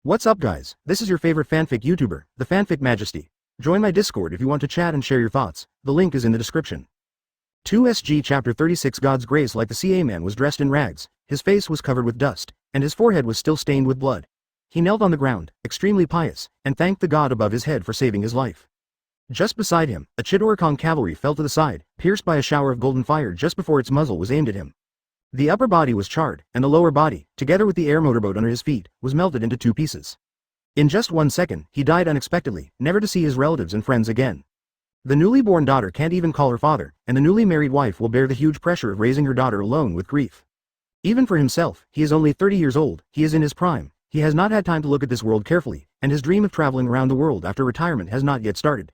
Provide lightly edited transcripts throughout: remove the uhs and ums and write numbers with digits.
What's up guys, this is your favorite fanfic YouTuber, the Fanfic Majesty. Join my Discord if you want to chat and share your thoughts, the link is in the description. 2SG Chapter 36 God's grace. Like the CA man was dressed in rags, his face was covered with dust, and his forehead was still stained with blood. He knelt on the ground, extremely pious, and thanked the god above his head for saving his life. Just beside him, a Chidoricon cavalry fell to the side, pierced by a shower of golden fire just before its muzzle was aimed at him. The upper body was charred, and the lower body, together with the air motorboat under his feet, was melted into two pieces. In just 1 second, he died unexpectedly, never to see his relatives and friends again. The newly born daughter can't even call her father, and the newly married wife will bear the huge pressure of raising her daughter alone with grief. Even for himself, he is only 30 years old, he is in his prime, he has not had time to look at this world carefully, and his dream of traveling around the world after retirement has not yet started.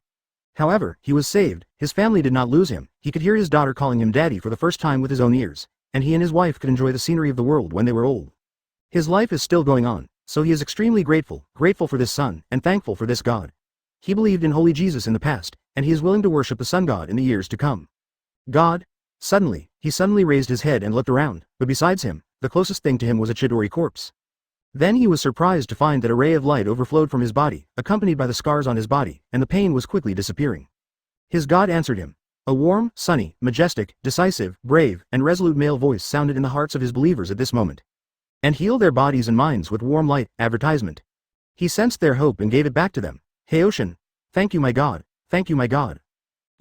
However, he was saved, his family did not lose him, he could hear his daughter calling him daddy for the first time with his own ears, and he and his wife could enjoy the scenery of the world when they were old. His life is still going on, so he is extremely grateful for this son, and thankful for this God. He believed in holy Jesus in the past, and he is willing to worship the sun god in the years to come. God? Suddenly, he suddenly raised his head and looked around, but besides him, the closest thing to him was a Chidori corpse. Then he was surprised to find that a ray of light overflowed from his body, accompanied by the scars on his body, and the pain was quickly disappearing. His God answered him. A warm, sunny, majestic, decisive, brave, and resolute male voice sounded in the hearts of his believers at this moment. And heal their bodies and minds with warm light, advertisement. He sensed their hope and gave it back to them. Hey ocean, thank you my God, thank you my God.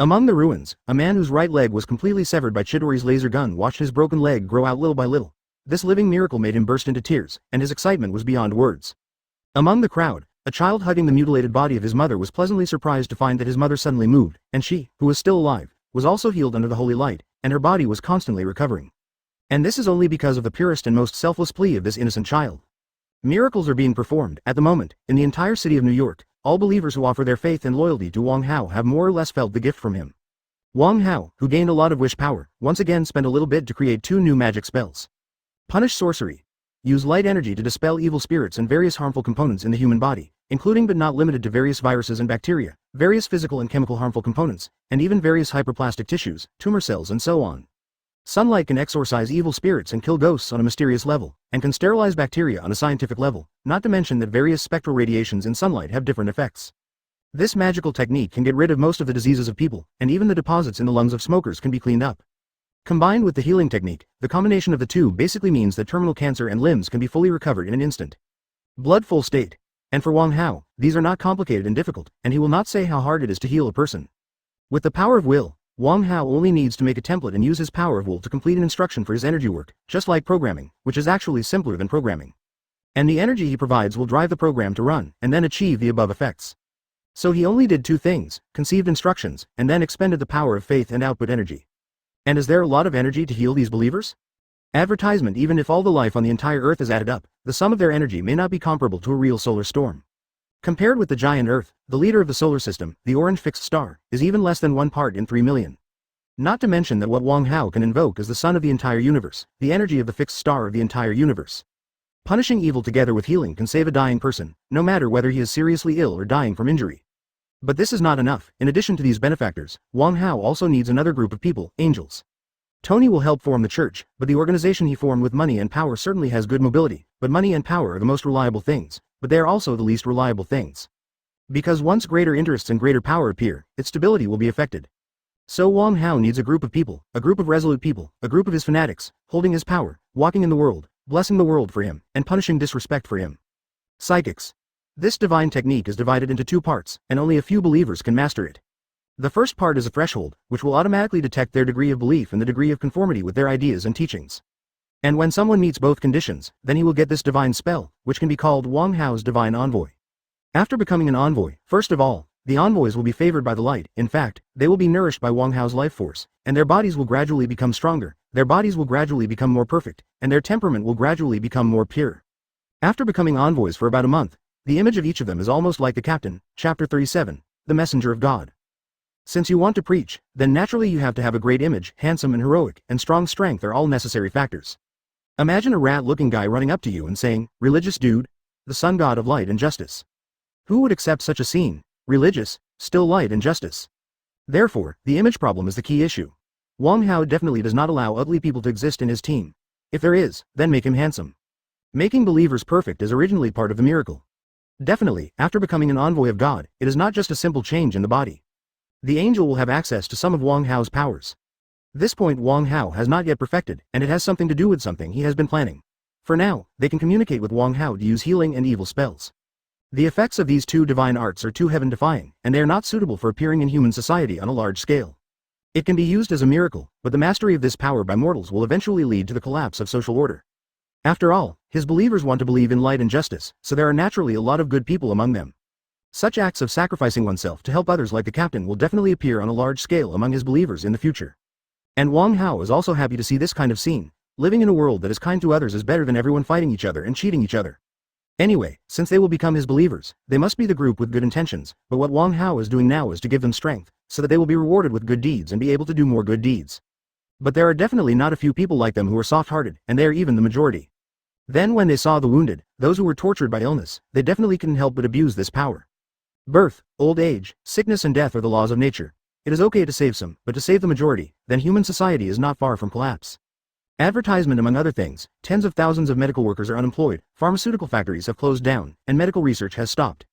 Among the ruins, a man whose right leg was completely severed by Chidori's laser gun watched his broken leg grow out little by little. This living miracle made him burst into tears, and his excitement was beyond words. Among the crowd, a child hugging the mutilated body of his mother was pleasantly surprised to find that his mother suddenly moved, and she, who was still alive, was also healed under the holy light, and her body was constantly recovering. And this is only because of the purest and most selfless plea of this innocent child. Miracles are being performed, at the moment, in the entire city of New York. All believers who offer their faith and loyalty to Wang Hao have more or less felt the gift from him. Wang Hao, who gained a lot of wish power, once again spent a little bit to create 2 new magic spells. Punish sorcery. Use light energy to dispel evil spirits and various harmful components in the human body, including but not limited to various viruses and bacteria, various physical and chemical harmful components, and even various hyperplastic tissues, tumor cells and so on. Sunlight can exorcise evil spirits and kill ghosts on a mysterious level, and can sterilize bacteria on a scientific level, not to mention that various spectral radiations in sunlight have different effects. This magical technique can get rid of most of the diseases of people, and even the deposits in the lungs of smokers can be cleaned up. Combined with the healing technique, the combination of the two basically means that terminal cancer and limbs can be fully recovered in an instant. Blood full state. And for Wang Hao, these are not complicated and difficult, and he will not say how hard it is to heal a person. With the power of will, Wang Hao only needs to make a template and use his power of will to complete an instruction for his energy work, just like programming, which is actually simpler than programming. And the energy he provides will drive the program to run, and then achieve the above effects. So he only did 2 things, conceived instructions, and then expended the power of faith and output energy. And is there a lot of energy to heal these believers? Advertisement. Even if all the life on the entire Earth is added up, the sum of their energy may not be comparable to a real solar storm. Compared with the giant Earth, the leader of the solar system, the orange fixed star, is even less than 1 part in 3 million. Not to mention that what Wang Hao can invoke is the sun of the entire universe, the energy of the fixed star of the entire universe. Punishing evil together with healing can save a dying person, no matter whether he is seriously ill or dying from injury. But this is not enough. In addition to these benefactors, Wang Hao also needs another group of people, angels. Tony will help form the church, but the organization he formed with money and power certainly has good mobility, but money and power are the most reliable things, but they are also the least reliable things. Because once greater interests and greater power appear, its stability will be affected. So Wang Hao needs a group of people, a group of resolute people, a group of his fanatics, holding his power, walking in the world, blessing the world for him, and punishing disrespect for him. Psychics. This divine technique is divided into 2 parts, and only a few believers can master it. The first part is a threshold, which will automatically detect their degree of belief and the degree of conformity with their ideas and teachings. And when someone meets both conditions, then he will get this divine spell, which can be called Wang Hao's divine envoy. After becoming an envoy, first of all, the envoys will be favored by the light. In fact, they will be nourished by Wang Hao's life force, and their bodies will gradually become stronger, their bodies will gradually become more perfect, and their temperament will gradually become more pure. After becoming envoys for about a month, the image of each of them is almost like the captain, chapter 37, the messenger of God. Since you want to preach, then naturally you have to have a great image, handsome and heroic, and strong strength are all necessary factors. Imagine a rat-looking guy running up to you and saying, "Religious dude, the sun god of light and justice." Who would accept such a scene? Religious, still light and justice. Therefore, the image problem is the key issue. Wang Hao definitely does not allow ugly people to exist in his team. If there is, then make him handsome. Making believers perfect is originally part of the miracle. Definitely, after becoming an envoy of God, it is not just a simple change in the body. The angel will have access to some of Wang Hao's powers. This point Wang Hao has not yet perfected, and it has something to do with something he has been planning. For now, they can communicate with Wang Hao to use healing and evil spells. The effects of these two divine arts are too heaven-defying, and they are not suitable for appearing in human society on a large scale. It can be used as a miracle, but the mastery of this power by mortals will eventually lead to the collapse of social order. After all, his believers want to believe in light and justice, so there are naturally a lot of good people among them. Such acts of sacrificing oneself to help others like the captain will definitely appear on a large scale among his believers in the future. And Wang Hao is also happy to see this kind of scene. Living in a world that is kind to others is better than everyone fighting each other and cheating each other. Anyway, since they will become his believers, they must be the group with good intentions, but what Wang Hao is doing now is to give them strength, so that they will be rewarded with good deeds and be able to do more good deeds. But there are definitely not a few people like them who are soft-hearted, and they are even the majority. Then when they saw the wounded, those who were tortured by illness, they definitely couldn't help but abuse this power. Birth, old age, sickness and death are the laws of nature. It is okay to save some, but to save the majority, then human society is not far from collapse. Advertisement among other things, tens of thousands of medical workers are unemployed, pharmaceutical factories have closed down, and medical research has stopped.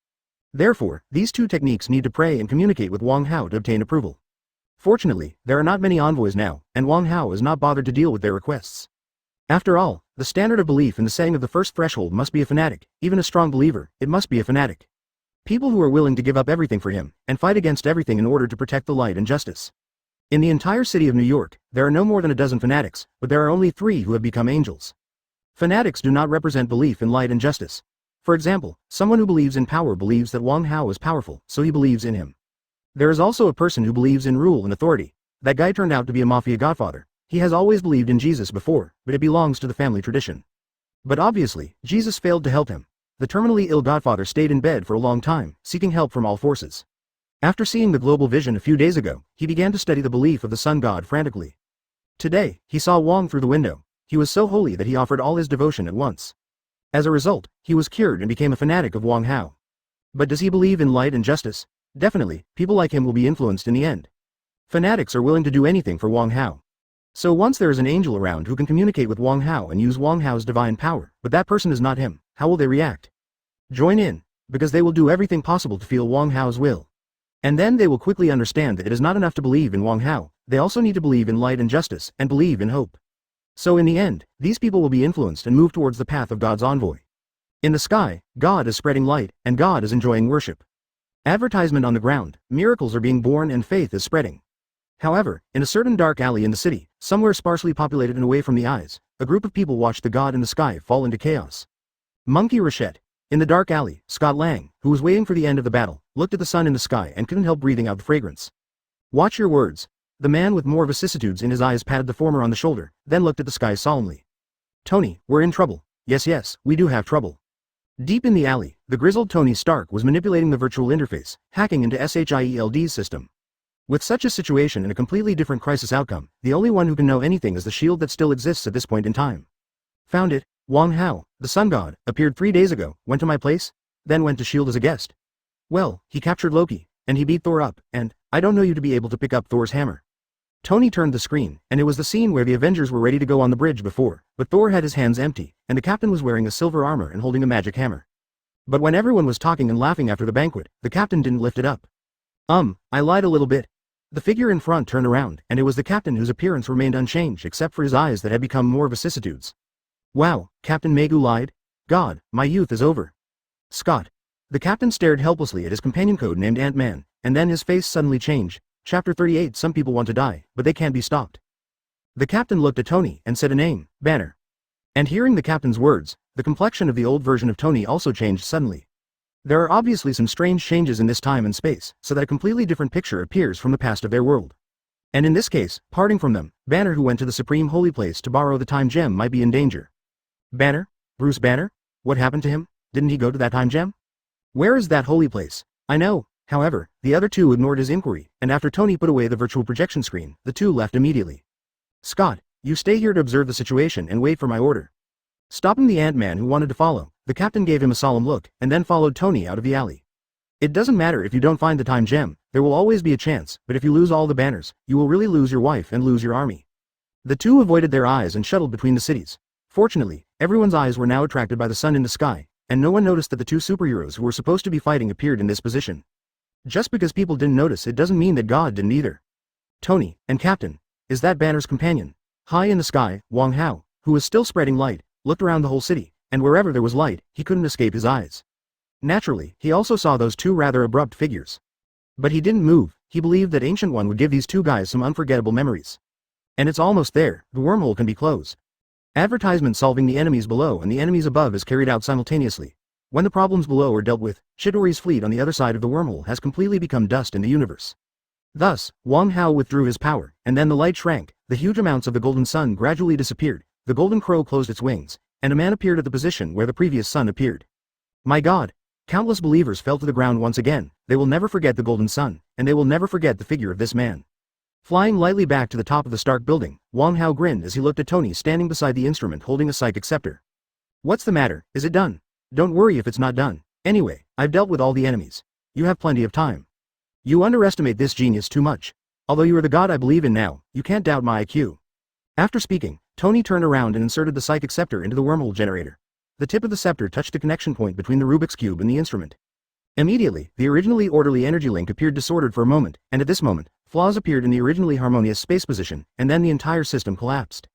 Therefore, these two techniques need to pray and communicate with Wang Hao to obtain approval. Fortunately, there are not many envoys now, and Wang Hao is not bothered to deal with their requests. After all, the standard of belief in the setting of the first threshold must be a fanatic, even a strong believer, it must be a fanatic. People who are willing to give up everything for him, and fight against everything in order to protect the light and justice. In the entire city of New York, there are no more than a dozen fanatics, but there are only 3 who have become angels. Fanatics do not represent belief in light and justice. For example, someone who believes in power believes that Wang Hao is powerful, so he believes in him. There is also a person who believes in rule and authority. That guy turned out to be a mafia godfather. He has always believed in Jesus before, but it belongs to the family tradition. But obviously, Jesus failed to help him. The terminally ill godfather stayed in bed for a long time, seeking help from all forces. After seeing the global vision a few days ago, he began to study the belief of the sun god frantically. Today, he saw Wang through the window. He was so holy that he offered all his devotion at once. As a result, he was cured and became a fanatic of Wang Hao. But does he believe in light and justice? Definitely, people like him will be influenced in the end. Fanatics are willing to do anything for Wang Hao. So once there is an angel around who can communicate with Wang Hao and use Wang Hao's divine power, but that person is not him, how will they react? Join in, because they will do everything possible to feel Wang Hao's will. And then they will quickly understand that it is not enough to believe in Wang Hao, they also need to believe in light and justice, and believe in hope. So in the end, these people will be influenced and move towards the path of God's envoy. In the sky, God is spreading light, and God is enjoying worship. Advertisement on the ground, miracles are being born and faith is spreading. However, in a certain dark alley in the city, somewhere sparsely populated and away from the eyes, a group of people watched the god in the sky fall into chaos. Monkey Rachette. In the dark alley, Scott Lang, who was waiting for the end of the battle, looked at the sun in the sky and couldn't help breathing out the fragrance. Watch your words. The man with more vicissitudes in his eyes patted the former on the shoulder, then looked at the sky solemnly. Tony, we're in trouble. Yes, we do have trouble. Deep in the alley, the grizzled Tony Stark was manipulating the virtual interface, hacking into SHIELD's system. With such a situation and a completely different crisis outcome, the only one who can know anything is the shield that still exists at this point in time. Found it. Wang Hao, the sun god, appeared 3 days ago, went to my place, then went to S.H.I.E.L.D. as a guest. Well, he captured Loki, and he beat Thor up, and I don't know you to be able to pick up Thor's hammer. Tony turned the screen, and it was the scene where the Avengers were ready to go on the bridge before, but Thor had his hands empty, and the captain was wearing a silver armor and holding a magic hammer. But when everyone was talking and laughing after the banquet, the captain didn't lift it up. I lied a little bit. The figure in front turned around, and it was the captain whose appearance remained unchanged except for his eyes that had become more vicissitudes. Wow, Captain Megu lied? God, my youth is over. Scott. The captain stared helplessly at his companion code named Ant-Man, and then his face suddenly changed. Chapter 38. Some people want to die, but they can't be stopped. The captain looked at Tony and said a name, Banner. And hearing the captain's words, the complexion of the old version of Tony also changed suddenly. There are obviously some strange changes in this time and space, so that a completely different picture appears from the past of their world. And in this case, parting from them, Banner, who went to the supreme holy place to borrow the time gem, might be in danger. Banner? Bruce Banner? What happened to him? Didn't he go to that time gem? Where is that holy place? I know. However, the other two ignored his inquiry, and after Tony put away the virtual projection screen, the two left immediately. Scott, you stay here to observe the situation and wait for my order. Stopping the Ant-Man who wanted to follow, the captain gave him a solemn look, and then followed Tony out of the alley. It doesn't matter if you don't find the time gem, there will always be a chance, but if you lose all the banners, you will really lose your wife and lose your army. The two avoided their eyes and shuttled between the cities. Fortunately, everyone's eyes were now attracted by the sun in the sky, and no one noticed that the two superheroes who were supposed to be fighting appeared in this position. Just because people didn't notice it doesn't mean that God didn't either. Tony, and Captain, is that Banner's companion. High in the sky, Wang Hao, who was still spreading light, looked around the whole city, and wherever there was light, he couldn't escape his eyes. Naturally, he also saw those two rather abrupt figures. But he didn't move. He believed that Ancient One would give these two guys some unforgettable memories. And it's almost there, the wormhole can be closed. Advertisement solving the enemies below and the enemies above is carried out simultaneously. When the problems below are dealt with, Chidori's fleet on the other side of the wormhole has completely become dust in the universe. Thus, Wang Hao withdrew his power, and then the light shrank, the huge amounts of the golden sun gradually disappeared, the golden crow closed its wings, and a man appeared at the position where the previous sun appeared. My God! Countless believers fell to the ground once again. They will never forget the golden sun, and they will never forget the figure of this man. Flying lightly back to the top of the Stark building, Wang Hao grinned as he looked at Tony standing beside the instrument holding a psychic scepter. What's the matter? Is it done? Don't worry if it's not done. Anyway, I've dealt with all the enemies. You have plenty of time. You underestimate this genius too much. Although you are the god I believe in now, you can't doubt my IQ. After speaking, Tony turned around and inserted the psychic scepter into the wormhole generator. The tip of the scepter touched the connection point between the Rubik's Cube and the instrument. Immediately, the originally orderly energy link appeared disordered for a moment, and at this moment, flaws appeared in the originally harmonious space position, and then the entire system collapsed.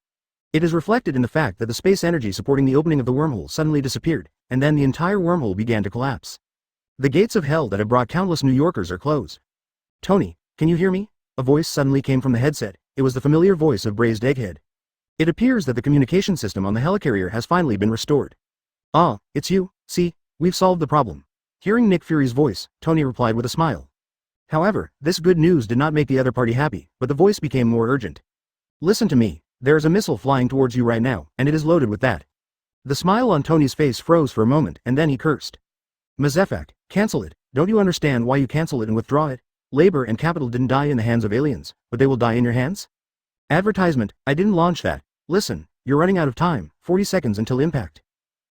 It is reflected in the fact that the space energy supporting the opening of the wormhole suddenly disappeared, and then the entire wormhole began to collapse. The gates of hell that have brought countless New Yorkers are closed. Tony, can you hear me? A voice suddenly came from the headset. It was the familiar voice of Braised Egghead. It appears that the communication system on the helicarrier has finally been restored. Ah, it's you, see, we've solved the problem. Hearing Nick Fury's voice, Tony replied with a smile. However, this good news did not make the other party happy, but the voice became more urgent. Listen to me, there is a missile flying towards you right now, and it is loaded with that. The smile on Tony's face froze for a moment, and then he cursed. Mazefak, cancel it. Don't you understand why you cancel it and withdraw it? Labor and capital didn't die in the hands of aliens, but they will die in your hands? Advertisement, I didn't launch that. Listen, you're running out of time, 40 seconds until impact.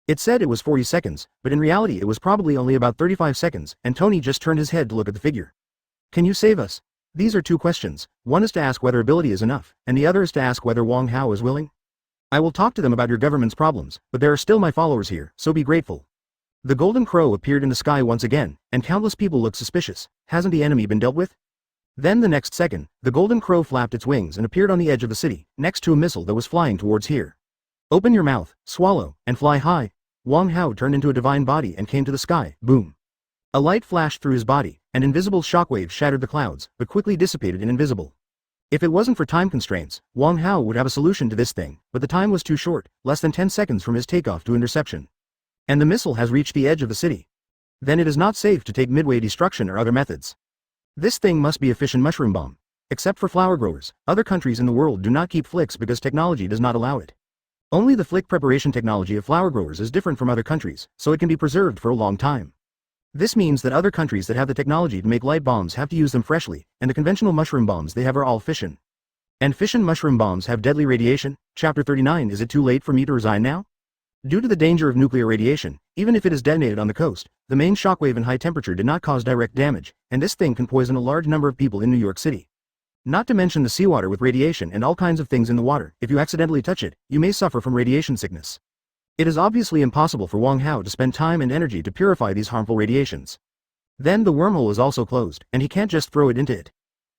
It said it was 40 seconds, but in reality it was probably only about 35 seconds, and Tony just turned his head to look at the figure. Can you save us? These are two questions. One is to ask whether ability is enough, and the other is to ask whether Wang Hao is willing. I will talk to them about your government's problems, but there are still my followers here, so be grateful. The golden crow appeared in the sky once again, and countless people looked suspicious. Hasn't the enemy been dealt with? Then the next second, the golden crow flapped its wings and appeared on the edge of the city, next to a missile that was flying towards here. Open your mouth, swallow, and fly high. Wang Hao turned into a divine body and came to the sky, boom. A light flashed through his body, and invisible shockwaves shattered the clouds, but quickly dissipated in invisible. If it wasn't for time constraints, Wang Hao would have a solution to this thing, but the time was too short, less than 10 seconds from his takeoff to interception. And the missile has reached the edge of the city. Then it is not safe to take midway destruction or other methods. This thing must be a fission mushroom bomb. Except for flower growers, other countries in the world do not keep flicks because technology does not allow it. Only the flick preparation technology of flower growers is different from other countries, so it can be preserved for a long time. This means that other countries that have the technology to make light bombs have to use them freshly, and the conventional mushroom bombs they have are all fission. And fission mushroom bombs have deadly radiation. Chapter 39. Is it too late for me to resign now? Due to the danger of nuclear radiation, even if it is detonated on the coast, the main shockwave and high temperature did not cause direct damage, and this thing can poison a large number of people in New York City. Not to mention the seawater with radiation and all kinds of things in the water. If you accidentally touch it, you may suffer from radiation sickness. It is obviously impossible for Wang Hao to spend time and energy to purify these harmful radiations. Then the wormhole is also closed, and he can't just throw it into it.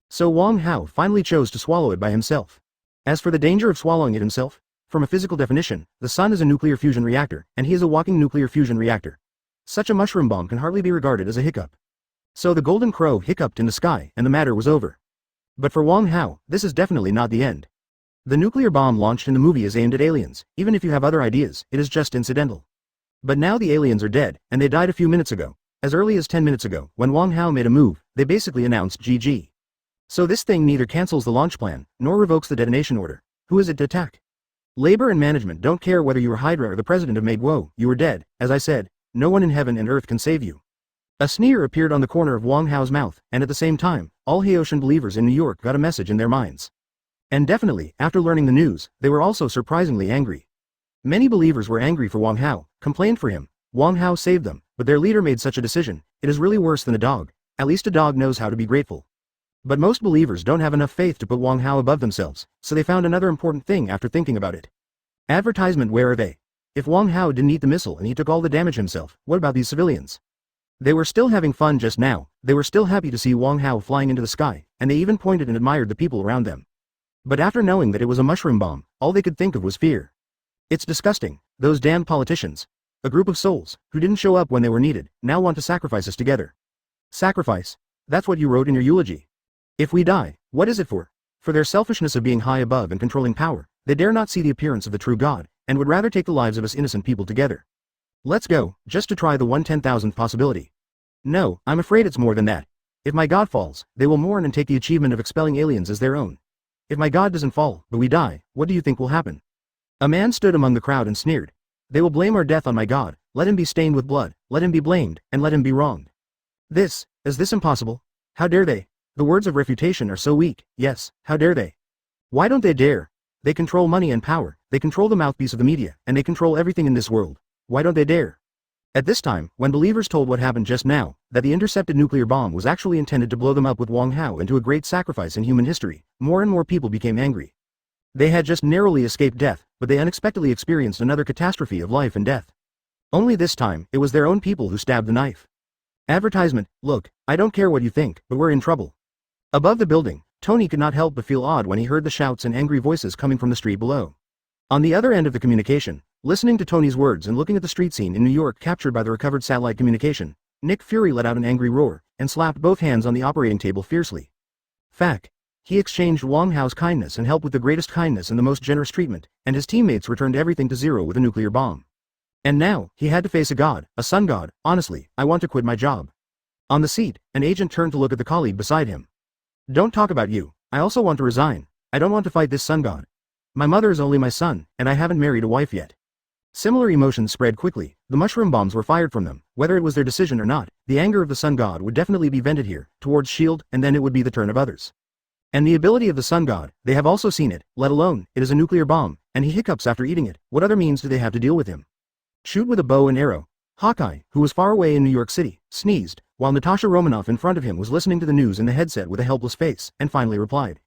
So Wang Hao finally chose to swallow it by himself. As for the danger of swallowing it himself, from a physical definition, the sun is a nuclear fusion reactor, and he is a walking nuclear fusion reactor. Such a mushroom bomb can hardly be regarded as a hiccup. So the golden crow hiccuped in the sky, and the matter was over. But for Wang Hao, this is definitely not the end. The nuclear bomb launched in the movie is aimed at aliens. Even if you have other ideas, it is just incidental. But now the aliens are dead, and they died a few minutes ago. As early as 10 minutes ago, when Wang Hao made a move, they basically announced GG. So this thing neither cancels the launch plan, nor revokes the detonation order. Who is it to attack? Labor and management don't care whether you are Hydra or the president of Megwo, you are dead. As I said, no one in heaven and earth can save you. A sneer appeared on the corner of Wang Hao's mouth, and at the same time, all Haitian believers in New York got a message in their minds. And definitely, after learning the news, they were also surprisingly angry. Many believers were angry for Wang Hao, complained for him. Wang Hao saved them, but their leader made such a decision. It is really worse than a dog. At least a dog knows how to be grateful. But most believers don't have enough faith to put Wang Hao above themselves, so they found another important thing after thinking about it. Advertisement. Where are they? If Wang Hao didn't eat the missile and he took all the damage himself, what about these civilians? They were still having fun just now, they were still happy to see Wang Hao flying into the sky, and they even pointed and admired the people around them. But after knowing that it was a mushroom bomb, all they could think of was fear. It's disgusting, those damned politicians. A group of souls, who didn't show up when they were needed, now want to sacrifice us together. Sacrifice? That's what you wrote in your eulogy. If we die, what is it for? For their selfishness of being high above and controlling power, they dare not see the appearance of the true God, and would rather take the lives of us innocent people together. Let's go, just to try the 1/10,000th possibility. No, I'm afraid it's more than that. If my God falls, they will mourn and take the achievement of expelling aliens as their own. If my God doesn't fall, but we die, what do you think will happen? A man stood among the crowd and sneered. They will blame our death on my God, let him be stained with blood, let him be blamed, and let him be wronged. Is this impossible? How dare they? The words of refutation are so weak, yes, how dare they? Why don't they dare? They control money and power, they control the mouthpiece of the media, and they control everything in this world. Why don't they dare? At this time, when believers told what happened just now, that the intercepted nuclear bomb was actually intended to blow them up with Wang Hao into a great sacrifice in human history, more and more people became angry. They had just narrowly escaped death, but they unexpectedly experienced another catastrophe of life and death. Only this time, it was their own people who stabbed the knife. Advertisement, look, I don't care what you think, but we're in trouble. Above the building, Tony could not help but feel odd when he heard the shouts and angry voices coming from the street below. On the other end of the communication, listening to Tony's words and looking at the street scene in New York captured by the recovered satellite communication, Nick Fury let out an angry roar, and slapped both hands on the operating table fiercely. Fact. He exchanged Wang Hao's kindness and help with the greatest kindness and the most generous treatment, and his teammates returned everything to zero with a nuclear bomb. And now, he had to face a god, a sun god. Honestly, I want to quit my job. On the seat, an agent turned to look at the colleague beside him. Don't talk about you, I also want to resign. I don't want to fight this sun god. My mother is only my son, and I haven't married a wife yet. Similar emotions spread quickly, the mushroom bombs were fired from them, whether it was their decision or not, the anger of the sun god would definitely be vented here, towards S.H.I.E.L.D., and then it would be the turn of others. And the ability of the sun god, they have also seen it, let alone, it is a nuclear bomb, and he hiccups after eating it, what other means do they have to deal with him? Shoot with a bow and arrow. Hawkeye, who was far away in New York City, sneezed, while Natasha Romanoff in front of him was listening to the news in the headset with a helpless face, and finally replied.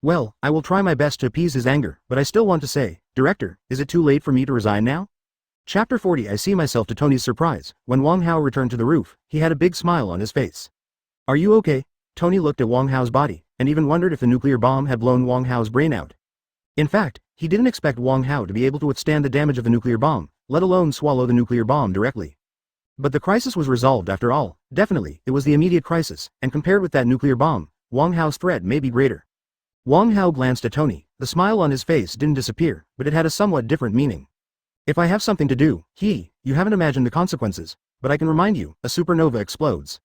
Well, I will try my best to appease his anger, but I still want to say, Director, is it too late for me to resign now? Chapter 40. I see myself. To Tony's surprise, when Wang Hao returned to the roof, he had a big smile on his face. Are you okay? Tony looked at Wang Hao's body, and even wondered if the nuclear bomb had blown Wang Hao's brain out. In fact, he didn't expect Wang Hao to be able to withstand the damage of the nuclear bomb, let alone swallow the nuclear bomb directly. But the crisis was resolved after all. Definitely, it was the immediate crisis, and compared with that nuclear bomb, Wang Hao's threat may be greater. Wang Hao glanced at Tony, the smile on his face didn't disappear, but it had a somewhat different meaning. If I have something to do, you haven't imagined the consequences, but I can remind you, a supernova explodes.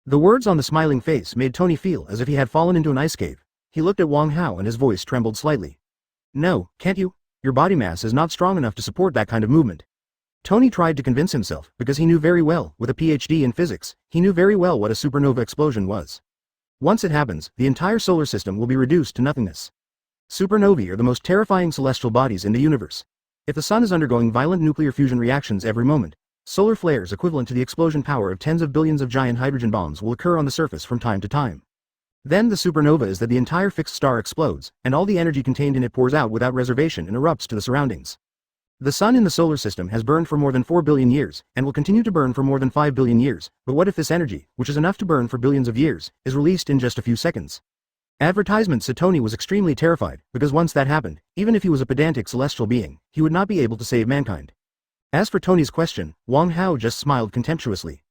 The words on the smiling face made Tony feel as if he had fallen into an ice cave. He looked at Wang Hao and his voice trembled slightly. No, can't you? Your body mass is not strong enough to support that kind of movement. Tony tried to convince himself, because he knew very well, with a PhD in physics, he knew very well what a supernova explosion was. Once it happens, the entire solar system will be reduced to nothingness. Supernovae are the most terrifying celestial bodies in the universe. If the sun is undergoing violent nuclear fusion reactions every moment, solar flares equivalent to the explosion power of tens of billions of giant hydrogen bombs will occur on the surface from time to time. Then the supernova is that the entire fixed star explodes, and all the energy contained in it pours out without reservation and erupts to the surroundings. The sun in the solar system has burned for more than 4 billion years, and will continue to burn for more than 5 billion years, but what if this energy, which is enough to burn for billions of years, is released in just a few seconds? Advertisement. So Tony was extremely terrified, because once that happened, even if he was a pedantic celestial being, he would not be able to save mankind. As for Tony's question, Wang Hao just smiled contemptuously.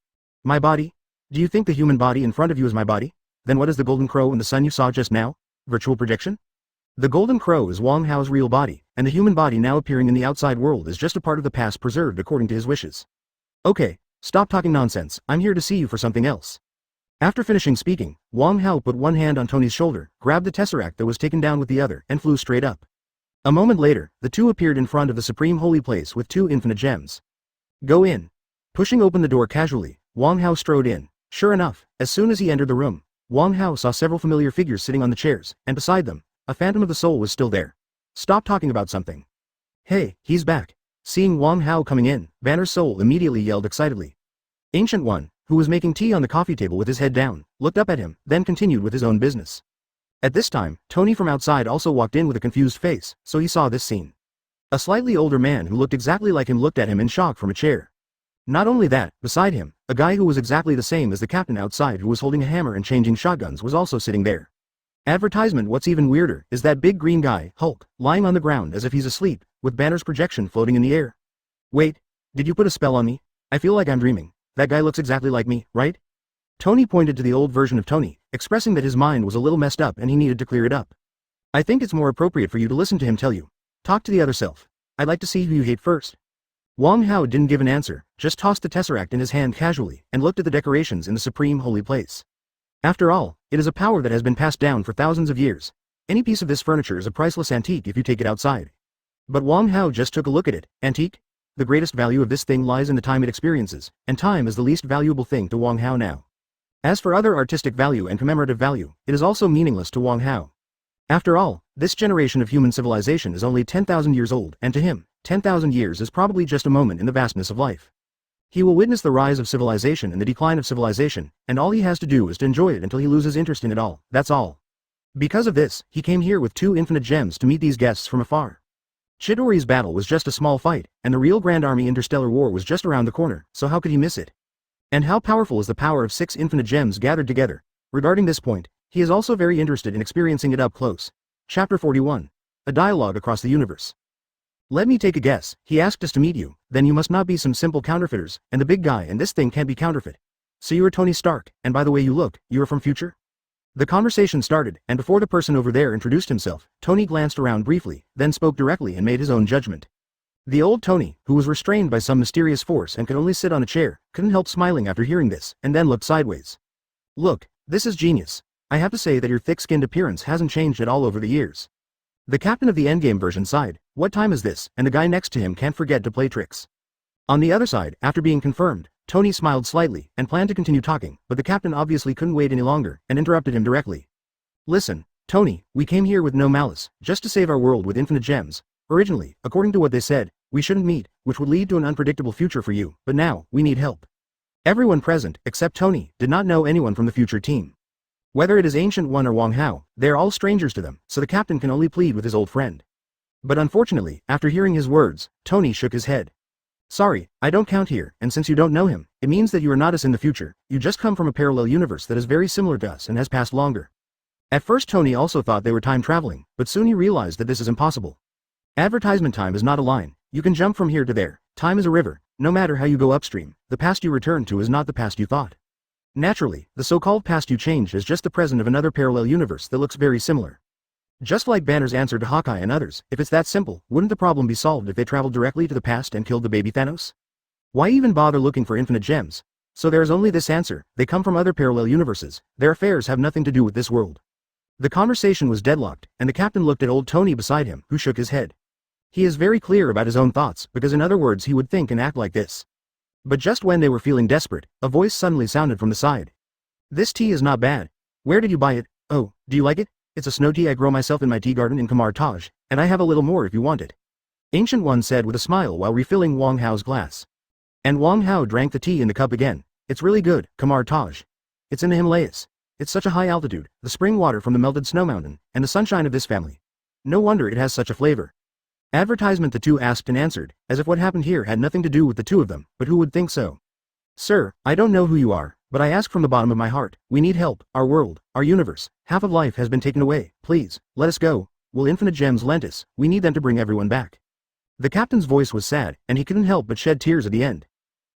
My body? Do you think the human body in front of you is my body? Then what is the golden crow and the sun you saw just now? Virtual projection? The golden crow is Wang Hao's real body, and the human body now appearing in the outside world is just a part of the past preserved according to his wishes. Okay, stop talking nonsense, I'm here to see you for something else. After finishing speaking, Wang Hao put one hand on Tony's shoulder, grabbed the tesseract that was taken down with the other, and flew straight up. A moment later, the two appeared in front of the supreme holy place with 2 infinite gems. Go in. Pushing open the door casually, Wang Hao strode in. Sure enough, as soon as he entered the room, Wang Hao saw several familiar figures sitting on the chairs, and beside them, a phantom of the soul was still there. Stop talking about something. Hey, he's back. Seeing Wang Hao coming in, Banner's soul immediately yelled excitedly. Ancient One, who was making tea on the coffee table with his head down, looked up at him, then continued with his own business. At this time, Tony from outside also walked in with a confused face, so he saw this scene. A slightly older man who looked exactly like him looked at him in shock from a chair. Not only that, beside him, a guy who was exactly the same as the captain outside who was holding a hammer and changing shotguns was also sitting there. Advertisement. What's even weirder is that big green guy, Hulk, lying on the ground as if he's asleep, with Banner's projection floating in the air. Wait, did you put a spell on me? I feel like I'm dreaming. That guy looks exactly like me, right? Tony pointed to the old version of Tony, expressing that his mind was a little messed up and he needed to clear it up. I think it's more appropriate for you to listen to him tell you. Talk to the other self. I'd like to see who you hate first. Wang Hao didn't give an answer, just tossed the tesseract in his hand casually and looked at the decorations in the supreme holy place. After all, it is a power that has been passed down for thousands of years. Any piece of this furniture is a priceless antique if you take it outside. But Wang Hao just took a look at it. Antique? The greatest value of this thing lies in the time it experiences, and time is the least valuable thing to Wang Hao now. As for other artistic value and commemorative value, it is also meaningless to Wang Hao. After all, this generation of human civilization is only 10,000 years old, and to him, 10,000 years is probably just a moment in the vastness of life. He will witness the rise of civilization and the decline of civilization, and all he has to do is to enjoy it until he loses interest in it all, that's all. Because of this, he came here with 2 infinite gems to meet these guests from afar. Chidori's battle was just a small fight, and the real Grand Army Interstellar War was just around the corner, so how could he miss it? And how powerful is the power of 6 infinite gems gathered together? Regarding this point, he is also very interested in experiencing it up close. Chapter 41. A dialogue across the universe. Let me take a guess, he asked us to meet you, then you must not be some simple counterfeiters, and the big guy and this thing can't be counterfeit. So you are Tony Stark, and by the way you look, you are from future? The conversation started, and before the person over there introduced himself, Tony glanced around briefly, then spoke directly and made his own judgment. The old Tony, who was restrained by some mysterious force and could only sit on a chair, couldn't help smiling after hearing this, and then looked sideways. Look, this is genius. I have to say that your thick-skinned appearance hasn't changed at all over the years. The captain of the endgame version sighed, what time is this, and the guy next to him can't forget to play tricks. On the other side, after being confirmed, Tony smiled slightly, and planned to continue talking, but the captain obviously couldn't wait any longer, and interrupted him directly. Listen, Tony, we came here with no malice, just to save our world with infinite gems. Originally, according to what they said, we shouldn't meet, which would lead to an unpredictable future for you, but now, we need help. Everyone present, except Tony, did not know anyone from the future team. Whether it is Ancient One or Wang Hao, they are all strangers to them, so the captain can only plead with his old friend. But unfortunately, after hearing his words, Tony shook his head. Sorry, I don't count here, and since you don't know him, it means that you are not us in the future, you just come from a parallel universe that is very similar to us and has passed longer. At first Tony also thought they were time traveling, but soon he realized that this is impossible. Advertisement time is not a line, you can jump from here to there, time is a river, no matter how you go upstream, the past you return to is not the past you thought. Naturally, the so-called past you changed is just the present of another parallel universe that looks very similar. Just like Banner's answer to Hawkeye and others, if it's that simple, wouldn't the problem be solved if they traveled directly to the past and killed the baby Thanos? Why even bother looking for infinite gems? So there is only this answer, they come from other parallel universes, their affairs have nothing to do with this world. The conversation was deadlocked, and the captain looked at old Tony beside him, who shook his head. He is very clear about his own thoughts, because in other words he would think and act like this. But just when they were feeling desperate, a voice suddenly sounded from the side. This tea is not bad. Where did you buy it? Oh, do you like it? It's a snow tea I grow myself in my tea garden in Kamar Taj, and I have a little more if you want it. Ancient One said with a smile while refilling Wang Hao's glass. And Wang Hao drank the tea in the cup again. It's really good, Kamar Taj. It's in the Himalayas. It's such a high altitude, the spring water from the melted snow mountain, and the sunshine of this family. No wonder it has such a flavor. Advertisement. The two asked and answered, as if what happened here had nothing to do with the two of them, but who would think so? Sir, I don't know who you are, but I ask from the bottom of my heart, we need help, our world, our universe, half of life has been taken away, please, let us go, will infinite gems lent us, we need them to bring everyone back. The captain's voice was sad, and he couldn't help but shed tears at the end.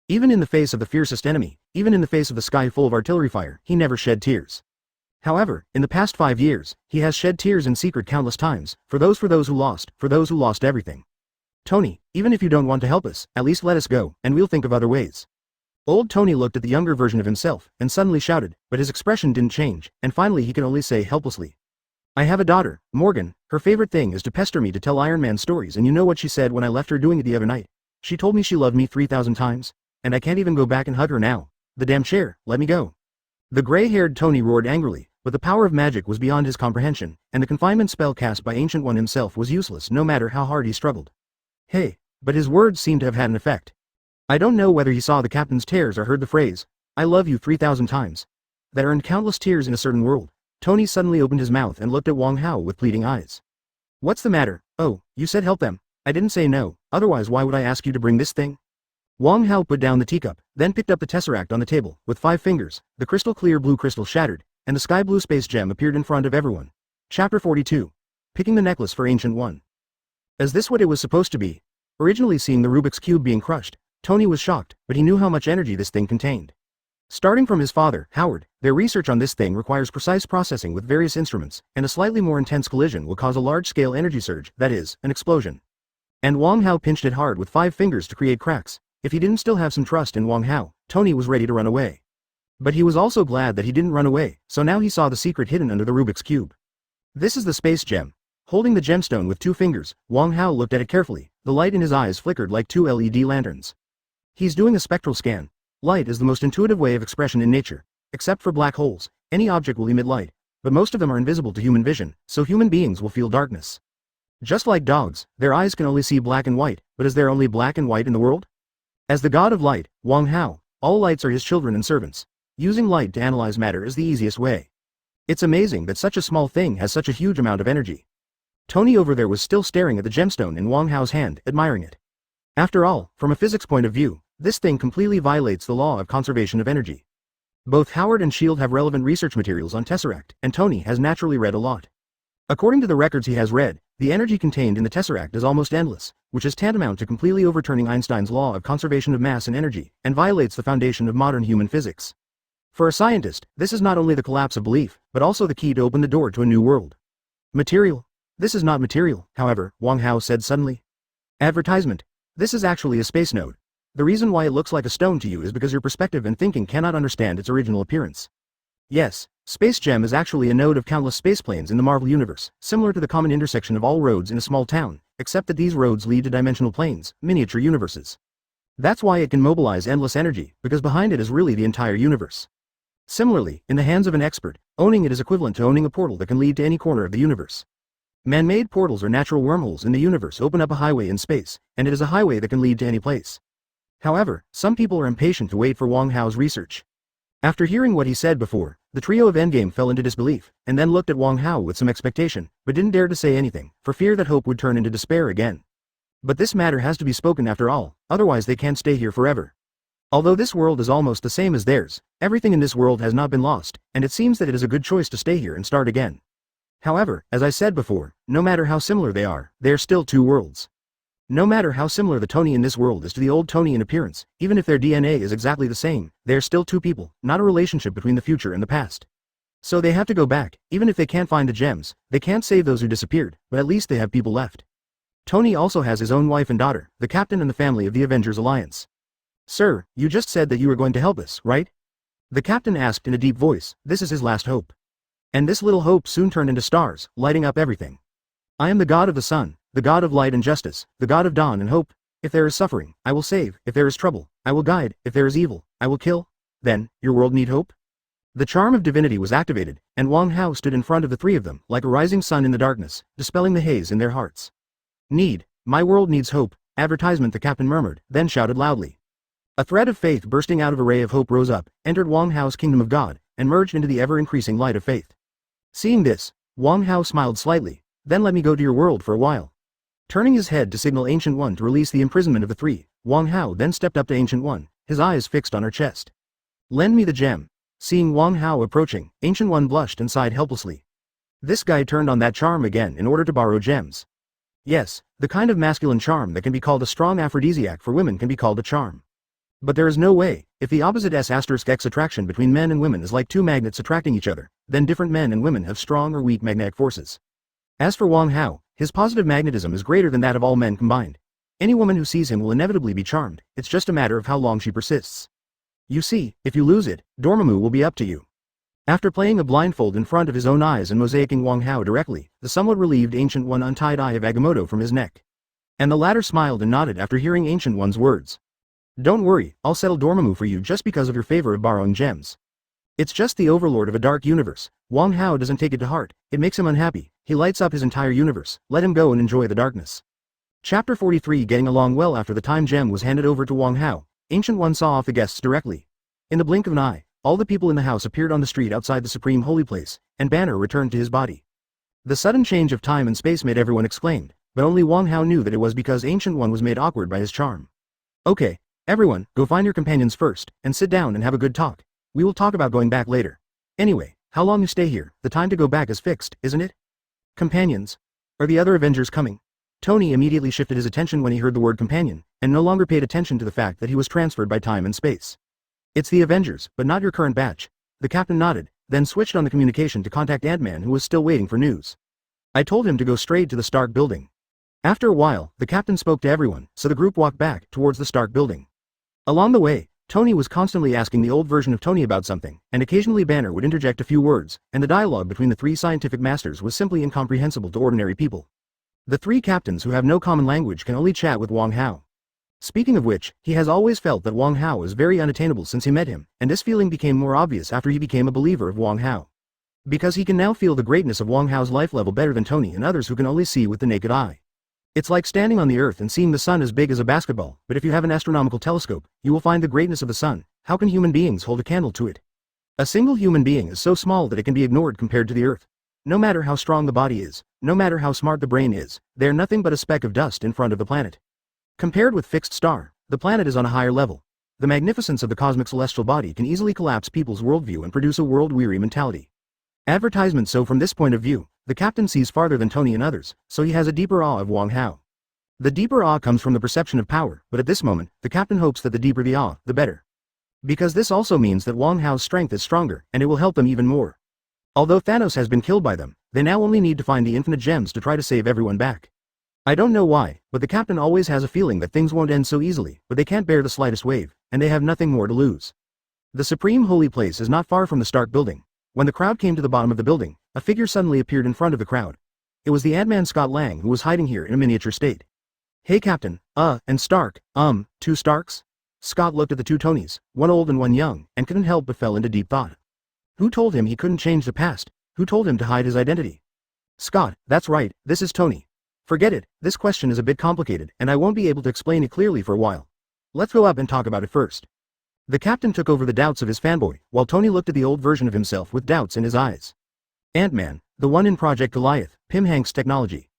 Even in the face of the fiercest enemy, even in the face of the sky full of artillery fire, he never shed tears. However, in the past 5 years, he has shed tears in secret countless times, for those who lost everything. Tony, even if you don't want to help us, at least let us go, and we'll think of other ways. Old Tony looked at the younger version of himself, and suddenly shouted, but his expression didn't change, and finally he could only say helplessly. I have a daughter, Morgan, her favorite thing is to pester me to tell Iron Man stories, and you know what she said when I left her doing it the other night? She told me she loved me 3,000 times, and I can't even go back and hug her now. The damn chair, let me go. The gray-haired Tony roared angrily, but the power of magic was beyond his comprehension, and the confinement spell cast by Ancient One himself was useless no matter how hard he struggled. Hey, but his words seemed to have had an effect. I don't know whether he saw the captain's tears or heard the phrase, I love you 3,000 times. That earned countless tears in a certain world. Tony suddenly opened his mouth and looked at Wang Hao with pleading eyes. What's the matter? Oh, you said help them. I didn't say no, otherwise why would I ask you to bring this thing? Wang Hao put down the teacup, then picked up the tesseract on the table. With 5 fingers, the crystal clear blue crystal shattered, and the sky blue space gem appeared in front of everyone. Chapter 42. Picking the necklace for Ancient One. Is this what it was supposed to be? Originally seeing the Rubik's Cube being crushed, Tony was shocked, but he knew how much energy this thing contained. Starting from his father, Howard, their research on this thing requires precise processing with various instruments, and a slightly more intense collision will cause a large-scale energy surge, that is, an explosion. And Wang Hao pinched it hard with 5 fingers to create cracks. If he didn't still have some trust in Wang Hao, Tony was ready to run away. But he was also glad that he didn't run away, so now he saw the secret hidden under the Rubik's Cube. This is the space gem. Holding the gemstone with 2 fingers, Wang Hao looked at it carefully. The light in his eyes flickered like 2 LED lanterns. He's doing a spectral scan. Light is the most intuitive way of expression in nature. Except for black holes, any object will emit light, but most of them are invisible to human vision, so human beings will feel darkness. Just like dogs, their eyes can only see black and white, but is there only black and white in the world? As the god of light, Wang Hao, all lights are his children and servants. Using light to analyze matter is the easiest way. It's amazing that such a small thing has such a huge amount of energy. Tony over there was still staring at the gemstone in Wang Hao's hand, admiring it. After all, from a physics point of view, this thing completely violates the law of conservation of energy. Both Howard and Shield have relevant research materials on Tesseract, and Tony has naturally read a lot. According to the records he has read, the energy contained in the Tesseract is almost endless, which is tantamount to completely overturning Einstein's law of conservation of mass and energy, and violates the foundation of modern human physics. For a scientist, this is not only the collapse of belief, but also the key to open the door to a new world. Material. This is not material, however, Wang Hao said suddenly. Advertisement. This is actually a space node. The reason why it looks like a stone to you is because your perspective and thinking cannot understand its original appearance. Yes, Space Gem is actually a node of countless spaceplanes in the Marvel Universe, similar to the common intersection of all roads in a small town, except that these roads lead to dimensional planes, miniature universes. That's why it can mobilize endless energy, because behind it is really the entire universe. Similarly, in the hands of an expert, owning it is equivalent to owning a portal that can lead to any corner of the universe. Man-made portals or natural wormholes in the universe open up a highway in space, and it is a highway that can lead to any place. However, some people are impatient to wait for Wang Hao's research. After hearing what he said before, the trio of Endgame fell into disbelief, and then looked at Wang Hao with some expectation, but didn't dare to say anything, for fear that hope would turn into despair again. But this matter has to be spoken after all, otherwise they can't stay here forever. Although this world is almost the same as theirs, everything in this world has not been lost, and it seems that it is a good choice to stay here and start again. However, as I said before, no matter how similar they are still 2 worlds. No matter how similar the Tony in this world is to the old Tony in appearance, even if their DNA is exactly the same, they are still 2 people, not a relationship between the future and the past. So they have to go back, even if they can't find the gems, they can't save those who disappeared, but at least they have people left. Tony also has his own wife and daughter, the captain and the family of the Avengers Alliance. Sir, you just said that you were going to help us, right? The captain asked in a deep voice. This is his last hope. And this little hope soon turned into stars, lighting up everything. I am the god of the sun, the god of light and justice, the god of dawn and hope. If there is suffering, I will save. If there is trouble, I will guide. If there is evil, I will kill. Then, your world need hope? The charm of divinity was activated, and Wang Hao stood in front of the 3 of them, like a rising sun in the darkness, dispelling the haze in their hearts. Need. My world needs hope. Advertisement, the captain murmured, then shouted loudly. A thread of faith bursting out of a ray of hope rose up, entered Wang Hao's kingdom of God, and merged into the ever-increasing light of faith. Seeing this, Wang Hao smiled slightly. Then let me go to your world for a while. Turning his head to signal Ancient One to release the imprisonment of the 3, Wang Hao then stepped up to Ancient One, his eyes fixed on her chest. Lend me the gem. Seeing Wang Hao approaching, Ancient One blushed and sighed helplessly. This guy turned on that charm again in order to borrow gems. Yes, the kind of masculine charm that can be called a strong aphrodisiac for women can be called a charm. But there is no way. If the opposite S**X attraction between men and women is like 2 magnets attracting each other, then different men and women have strong or weak magnetic forces. As for Wang Hao, his positive magnetism is greater than that of all men combined. Any woman who sees him will inevitably be charmed, it's just a matter of how long she persists. You see, if you lose it, Dormammu will be up to you. After playing a blindfold in front of his own eyes and mosaicing Wang Hao directly, the somewhat relieved Ancient One untied Eye of Agamotto from his neck. And the latter smiled and nodded after hearing Ancient One's words. Don't worry, I'll settle Dormammu for you just because of your favor of borrowing gems. It's just the overlord of a dark universe. Wang Hao doesn't take it to heart, it makes him unhappy, he lights up his entire universe, let him go and enjoy the darkness. Chapter 43. Getting along well. After the time gem was handed over to Wang Hao, Ancient One saw off the guests directly. In the blink of an eye, all the people in the house appeared on the street outside the supreme holy place, and Banner returned to his body. The sudden change of time and space made everyone exclaimed, but only Wang Hao knew that it was because Ancient One was made awkward by his charm. Okay, everyone, go find your companions first, and sit down and have a good talk. We will talk about going back later. Anyway, how long you stay here, the time to go back is fixed, isn't it? Companions. Are the other Avengers coming? Tony immediately shifted his attention when he heard the word companion, and no longer paid attention to the fact that he was transferred by time and space. It's the Avengers, but not your current batch. The captain nodded, then switched on the communication to contact Ant-Man, who was still waiting for news. I told him to go straight to the Stark building. After a while, the captain spoke to everyone, so the group walked back towards the Stark building. Along the way, Tony was constantly asking the old version of Tony about something, and occasionally Banner would interject a few words, and the dialogue between the three scientific masters was simply incomprehensible to ordinary people. The three captains who have no common language can only chat with Wang Hao. Speaking of which, he has always felt that Wang Hao is very unattainable since he met him, and this feeling became more obvious after he became a believer of Wang Hao. Because he can now feel the greatness of Wang Hao's life level better than Tony and others who can only see with the naked eye. It's like standing on the earth and seeing the sun as big as a basketball, but if you have an astronomical telescope, you will find the greatness of the sun. How can human beings hold a candle to it? A single human being is so small that it can be ignored compared to the earth. No matter how strong the body is, no matter how smart the brain is, they are nothing but a speck of dust in front of the planet. Compared with fixed star, the planet is on a higher level. The magnificence of the cosmic celestial body can easily collapse people's worldview and produce a world-weary mentality. Advertisement. So from this point of view, the captain sees farther than Tony and others, so he has a deeper awe of Wang Hao. The deeper awe comes from the perception of power, but at this moment, the captain hopes that the deeper the awe, the better. Because this also means that Wang Hao's strength is stronger, and it will help them even more. Although Thanos has been killed by them, they now only need to find the infinite gems to try to save everyone back. I don't know why, but the captain always has a feeling that things won't end so easily, but they can't bear the slightest wave, and they have nothing more to lose. The supreme holy place is not far from the Stark building. When the crowd came to the bottom of the building, a figure suddenly appeared in front of the crowd. It was the Ant-Man Scott Lang, who was hiding here in a miniature state. Hey Captain, and Stark, two Starks? Scott looked at the two Tonys, one old and one young, and couldn't help but fell into deep thought. Who told him he couldn't change the past? Who told him to hide his identity? Scott, that's right, this is Tony. Forget it, this question is a bit complicated, and I won't be able to explain it clearly for a while. Let's go up and talk about it first. The captain took over the doubts of his fanboy, while Tony looked at the old version of himself with doubts in his eyes. Ant-Man, the one in Project Goliath, Pym Hank's technology.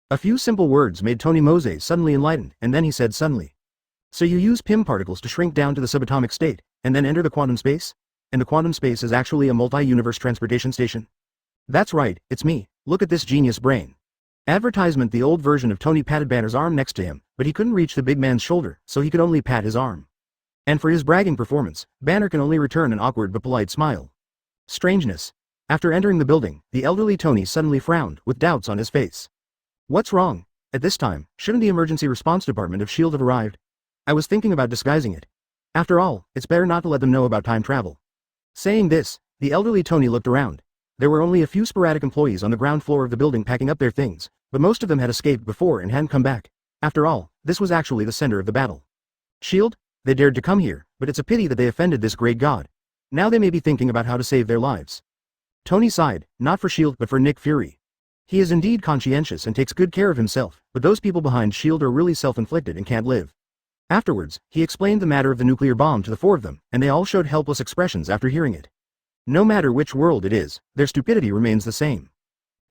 A few simple words made Tony Mose suddenly enlightened, and then he said suddenly. So you use Pym particles to shrink down to the subatomic state, and then enter the quantum space? And the quantum space is actually a multi-universe transportation station? That's right, it's me, look at this genius brain. Advertisement. The old version of Tony patted Banner's arm next to him, but he couldn't reach the big man's shoulder, so he could only pat his arm. And for his bragging performance, Banner can only return an awkward but polite smile. Strangeness. After entering the building, the elderly Tony suddenly frowned, with doubts on his face. What's wrong? At this time, shouldn't the emergency response department of S.H.I.E.L.D. have arrived? I was thinking about disguising it. After all, it's better not to let them know about time travel. Saying this, the elderly Tony looked around. There were only a few sporadic employees on the ground floor of the building packing up their things, but most of them had escaped before and hadn't come back. After all, this was actually the center of the battle. S.H.I.E.L.D.? They dared to come here, but it's a pity that they offended this great god. Now they may be thinking about how to save their lives. Tony sighed, not for S.H.I.E.L.D. but for Nick Fury. He is indeed conscientious and takes good care of himself, but those people behind S.H.I.E.L.D. are really self-inflicted and can't live. Afterwards, he explained the matter of the nuclear bomb to the four of them, and they all showed helpless expressions after hearing it. No matter which world it is, their stupidity remains the same.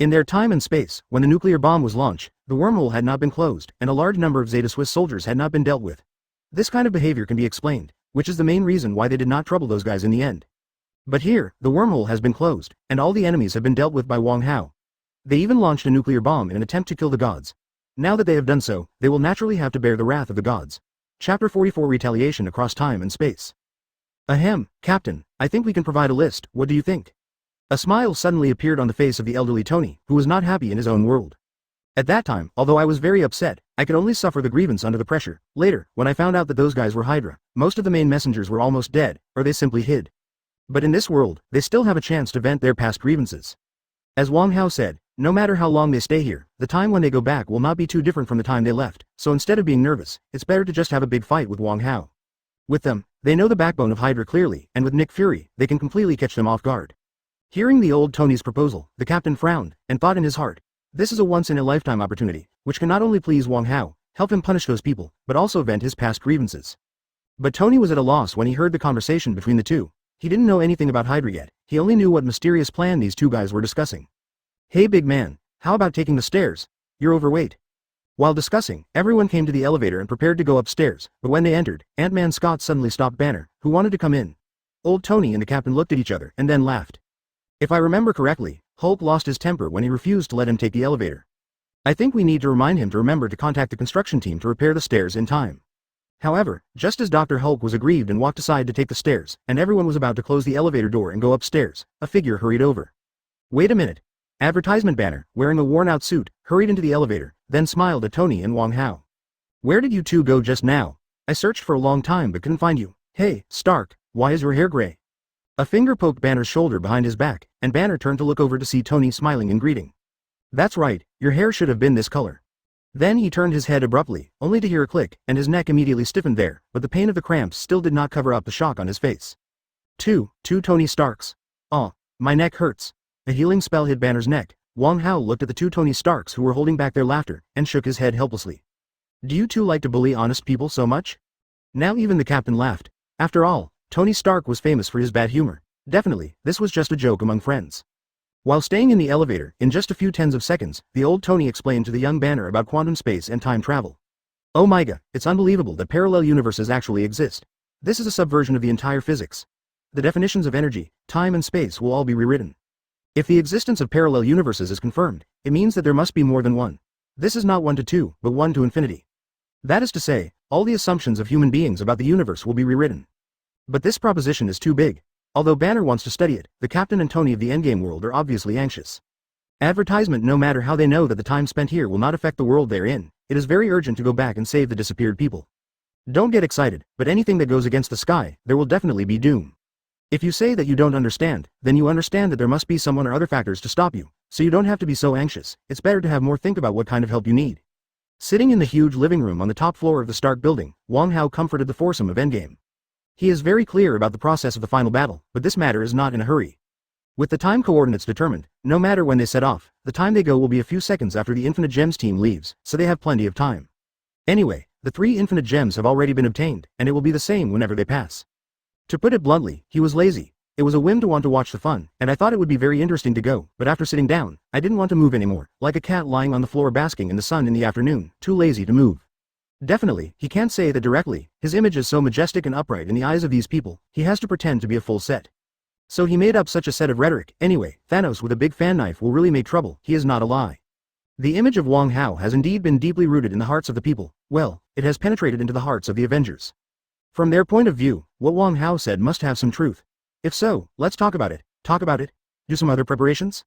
In their time and space, when the nuclear bomb was launched, the wormhole had not been closed, and a large number of Zeta Swiss soldiers had not been dealt with. This kind of behavior can be explained, which is the main reason why they did not trouble those guys in the end. But here, the wormhole has been closed, and all the enemies have been dealt with by Wang Hao. They even launched a nuclear bomb in an attempt to kill the gods. Now that they have done so, they will naturally have to bear the wrath of the gods. Chapter 44. Retaliation across time and space. Ahem, Captain, I think we can provide a list, what do you think? A smile suddenly appeared on the face of the elderly Tony, who was not happy in his own world. At that time, although I was very upset, I could only suffer the grievance under the pressure. Later, when I found out that those guys were Hydra, most of the main messengers were almost dead, or they simply hid. But in this world, they still have a chance to vent their past grievances. As Wang Hao said, no matter how long they stay here, the time when they go back will not be too different from the time they left, so instead of being nervous, it's better to just have a big fight with Wang Hao. With them, they know the backbone of Hydra clearly, and with Nick Fury, they can completely catch them off guard. Hearing the old Tony's proposal, the captain frowned, and thought in his heart, this is a once-in-a-lifetime opportunity, which can not only please Wang Hao, help him punish those people, but also vent his past grievances. But Tony was at a loss when he heard the conversation between the two. He didn't know anything about Hydra yet, he only knew what mysterious plan these two guys were discussing. Hey big man, how about taking the stairs? You're overweight. While discussing, everyone came to the elevator and prepared to go upstairs, but when they entered, Ant-Man Scott suddenly stopped Banner, who wanted to come in. Old Tony and the captain looked at each other and then laughed. If I remember correctly, Hulk lost his temper when he refused to let him take the elevator. I think we need to remind him to remember to contact the construction team to repair the stairs in time. However, just as Dr. Hulk was aggrieved and walked aside to take the stairs, and everyone was about to close the elevator door and go upstairs, a figure hurried over. Wait a minute. Advertisement Banner, wearing a worn-out suit, hurried into the elevator, then smiled at Tony and Wong Hao. Where did you two go just now? I searched for a long time but couldn't find you. Hey, Stark, why is your hair gray? A finger poked Banner's shoulder behind his back, and Banner turned to look over to see Tony smiling in greeting. That's right, your hair should have been this color. Then he turned his head abruptly, only to hear a click, and his neck immediately stiffened there, but the pain of the cramps still did not cover up the shock on his face. Two Tony Starks. Aw, my neck hurts. A healing spell hit Banner's neck. Wong Hao looked at the 2 Tony Starks who were holding back their laughter, and shook his head helplessly. Do you two like to bully honest people so much? Now even the captain laughed. After all, Tony Stark was famous for his bad humor. Definitely, this was just a joke among friends. While staying in the elevator, in just a few tens of seconds, the old Tony explained to the young Banner about quantum space and time travel. Oh my god, it's unbelievable that parallel universes actually exist. This is a subversion of the entire physics. The definitions of energy, time and space will all be rewritten. If the existence of parallel universes is confirmed, it means that there must be more than one. This is not 1 to 2, but 1 to infinity. That is to say, all the assumptions of human beings about the universe will be rewritten. But this proposition is too big. Although Banner wants to study it, the captain and Tony of the Endgame world are obviously anxious. Advertisement. No matter how they know that the time spent here will not affect the world they're in, it is very urgent to go back and save the disappeared people. Don't get excited, but anything that goes against the sky, there will definitely be doom. If you say that you don't understand, then you understand that there must be someone or other factors to stop you, so you don't have to be so anxious. It's better to have more think about what kind of help you need. Sitting in the huge living room on the top floor of the Stark building, Wong Hao comforted the foursome of Endgame. He is very clear about the process of the final battle, but this matter is not in a hurry. With the time coordinates determined, no matter when they set off, the time they go will be a few seconds after the Infinite Gems team leaves, so they have plenty of time. Anyway, the 3 Infinite Gems have already been obtained, and it will be the same whenever they pass. To put it bluntly, he was lazy. It was a whim to want to watch the fun, and I thought it would be very interesting to go, but after sitting down, I didn't want to move anymore, like a cat lying on the floor basking in the sun in the afternoon, too lazy to move. Definitely, he can't say that directly. His image is so majestic and upright in the eyes of these people, he has to pretend to be a full set. So he made up such a set of rhetoric. Anyway, Thanos with a big fan knife will really make trouble. He is not a lie. The image of Wong Hao has indeed been deeply rooted in the hearts of the people. Well, it has penetrated into the hearts of the Avengers. From their point of view, what Wong Hao said must have some truth. If so, let's talk about it. Do some other preparations?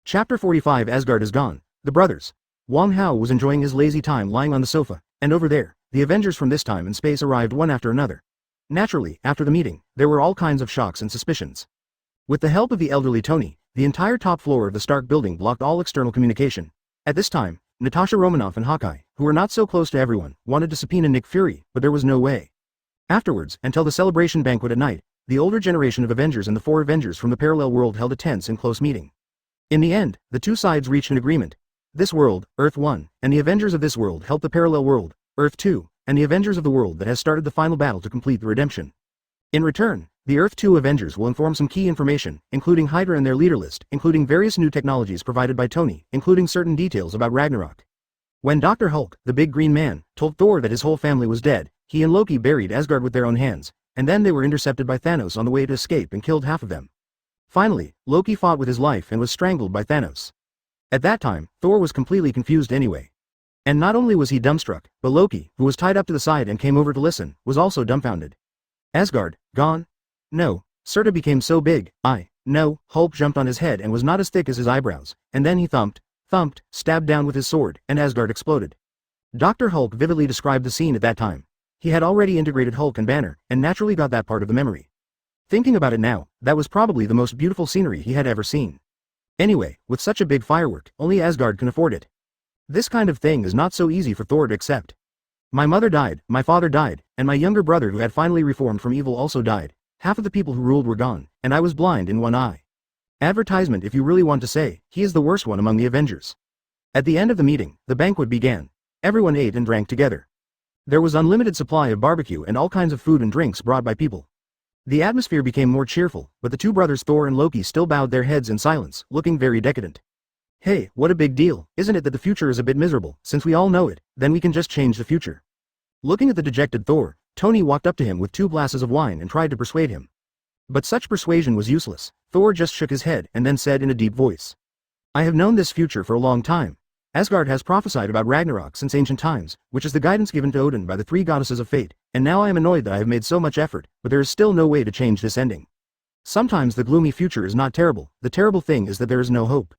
Chapter 45. Asgard is gone. The brothers. Wong Hao was enjoying his lazy time lying on the sofa, and over there, the Avengers from this time and space arrived one after another. Naturally, after the meeting, there were all kinds of shocks and suspicions. With the help of the elderly Tony, the entire top floor of the Stark building blocked all external communication. At this time, Natasha Romanoff and Hawkeye, who were not so close to everyone, wanted to subpoena Nick Fury, but there was no way. Afterwards, until the celebration banquet at night, the older generation of Avengers and the 4 Avengers from the parallel world held a tense and close meeting. In the end, the 2 sides reached an agreement. This world, Earth 1, and the Avengers of this world helped the parallel world, Earth 2, and the Avengers of the world that has started the final battle to complete the redemption. In return, the Earth 2 Avengers will inform some key information, including Hydra and their leader list, including various new technologies provided by Tony, including certain details about Ragnarok. When Dr. Hulk, the big green man, told Thor that his whole family was dead, he and Loki buried Asgard with their own hands, and then they were intercepted by Thanos on the way to escape and killed half of them. Finally, Loki fought with his life and was strangled by Thanos. At that time, Thor was completely confused anyway. And not only was he dumbstruck, but Loki, who was tied up to the side and came over to listen, was also dumbfounded. Asgard, gone? No, Serta became so big, no, Hulk jumped on his head and was not as thick as his eyebrows, and then he thumped, stabbed down with his sword, and Asgard exploded. Dr. Hulk vividly described the scene at that time. He had already integrated Hulk and Banner, and naturally got that part of the memory. Thinking about it now, that was probably the most beautiful scenery he had ever seen. Anyway, with such a big firework, only Asgard can afford it. This kind of thing is not so easy for Thor to accept. My mother died, my father died, and my younger brother who had finally reformed from evil also died. Half of the people who ruled were gone, and I was blind in one eye. Advertisement. If you really want to say, he is the worst one among the Avengers. At the end of the meeting, the banquet began. Everyone ate and drank together. There was unlimited supply of barbecue and all kinds of food and drinks brought by people. The atmosphere became more cheerful, but the 2 brothers Thor and Loki still bowed their heads in silence, looking very decadent. Hey, what a big deal, isn't it that the future is a bit miserable? Since we all know it, then we can just change the future. Looking at the dejected Thor, Tony walked up to him with 2 glasses of wine and tried to persuade him. But such persuasion was useless. Thor just shook his head and then said in a deep voice, I have known this future for a long time. Asgard has prophesied about Ragnarok since ancient times, which is the guidance given to Odin by the 3 goddesses of fate, and now I am annoyed that I have made so much effort, but there is still no way to change this ending. Sometimes the gloomy future is not terrible, the terrible thing is that there is no hope.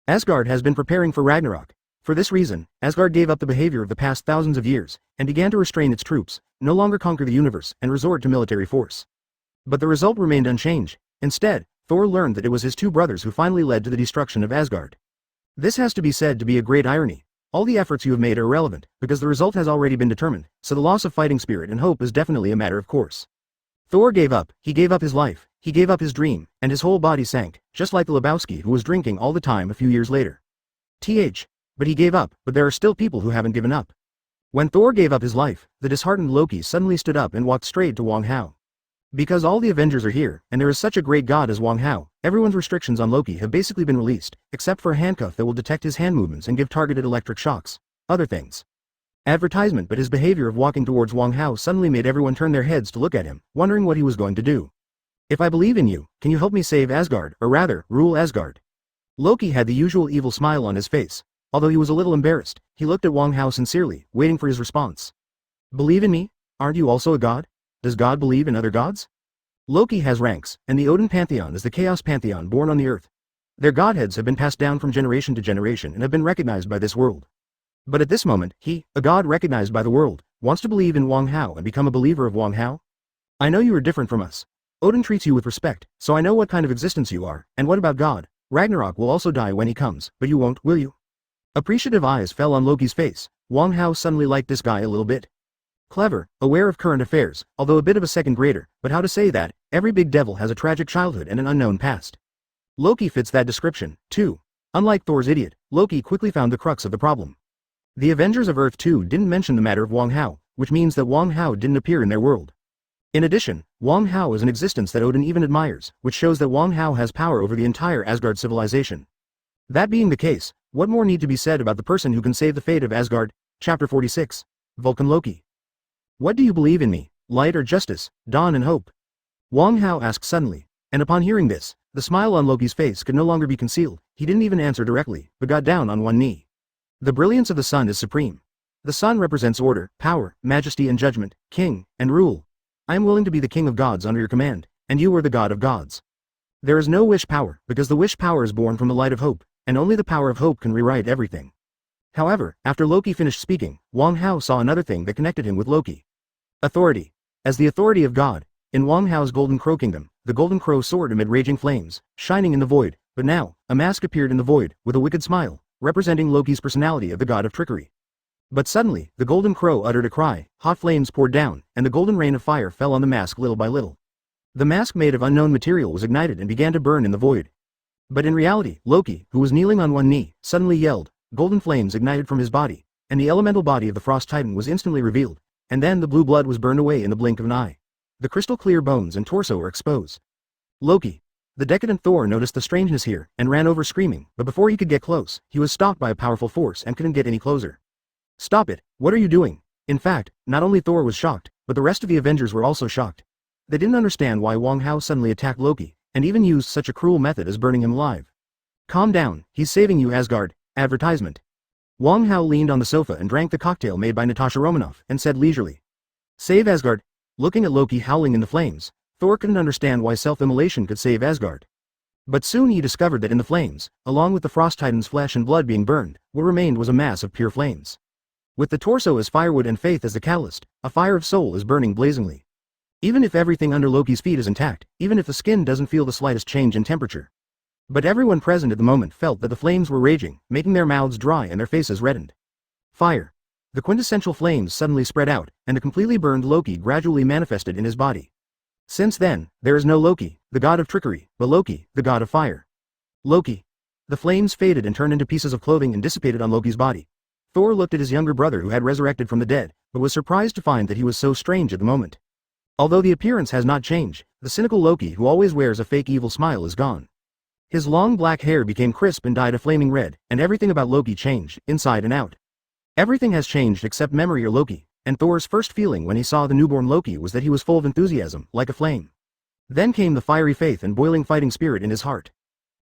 Asgard has been preparing for Ragnarok. For this reason, Asgard gave up the behavior of the past thousands of years, and began to restrain its troops, no longer conquer the universe, and resort to military force. But the result remained unchanged. Instead, Thor learned that it was his 2 brothers who finally led to the destruction of Asgard. This has to be said to be a great irony. All the efforts you have made are irrelevant, because the result has already been determined, so the loss of fighting spirit and hope is definitely a matter of course. Thor gave up, he gave up his life, he gave up his dream, and his whole body sank, just like the Lebowski who was drinking all the time a few years later. But he gave up, but there are still people who haven't given up. When Thor gave up his life, the disheartened Loki suddenly stood up and walked straight to Wong Hao. Because all the Avengers are here, and there is such a great god as Wong Hao, everyone's restrictions on Loki have basically been released, except for a handcuff that will detect his hand movements and give targeted electric shocks. Other things. Advertisement, but his behavior of walking towards Wong Hao suddenly made everyone turn their heads to look at him, wondering what he was going to do. If I believe in you, can you help me save Asgard, or rather, rule Asgard? Loki had the usual evil smile on his face. Although he was a little embarrassed, he looked at Wong Hao sincerely, waiting for his response. Believe in me? Aren't you also a god? Does God believe in other gods? Loki has ranks, and the Odin pantheon is the chaos pantheon born on the earth. Their godheads have been passed down from generation to generation and have been recognized by this world. But at this moment, he, a god recognized by the world, wants to believe in Wong Hao and become a believer of Wong Hao? I know you are different from us. Odin treats you with respect, so I know what kind of existence you are, and what about God? Ragnarok will also die when he comes, but you won't, will you? Appreciative eyes fell on Loki's face. Wong Hao suddenly liked this guy a little bit. Clever, aware of current affairs, although a bit of a second grader, but how to say that, every big devil has a tragic childhood and an unknown past. Loki fits that description, too. Unlike Thor's idiot, Loki quickly found the crux of the problem. The Avengers of Earth 2 didn't mention the matter of Wong Hao, which means that Wong Hao didn't appear in their world. In addition, Wong Hao is an existence that Odin even admires, which shows that Wong Hao has power over the entire Asgard civilization. That being the case, what more need to be said about the person who can save the fate of Asgard? Chapter 46. Vulcan Loki. What do you believe in me, light or justice, dawn and hope? Wong Hao asked suddenly, and upon hearing this, the smile on Loki's face could no longer be concealed. He didn't even answer directly, but got down on one knee. The brilliance of the sun is supreme. The sun represents order, power, majesty and judgment, king, and rule. I am willing to be the king of gods under your command, and you are the god of gods. There is no wish power, because the wish power is born from the light of hope, and only the power of hope can rewrite everything. However, after Loki finished speaking, Wong Hao saw another thing that connected him with Loki. Authority. As the authority of God, in Wong Hao's Golden Crow Kingdom, the Golden Crow soared amid raging flames, shining in the void, but now, a mask appeared in the void, with a wicked smile, representing Loki's personality of the god of trickery. But suddenly, the Golden Crow uttered a cry, hot flames poured down, and the golden rain of fire fell on the mask little by little. The mask made of unknown material was ignited and began to burn in the void. But in reality, Loki, who was kneeling on one knee, suddenly yelled. Golden flames ignited from his body, and the elemental body of the Frost Titan was instantly revealed, and then the blue blood was burned away in the blink of an eye. The crystal clear bones and torso were exposed. Loki. The decadent Thor noticed the strangeness here, and ran over screaming, but before he could get close, he was stopped by a powerful force and couldn't get any closer. Stop it, what are you doing? In fact, not only Thor was shocked, but the rest of the Avengers were also shocked. They didn't understand why Wong Hao suddenly attacked Loki, and even used such a cruel method as burning him alive. Calm down, he's saving you Asgard. Advertisement. Wong Hao leaned on the sofa and drank the cocktail made by Natasha Romanoff, and said leisurely. Save Asgard. Looking at Loki howling in the flames, Thor couldn't understand why self-immolation could save Asgard. But soon he discovered that in the flames, along with the Frost Titan's flesh and blood being burned, what remained was a mass of pure flames. With the torso as firewood and faith as the catalyst, a fire of soul is burning blazingly. Even if everything under Loki's feet is intact, even if the skin doesn't feel the slightest change in temperature. But everyone present at the moment felt that the flames were raging, making their mouths dry and their faces reddened. Fire. The quintessential flames suddenly spread out, and the completely burned Loki gradually manifested in his body. Since then, there is no Loki, the god of trickery, but Loki, the god of fire. Loki. The flames faded and turned into pieces of clothing and dissipated on Loki's body. Thor looked at his younger brother who had resurrected from the dead, but was surprised to find that he was so strange at the moment. Although the appearance has not changed, the cynical Loki who always wears a fake evil smile is gone. His long black hair became crisp and dyed a flaming red, and everything about Loki changed, inside and out. Everything has changed except memory or Loki, and Thor's first feeling when he saw the newborn Loki was that he was full of enthusiasm, like a flame. Then came the fiery faith and boiling fighting spirit in his heart.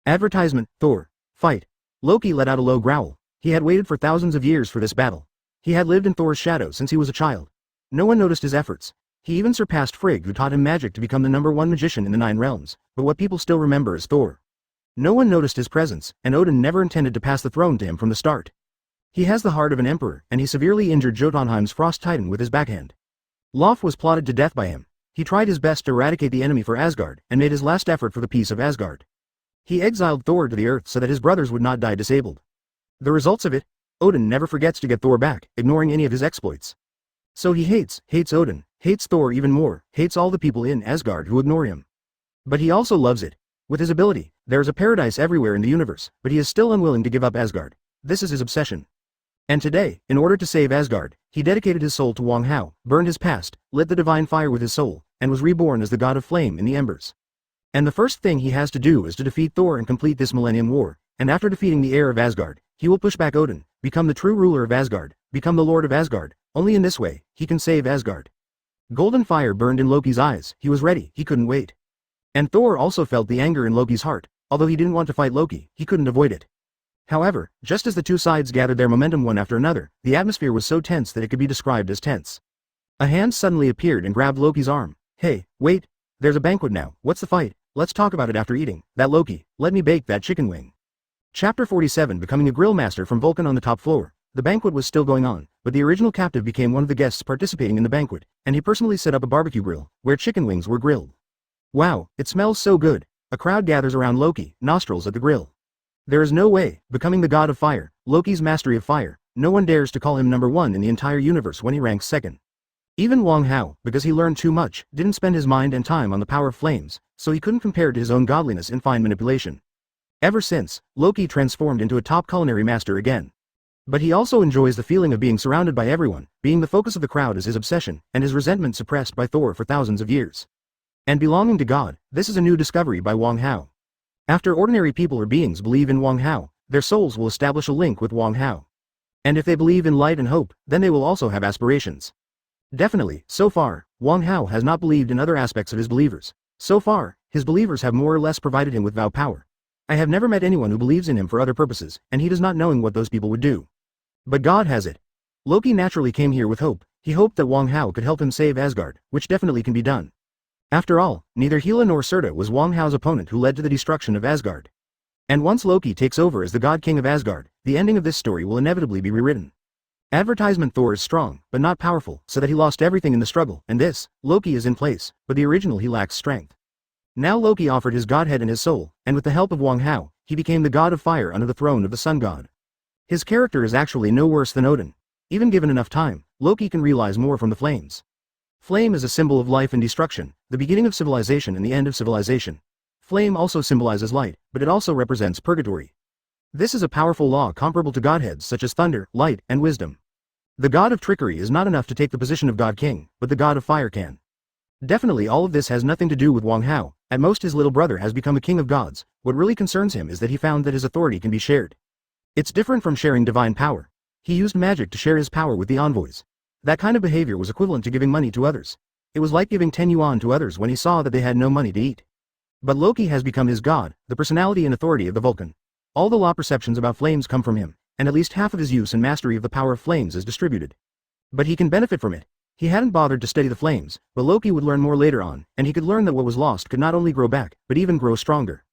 Advertisement, Thor. Fight. Loki let out a low growl. He had waited for thousands of years for this battle. He had lived in Thor's shadow since he was a child. No one noticed his efforts. He even surpassed Frigg, who taught him magic to become the #1 magician in the 9 realms, but what people still remember is Thor. No one noticed his presence, and Odin never intended to pass the throne to him from the start. He has the heart of an emperor, and he severely injured Jotunheim's Frost Titan with his backhand. Lof was plotted to death by him. He tried his best to eradicate the enemy for Asgard, and made his last effort for the peace of Asgard. He exiled Thor to the earth so that his brothers would not die disabled. The results of it? Odin never forgets to get Thor back, ignoring any of his exploits. So he hates Odin, hates Thor even more, hates all the people in Asgard who ignore him. But he also loves it. With his ability, there is a paradise everywhere in the universe, but he is still unwilling to give up Asgard. This is his obsession. And today, in order to save Asgard, he dedicated his soul to Wang Hao, burned his past, lit the divine fire with his soul, and was reborn as the god of flame in the embers. And the first thing he has to do is to defeat Thor and complete this Millennium War, and after defeating the heir of Asgard, he will push back Odin, become the true ruler of Asgard, become the lord of Asgard. Only in this way, he can save Asgard. Golden fire burned in Loki's eyes. He was ready, he couldn't wait. And Thor also felt the anger in Loki's heart. Although he didn't want to fight Loki, he couldn't avoid it. However, just as the two sides gathered their momentum one after another, the atmosphere was so tense that it could be described as tense. A hand suddenly appeared and grabbed Loki's arm. Hey, wait, there's a banquet now. What's the fight? Let's talk about it after eating. That Loki, let me bake that chicken wing. Chapter 47, Becoming a grill master from Vulcan on the top floor. The banquet was still going on, but the original captive became one of the guests participating in the banquet, and he personally set up a barbecue grill, where chicken wings were grilled. Wow, it smells so good. A crowd gathers around Loki, nostrils at the grill. There is no way, becoming the god of fire, Loki's mastery of fire, no one dares to call him #1 in the entire universe when he ranks second. Even Wang Hao, because he learned too much, didn't spend his mind and time on the power of flames, so he couldn't compare to his own godliness in fine manipulation. Ever since, Loki transformed into a top culinary master again. But he also enjoys the feeling of being surrounded by everyone, being the focus of the crowd is his obsession, and his resentment suppressed by Thor for thousands of years. And belonging to God, this is a new discovery by Wang Hao. After ordinary people or beings believe in Wang Hao, their souls will establish a link with Wang Hao. And if they believe in light and hope, then they will also have aspirations. Definitely, so far, Wang Hao has not believed in other aspects of his believers. So far, his believers have more or less provided him with vow power. I have never met anyone who believes in him for other purposes, and he does not knowing what those people would do. But God has it. Loki naturally came here with hope. He hoped that Wang Hao could help him save Asgard, which definitely can be done. After all, neither Hela nor Surta was Wang Hao's opponent who led to the destruction of Asgard. And once Loki takes over as the God King of Asgard, the ending of this story will inevitably be rewritten. Advertisement: Thor is strong, but not powerful, so that he lost everything in the struggle, and this, Loki is in place, but the original he lacks strength. Now Loki offered his godhead and his soul, and with the help of Wang Hao, he became the god of fire under the throne of the sun god. His character is actually no worse than Odin. Even given enough time, Loki can realize more from the flames. Flame is a symbol of life and destruction, the beginning of civilization and the end of civilization. Flame also symbolizes light, but it also represents purgatory. This is a powerful law comparable to godheads such as thunder, light, and wisdom. The god of trickery is not enough to take the position of God King, but the god of fire can. Definitely all of this has nothing to do with Wang Hao. At most his little brother has become a king of gods. What really concerns him is that he found that his authority can be shared. It's different from sharing divine power. He used magic to share his power with the envoys. That kind of behavior was equivalent to giving money to others. It was like giving 10 yuan to others when he saw that they had no money to eat. But Loki has become his god, the personality and authority of the Vulcan. All the law perceptions about flames come from him, and at least half of his use and mastery of the power of flames is distributed. But he can benefit from it. He hadn't bothered to study the flames, but Loki would learn more later on, and he could learn that what was lost could not only grow back, but even grow stronger.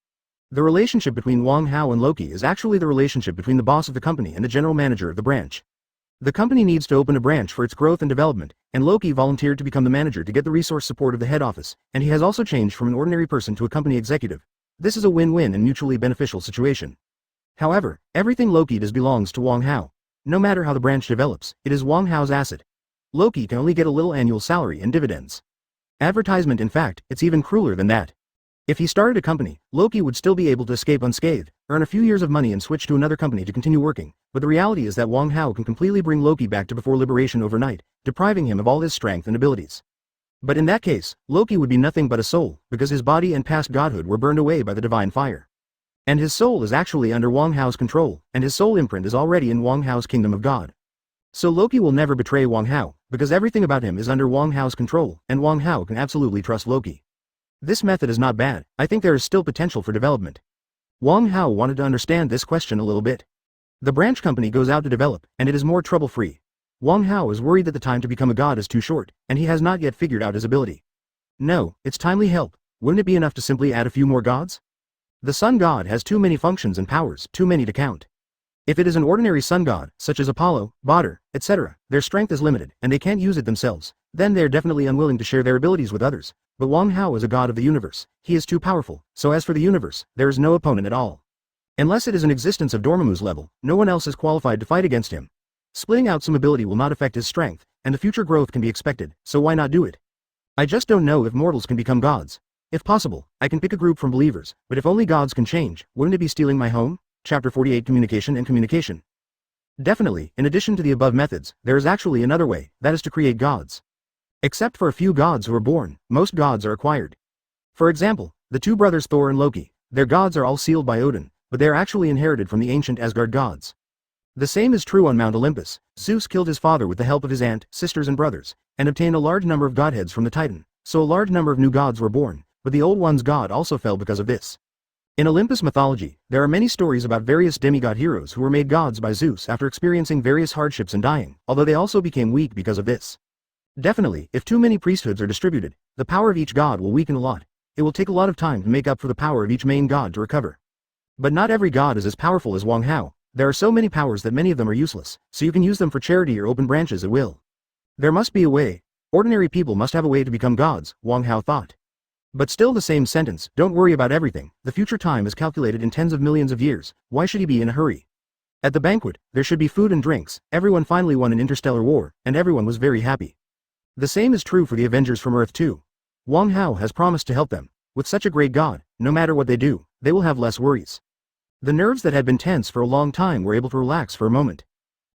The relationship between Wang Hao and Loki is actually the relationship between the boss of the company and the general manager of the branch. The company needs to open a branch for its growth and development, and Loki volunteered to become the manager to get the resource support of the head office, and he has also changed from an ordinary person to a company executive. This is a win-win and mutually beneficial situation. However, everything Loki does belongs to Wang Hao. No matter how the branch develops, it is Wang Hao's asset. Loki can only get a little annual salary and dividends. Advertisement: in fact, it's even crueler than that. If he started a company, Loki would still be able to escape unscathed, earn a few years of money and switch to another company to continue working, but the reality is that Wang Hao can completely bring Loki back to before liberation overnight, depriving him of all his strength and abilities. But in that case, Loki would be nothing but a soul, because his body and past godhood were burned away by the divine fire. And his soul is actually under Wang Hao's control, and his soul imprint is already in Wang Hao's kingdom of God. So Loki will never betray Wang Hao, because everything about him is under Wang Hao's control, and Wang Hao can absolutely trust Loki. This method is not bad. I think there is still potential for development. Wang Hao wanted to understand this question a little bit. The branch company goes out to develop, and it is more trouble-free. Wang Hao is worried that the time to become a god is too short, and he has not yet figured out his ability. No, it's timely help. Wouldn't it be enough to simply add a few more gods? The sun god has too many functions and powers, too many to count. If it is an ordinary sun god, such as Apollo, Badr, etc., their strength is limited, and they can't use it themselves, then they are definitely unwilling to share their abilities with others. But Wang Hao is a god of the universe. He is too powerful, so as for the universe, there is no opponent at all. Unless it is an existence of Dormammu's level, no one else is qualified to fight against him. Splitting out some ability will not affect his strength, and the future growth can be expected, so why not do it? I just don't know if mortals can become gods. If possible, I can pick a group from believers, but if only gods can change, wouldn't it be stealing my home? Chapter 48 Communication and Communication. Definitely, in addition to the above methods, there is actually another way, that is to create gods. Except for a few gods who are born, most gods are acquired. For example, the two brothers Thor and Loki, their gods are all sealed by Odin, but they are actually inherited from the ancient Asgard gods. The same is true on Mount Olympus. Zeus killed his father with the help of his aunt, sisters and brothers, and obtained a large number of godheads from the Titan, so a large number of new gods were born, but the old one's god also fell because of this. In Olympus mythology, there are many stories about various demigod heroes who were made gods by Zeus after experiencing various hardships and dying, although they also became weak because of this. Definitely, if too many priesthoods are distributed, the power of each god will weaken a lot. It will take a lot of time to make up for the power of each main god to recover. But not every god is as powerful as Wang Hao. There are so many powers that many of them are useless, so you can use them for charity or open branches at will. There must be a way. Ordinary people must have a way to become gods, Wang Hao thought. But still the same sentence, don't worry about everything, the future time is calculated in tens of millions of years, why should he be in a hurry? At the banquet, there should be food and drinks, everyone finally won an interstellar war, and everyone was very happy. The same is true for the Avengers from Earth too. Wang Hao has promised to help them. With such a great god, no matter what they do, they will have less worries. The nerves that had been tense for a long time were able to relax for a moment.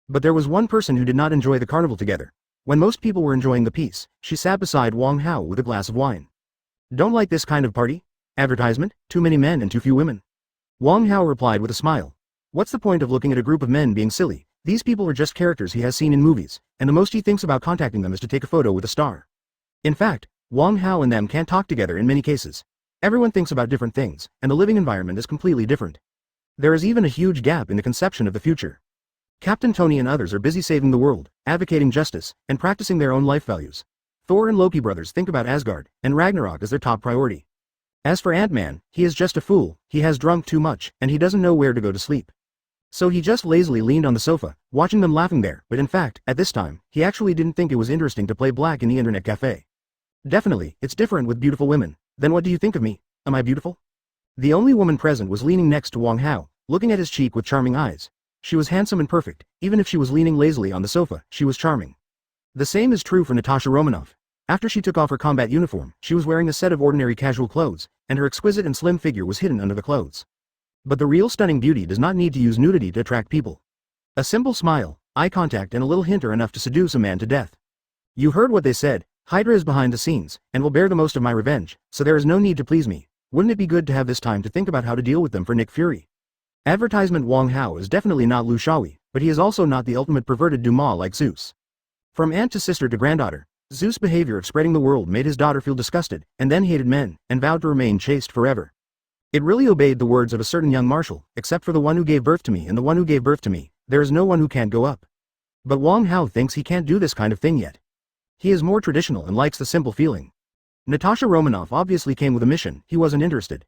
But there was one person who did not enjoy the carnival together. When most people were enjoying the peace, she sat beside Wang Hao with a glass of wine. Don't like this kind of party? Advertisement? Too many men and too few women. Wang Hao replied with a smile. What's the point of looking at a group of men being silly? These people are just characters he has seen in movies, and the most he thinks about contacting them is to take a photo with a star. In fact, Wang Hao and them can't talk together in many cases. Everyone thinks about different things, and the living environment is completely different. There is even a huge gap in the conception of the future. Captain Tony and others are busy saving the world, advocating justice, and practicing their own life values. Thor and Loki brothers think about Asgard, and Ragnarok is their top priority. As for Ant-Man, he is just a fool, he has drunk too much, and he doesn't know where to go to sleep. So he just lazily leaned on the sofa, watching them laughing there, but in fact, at this time, he actually didn't think it was interesting to play black in the internet cafe. Definitely, it's different with beautiful women. Then what do you think of me? Am I beautiful? The only woman present was leaning next to Wang Hao, looking at his cheek with charming eyes. She was handsome and perfect, even if she was leaning lazily on the sofa, she was charming. The same is true for Natasha Romanoff. After she took off her combat uniform, she was wearing a set of ordinary casual clothes, and her exquisite and slim figure was hidden under the clothes. But the real stunning beauty does not need to use nudity to attract people. A simple smile, eye contact and a little hint are enough to seduce a man to death. You heard what they said, Hydra is behind the scenes, and will bear the most of my revenge, so there is no need to please me. Wouldn't it be good to have this time to think about how to deal with them for Nick Fury? Advertisement Wang Hao is definitely not Lu Shaohui, but he is also not the ultimate perverted Dumas like Zeus. From aunt to sister to granddaughter, Zeus' behavior of spreading the world made his daughter feel disgusted, and then hated men, and vowed to remain chaste forever. It really obeyed the words of a certain young marshal, except for the one who gave birth to me and the one who gave birth to me, there is no one who can't go up. But Wang Hao thinks he can't do this kind of thing yet. He is more traditional and likes the simple feeling. Natasha Romanoff obviously came with a mission, he wasn't interested.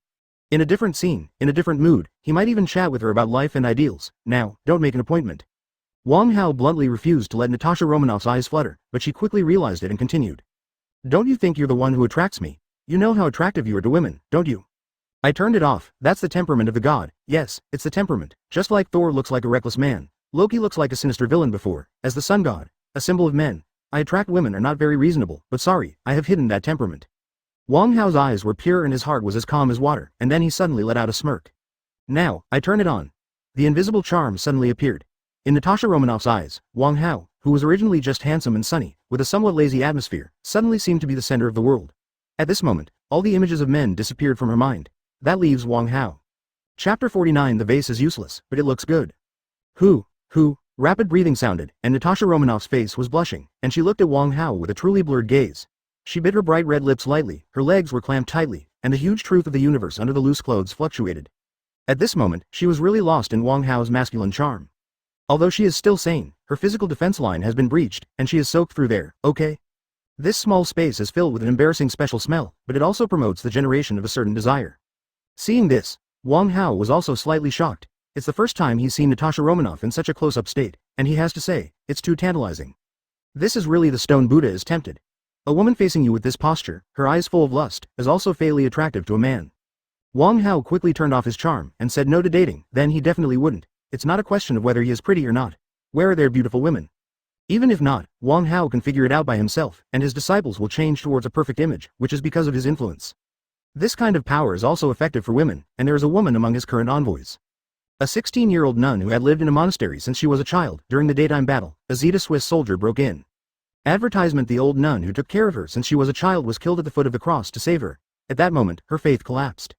In a different scene, in a different mood, he might even chat with her about life and ideals. Now, don't make an appointment. Wang Hao bluntly refused to let Natasha Romanoff's eyes flutter, but she quickly realized it and continued. Don't you think you're the one who attracts me? You know how attractive you are to women, don't you? I turned it off, that's the temperament of the god, yes, it's the temperament, just like Thor looks like a reckless man, Loki looks like a sinister villain before, as the sun god, a symbol of men. I attract women are not very reasonable, but sorry, I have hidden that temperament. Wang Hao's eyes were pure and his heart was as calm as water, and then he suddenly let out a smirk. Now, I turn it on. The invisible charm suddenly appeared. In Natasha Romanoff's eyes, Wang Hao, who was originally just handsome and sunny, with a somewhat lazy atmosphere, suddenly seemed to be the center of the world. At this moment, all the images of men disappeared from her mind. That leaves Wang Hao. Chapter 49. The vase is useless, but it looks good. Who? Rapid breathing sounded, and Natasha Romanoff's face was blushing, and she looked at Wang Hao with a truly blurred gaze. She bit her bright red lips lightly, her legs were clamped tightly, and the huge truth of the universe under the loose clothes fluctuated. At this moment, she was really lost in Wang Hao's masculine charm. Although she is still sane, her physical defense line has been breached, and she is soaked through there, okay? This small space is filled with an embarrassing special smell, but it also promotes the generation of a certain desire. Seeing this, Wang Hao was also slightly shocked. It's the first time he's seen Natasha Romanoff in such a close-up state, and he has to say, it's too tantalizing. This is really the stone Buddha is tempted. A woman facing you with this posture, her eyes full of lust, is also fatally attractive to a man. Wang Hao quickly turned off his charm and said no to dating. Then he definitely wouldn't. It's not a question of whether he is pretty or not. Where are there beautiful women? Even if not, Wang Hao can figure it out by himself, and his disciples will change towards a perfect image, which is because of his influence. This kind of power is also effective for women, and there is a woman among his current envoys. A 16-year-old nun who had lived in a monastery since she was a child. During the daytime battle, a Zeta Swiss soldier broke in. Advertisement: the old nun who took care of her since she was a child was killed at the foot of the cross to save her. At that moment, her faith collapsed.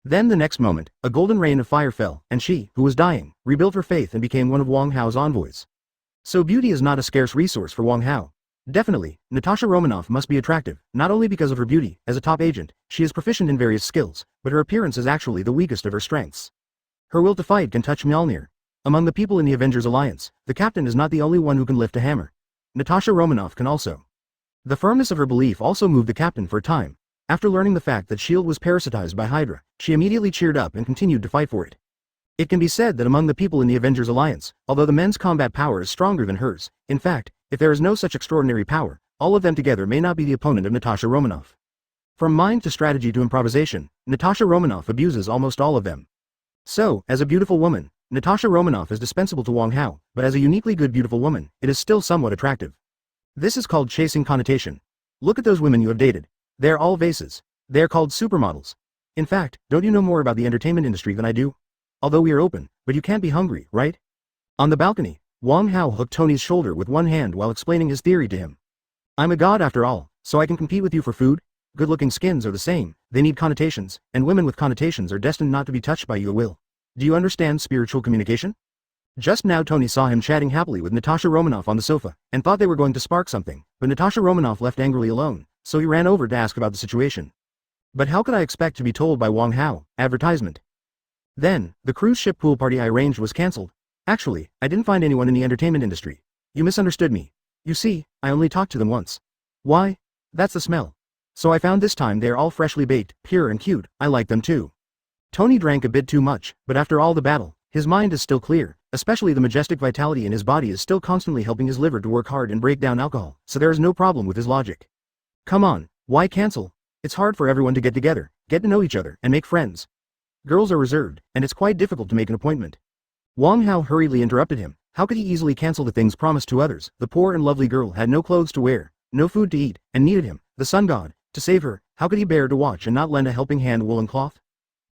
Then the next moment, a golden rain of fire fell, and she, who was dying, rebuilt her faith and became one of Wang Hao's envoys. So beauty is not a scarce resource for Wang Hao. Definitely, Natasha Romanoff must be attractive, not only because of her beauty. As a top agent, she is proficient in various skills, but her appearance is actually the weakest of her strengths. Her will to fight can touch Mjolnir. Among the people in the Avengers alliance, the captain is not the only one who can lift a hammer. Natasha Romanoff can also. The firmness of her belief also moved the captain for a time. After learning the fact that S.H.I.E.L.D. was parasitized by Hydra, she immediately cheered up and continued to fight for it. It can be said that among the people in the Avengers alliance, although the men's combat power is stronger than hers, in fact, if there is no such extraordinary power, all of them together may not be the opponent of Natasha Romanoff. From mind to strategy to improvisation, Natasha Romanoff abuses almost all of them. So, as a beautiful woman, Natasha Romanoff is dispensable to Wang Hao, but as a uniquely good beautiful woman, it is still somewhat attractive. This is called chasing connotation. Look at those women you have dated. They are all vases. They are called supermodels. In fact, don't you know more about the entertainment industry than I do? Although we are open, but you can't be hungry, right? On the balcony, Wang Hao hooked Tony's shoulder with one hand while explaining his theory to him. I'm a god after all, so I can compete with you for food? Good-looking skins are the same, they need connotations, and women with connotations are destined not to be touched by your will. Do you understand spiritual communication? Just now Tony saw him chatting happily with Natasha Romanoff on the sofa, and thought they were going to spark something, but Natasha Romanoff left angrily alone, so he ran over to ask about the situation. But how could I expect to be told by Wang Hao? Advertisement. Then, the cruise ship pool party I arranged was cancelled. Actually, I didn't find anyone in the entertainment industry. You misunderstood me. You see, I only talked to them once. Why? That's the smell. So I found this time they are all freshly baked, pure and cute. I like them too. Tony drank a bit too much, but after all the battle, his mind is still clear, especially the majestic vitality in his body is still constantly helping his liver to work hard and break down alcohol, so there is no problem with his logic. Come on, why cancel? It's hard for everyone to get together, get to know each other, and make friends. Girls are reserved, and it's quite difficult to make an appointment. Wang Hao hurriedly interrupted him. How could he easily cancel the things promised to others? The poor and lovely girl had no clothes to wear, no food to eat, and needed him, the sun god, to save her. How could he bear to watch and not lend a helping hand woolen cloth?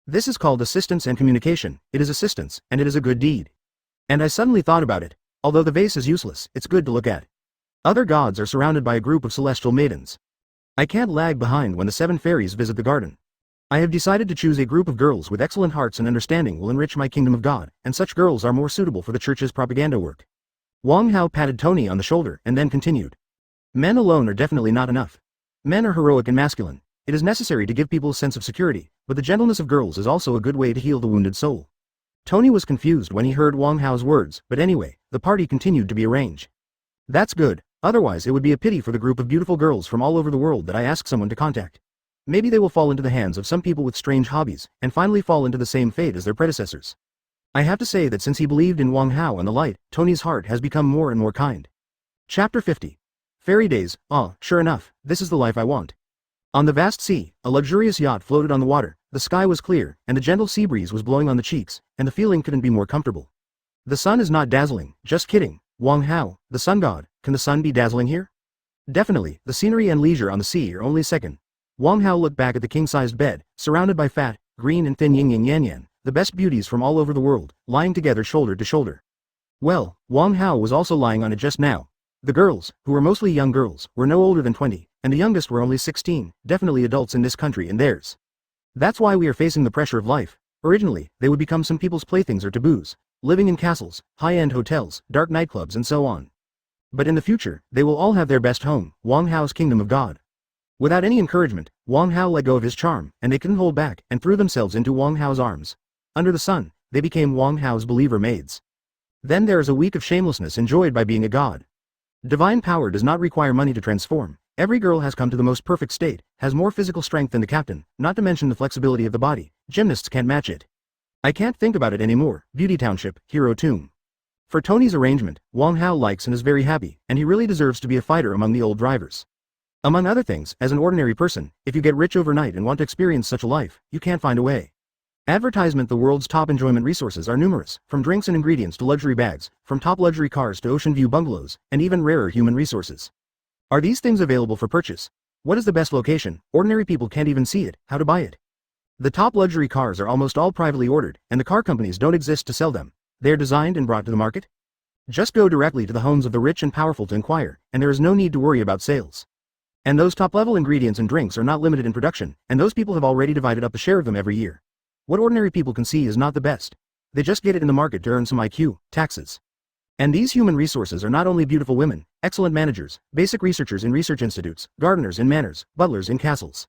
This is called assistance and communication. It is assistance, and it is a good deed. And I suddenly thought about it. Although the vase is useless, it's good to look at. Other gods are surrounded by a group of celestial maidens. I can't lag behind when the 7 fairies visit the garden. I have decided to choose a group of girls with excellent hearts and understanding will enrich my kingdom of God, and such girls are more suitable for the church's propaganda work. Wang Hao patted Tony on the shoulder and then continued. Men alone are definitely not enough. Men are heroic and masculine. It is necessary to give people a sense of security, but the gentleness of girls is also a good way to heal the wounded soul. Tony was confused when he heard Wang Hao's words, but anyway, the party continued to be arranged. That's good, otherwise it would be a pity for the group of beautiful girls from all over the world that I asked someone to contact. Maybe they will fall into the hands of some people with strange hobbies, and finally fall into the same fate as their predecessors. I have to say that since he believed in Wang Hao and the light, Tony's heart has become more and more kind. Chapter 50. Fairy days. Ah, sure enough, this is the life I want. On the vast sea, a luxurious yacht floated on the water, the sky was clear, and the gentle sea breeze was blowing on the cheeks, and the feeling couldn't be more comfortable. The sun is not dazzling, just kidding. Wang Hao, the sun god, can the sun be dazzling here? Definitely, the scenery and leisure on the sea are only second. Wang Hao looked back at the king-sized bed, surrounded by fat, green and thin yin yang yan, the best beauties from all over the world, lying together shoulder to shoulder. Well, Wang Hao was also lying on it just now. The girls, who were mostly young girls, were no older than 20, and the youngest were only 16, definitely adults in this country and theirs. That's why we are facing the pressure of life. Originally, they would become some people's playthings or taboos, living in castles, high-end hotels, dark nightclubs and so on. But in the future, they will all have their best home, Wang Hao's kingdom of God. Without any encouragement, Wang Hao let go of his charm, and they couldn't hold back, and threw themselves into Wang Hao's arms. Under the sun, they became Wang Hao's believer maids. Then there is a week of shamelessness enjoyed by being a god. Divine power does not require money to transform. Every girl has come to the most perfect state, has more physical strength than the captain, not to mention the flexibility of the body. Gymnasts can't match it. I can't think about it anymore. Beauty Township, Hero Tomb. For Tony's arrangement, Wang Hao likes and is very happy, and he really deserves to be a fighter among the old drivers. Among other things, as an ordinary person, if you get rich overnight and want to experience such a life, you can't find a way. Advertisement. The world's top enjoyment resources are numerous, from drinks and ingredients to luxury bags, from top luxury cars to ocean view bungalows, and even rarer human resources. Are these things available for purchase? What is the best location? Ordinary people can't even see it. How to buy it? The top luxury cars are almost all privately ordered, and the car companies don't exist to sell them. They are designed and brought to the market. Just go directly to the homes of the rich and powerful to inquire, and there is no need to worry about sales. And those top-level ingredients and drinks are not limited in production, and those people have already divided up a share of them every year. What ordinary people can see is not the best. They just get it in the market to earn some IQ, taxes. And these human resources are not only beautiful women, excellent managers, basic researchers in research institutes, gardeners in manors, butlers in castles.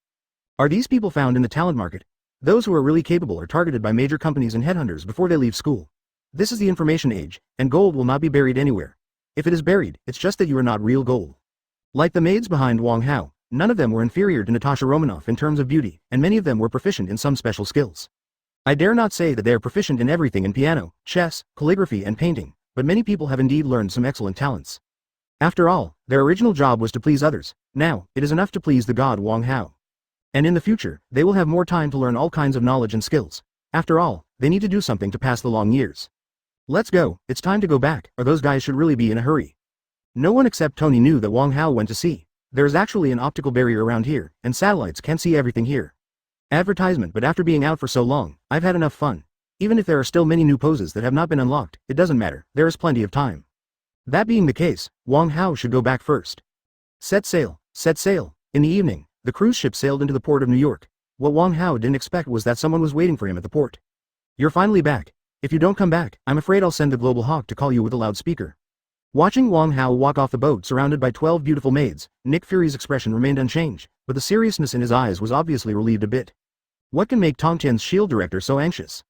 Are these people found in the talent market? Those who are really capable are targeted by major companies and headhunters before they leave school. This is the information age, and gold will not be buried anywhere. If it is buried, it's just that you are not real gold. Like the maids behind Wang Hao, none of them were inferior to Natasha Romanoff in terms of beauty, and many of them were proficient in some special skills. I dare not say that they are proficient in everything in piano, chess, calligraphy and painting, but many people have indeed learned some excellent talents. After all, their original job was to please others. Now, it is enough to please the god Wang Hao. And in the future, they will have more time to learn all kinds of knowledge and skills. After all, they need to do something to pass the long years. Let's go, it's time to go back, or those guys should really be in a hurry. No one except Tony knew that Wang Hao went to sea. There is actually an optical barrier around here, and satellites can't see everything here. Advertisement. But after being out for so long, I've had enough fun. Even if there are still many new poses that have not been unlocked, it doesn't matter, there is plenty of time. That being the case, Wang Hao should go back first. Set sail, set sail. In the evening, the cruise ship sailed into the port of New York. What Wang Hao didn't expect was that someone was waiting for him at the port. You're finally back. If you don't come back, I'm afraid I'll send the Global Hawk to call you with a loudspeaker. Watching Wang Hao walk off the boat surrounded by 12 beautiful maids, Nick Fury's expression remained unchanged, but the seriousness in his eyes was obviously relieved a bit. What can make Tongtian's shield director so anxious?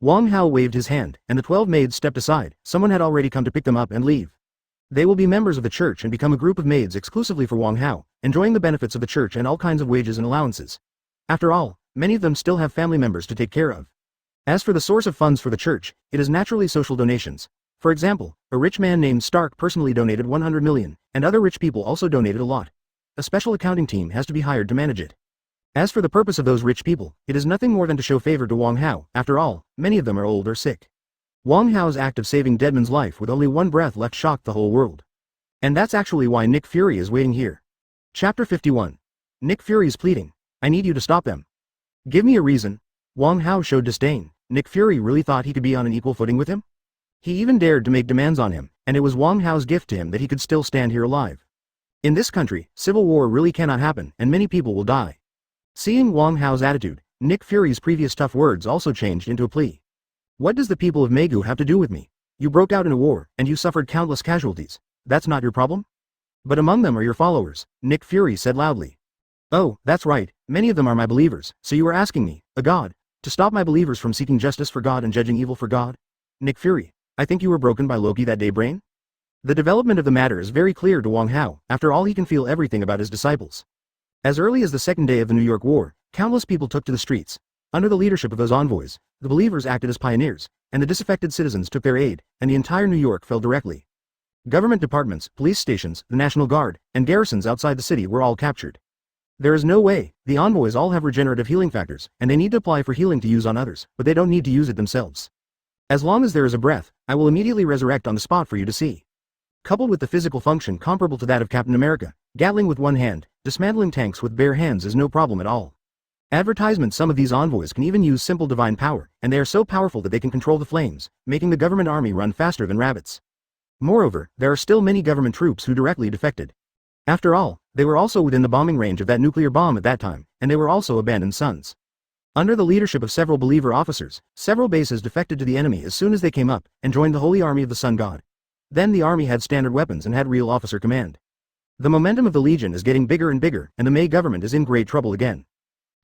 Wang Hao waved his hand, and the 12 maids stepped aside. Someone had already come to pick them up and leave. They will be members of the church and become a group of maids exclusively for Wang Hao, enjoying the benefits of the church and all kinds of wages and allowances. After all, many of them still have family members to take care of. As for the source of funds for the church, it is naturally social donations. For example, a rich man named Stark personally donated 100 million, and other rich people also donated a lot. A special accounting team has to be hired to manage it. As for the purpose of those rich people, it is nothing more than to show favor to Wang Hao. After all, many of them are old or sick. Wang Hao's act of saving Deadman's life with only one breath left shocked the whole world. And that's actually why Nick Fury is waiting here. Chapter 51. Nick Fury's pleading. I need you to stop them. Give me a reason. Wang Hao showed disdain. Nick Fury really thought he could be on an equal footing with him? He even dared to make demands on him, and it was Wang Hao's gift to him that he could still stand here alive. In this country, civil war really cannot happen, and many people will die. Seeing Wang Hao's attitude, Nick Fury's previous tough words also changed into a plea. What does the people of Megu have to do with me? You broke out in a war, and you suffered countless casualties. That's not your problem? But among them are your followers, Nick Fury said loudly. Oh, that's right, many of them are my believers, so you are asking me, a god, to stop my believers from seeking justice for God and judging evil for God? Nick Fury, I think you were broken by Loki that day, brain? The development of the matter is very clear to Wang Hao. After all, he can feel everything about his disciples. As early as the second day of the New York War, countless people took to the streets. Under the leadership of those envoys, the believers acted as pioneers, and the disaffected citizens took their aid, and the entire New York fell directly. Government departments, police stations, the National Guard, and garrisons outside the city were all captured. There is no way. The envoys all have regenerative healing factors, and they need to apply for healing to use on others, but they don't need to use it themselves. As long as there is a breath, I will immediately resurrect on the spot for you to see. Coupled with the physical function comparable to that of Captain America, Gatling with one hand, dismantling tanks with bare hands is no problem at all. Advertisement. Some of these envoys can even use simple divine power, and they are so powerful that they can control the flames, making the government army run faster than rabbits. Moreover, there are still many government troops who directly defected. After all, they were also within the bombing range of that nuclear bomb at that time, and they were also abandoned sons. Under the leadership of several believer officers, several bases defected to the enemy as soon as they came up and joined the holy army of the sun god. Then the army had standard weapons and had real officer command. The momentum of the Legion is getting bigger and bigger, and the May government is in great trouble again.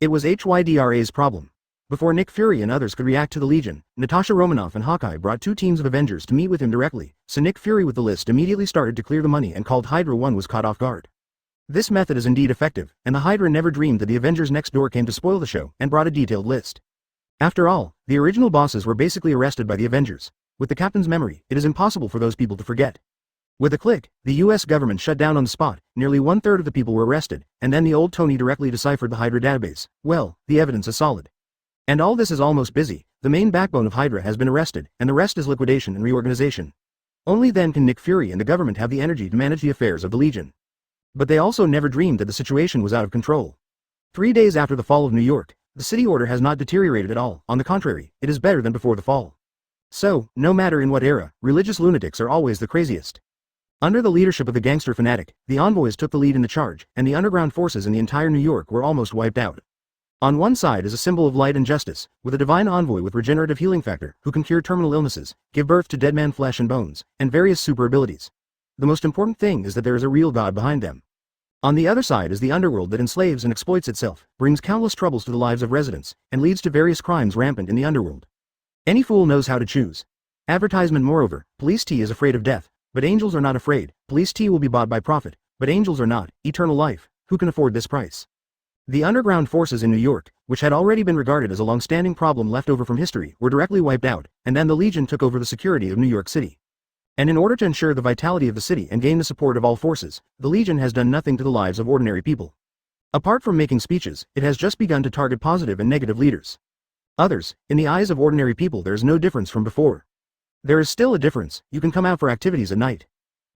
It was Hydra's problem. Before Nick Fury and others could react to the Legion, Natasha Romanoff and Hawkeye brought 2 teams of Avengers to meet with him directly, so Nick Fury with the list immediately started to clear the money and called Hydra. One was caught off guard. This method is indeed effective, and the Hydra never dreamed that the Avengers next door came to spoil the show and brought a detailed list. After all, the original bosses were basically arrested by the Avengers. With the captain's memory, it is impossible for those people to forget. With a click, the US government shut down on the spot, nearly 1/3 of the people were arrested, and then the old Tony directly deciphered the Hydra database. Well, the evidence is solid. And all this is almost busy. The main backbone of Hydra has been arrested, and the rest is liquidation and reorganization. Only then can Nick Fury and the government have the energy to manage the affairs of the Legion. But they also never dreamed that the situation was out of control. 3 days after the fall of New York, the city order has not deteriorated at all. On the contrary, it is better than before the fall. So, no matter in what era, religious lunatics are always the craziest. Under the leadership of the gangster fanatic, the envoys took the lead in the charge, and the underground forces in the entire New York were almost wiped out. On one side is a symbol of light and justice, with a divine envoy with regenerative healing factor, who can cure terminal illnesses, give birth to dead man flesh and bones, and various super abilities. The most important thing is that there is a real god behind them. On the other side is the underworld that enslaves and exploits itself, brings countless troubles to the lives of residents, and leads to various crimes rampant in the underworld. Any fool knows how to choose. Advertisement. Moreover, Police T is afraid of death, but angels are not afraid. Police T will be bought by profit, but angels are not. Eternal life. Who can afford this price? The underground forces in New York, which had already been regarded as a long-standing problem left over from history, were directly wiped out, and then the Legion took over the security of New York City. And in order to ensure the vitality of the city and gain the support of all forces, the Legion has done nothing to the lives of ordinary people. Apart from making speeches, it has just begun to target positive and negative leaders. Others, in the eyes of ordinary people, there is no difference from before. There is still a difference. You can come out for activities at night.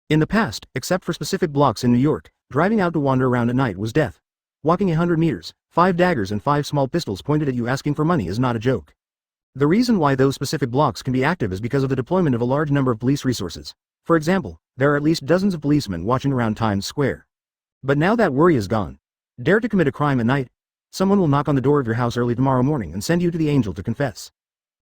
In the past, except for specific blocks in New York, driving out to wander around at night was death. Walking 100 meters, 5 daggers and 5 small pistols pointed at you asking for money is not a joke. The reason why those specific blocks can be active is because of the deployment of a large number of police resources. For example, there are at least dozens of policemen watching around Times Square. But now that worry is gone. Dare to commit a crime at night? Someone will knock on the door of your house early tomorrow morning and send you to the angel to confess.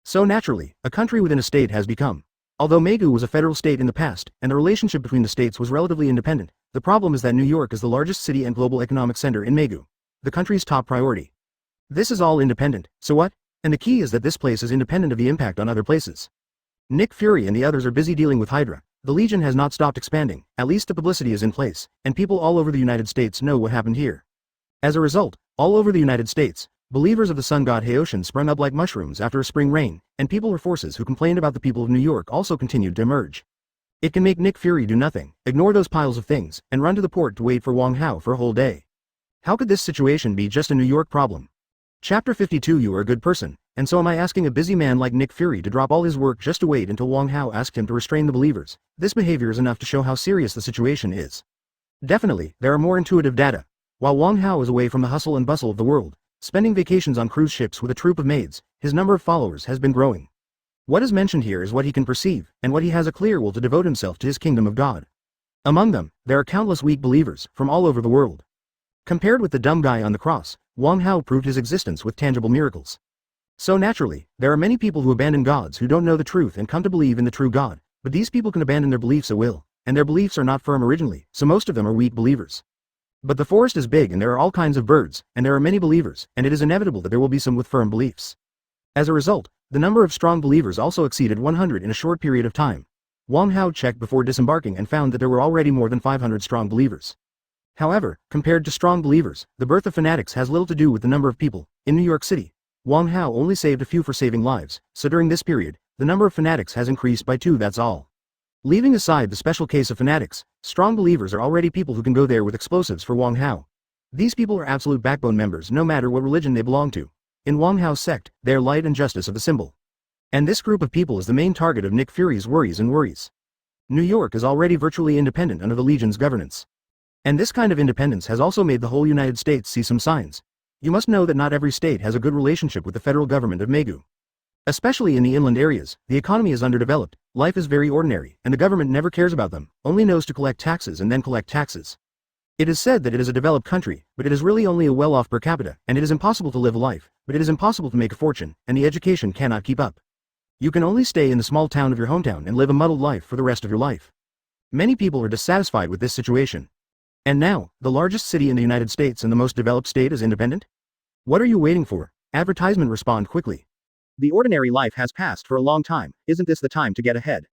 So naturally, a country within a state has become. Although Megu was a federal state in the past, and the relationship between the states was relatively independent, the problem is that New York is the largest city and global economic center in Megu, the country's top priority. This is all independent, so what? And the key is that this place is independent of the impact on other places. Nick Fury and the others are busy dealing with Hydra. The Legion has not stopped expanding, at least the publicity is in place, and people all over the United States know what happened here. As a result, all over the United States, believers of the sun god Haoshin sprung up like mushrooms after a spring rain, and people or forces who complained about the people of New York also continued to emerge. It can make Nick Fury do nothing, ignore those piles of things, and run to the port to wait for Wong Hao for a whole day. How could this situation be just a New York problem? Chapter 52. You are a good person, and so am I asking a busy man like Nick Fury to drop all his work just to wait until Wong Hao asked him to restrain the believers. This behavior is enough to show how serious the situation is. Definitely, there are more intuitive data. While Wong Hao is away from the hustle and bustle of the world, spending vacations on cruise ships with a troop of maids, his number of followers has been growing. What is mentioned here is what he can perceive, and what he has a clear will to devote himself to his kingdom of God. Among them, there are countless weak believers, from all over the world. Compared with the dumb guy on the cross, Wong Hao proved his existence with tangible miracles. So naturally, there are many people who abandon gods who don't know the truth and come to believe in the true God, but these people can abandon their beliefs at will, and their beliefs are not firm originally, so most of them are weak believers. But the forest is big and there are all kinds of birds, and there are many believers, and it is inevitable that there will be some with firm beliefs. As a result, the number of strong believers also exceeded 100 in a short period of time. Wong Hao checked before disembarking and found that there were already more than 500 strong believers. However, compared to strong believers, the birth of fanatics has little to do with the number of people. In New York City, Wong Hao only saved a few for saving lives, so during this period, the number of fanatics has increased by 2, that's all. Leaving aside the special case of fanatics, strong believers are already people who can go there with explosives for Wong Hao. These people are absolute backbone members no matter what religion they belong to. In Wong Hao's sect, they are light and justice of the symbol. And this group of people is the main target of Nick Fury's worries and worries. New York is already virtually independent under the Legion's governance. And this kind of independence has also made the whole United States see some signs. You must know that not every state has a good relationship with the federal government of Megu. Especially in the inland areas, the economy is underdeveloped, life is very ordinary, and the government never cares about them, only knows to collect taxes and then collect taxes. It is said that it is a developed country, but it is really only a well-off per capita, and it is impossible to live a life, but it is impossible to make a fortune, and the education cannot keep up. You can only stay in the small town of your hometown and live a muddled life for the rest of your life. Many people are dissatisfied with this situation. And now, the largest city in the United States and the most developed state is independent? What are you waiting for? Advertisement respond quickly. The ordinary life has passed for a long time, isn't this the time to get ahead?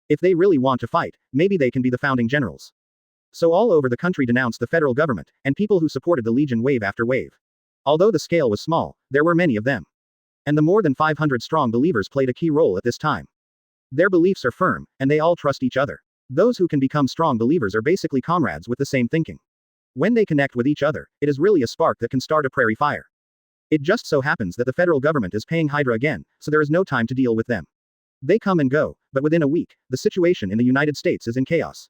If they really want to fight, maybe they can be the founding generals. So all over the country denounced the federal government, and people who supported the Legion wave after wave. Although the scale was small, there were many of them. And the more than 500 strong believers played a key role at this time. Their beliefs are firm, and they all trust each other. Those who can become strong believers are basically comrades with the same thinking. When they connect with each other, it is really a spark that can start a prairie fire. It just so happens that the federal government is paying Hydra again, so there is no time to deal with them. They come and go, but within a week, the situation in the United States is in chaos.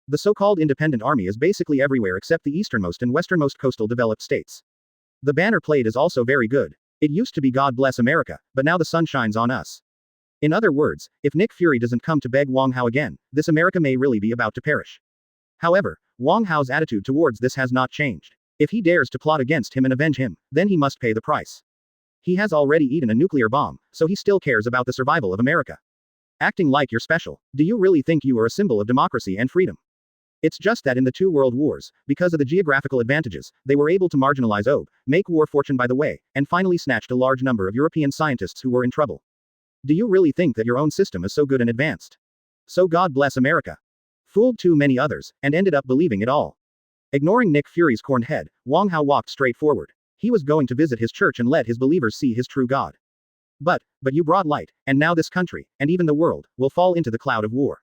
The so-called independent army is basically everywhere except the easternmost and westernmost coastal developed states. The banner played is also very good. It used to be God bless America, but now the sun shines on us. In other words, if Nick Fury doesn't come to beg Wong Hao again, this America may really be about to perish. However, Wong Hao's attitude towards this has not changed. If he dares to plot against him and avenge him, then he must pay the price. He has already eaten a nuclear bomb, so he still cares about the survival of America. Acting like you're special, do you really think you are a symbol of democracy and freedom? It's just that in the two world wars, because of the geographical advantages, they were able to marginalize OB, make war fortune by the way, and finally snatched a large number of European scientists who were in trouble. Do you really think that your own system is so good and advanced? So God bless America. Fooled too many others, and ended up believing it all. Ignoring Nick Fury's corned head, Wong Hao walked straight forward. He was going to visit his church and let his believers see his true God. But you brought light, and now this country, and even the world, will fall into the cloud of war.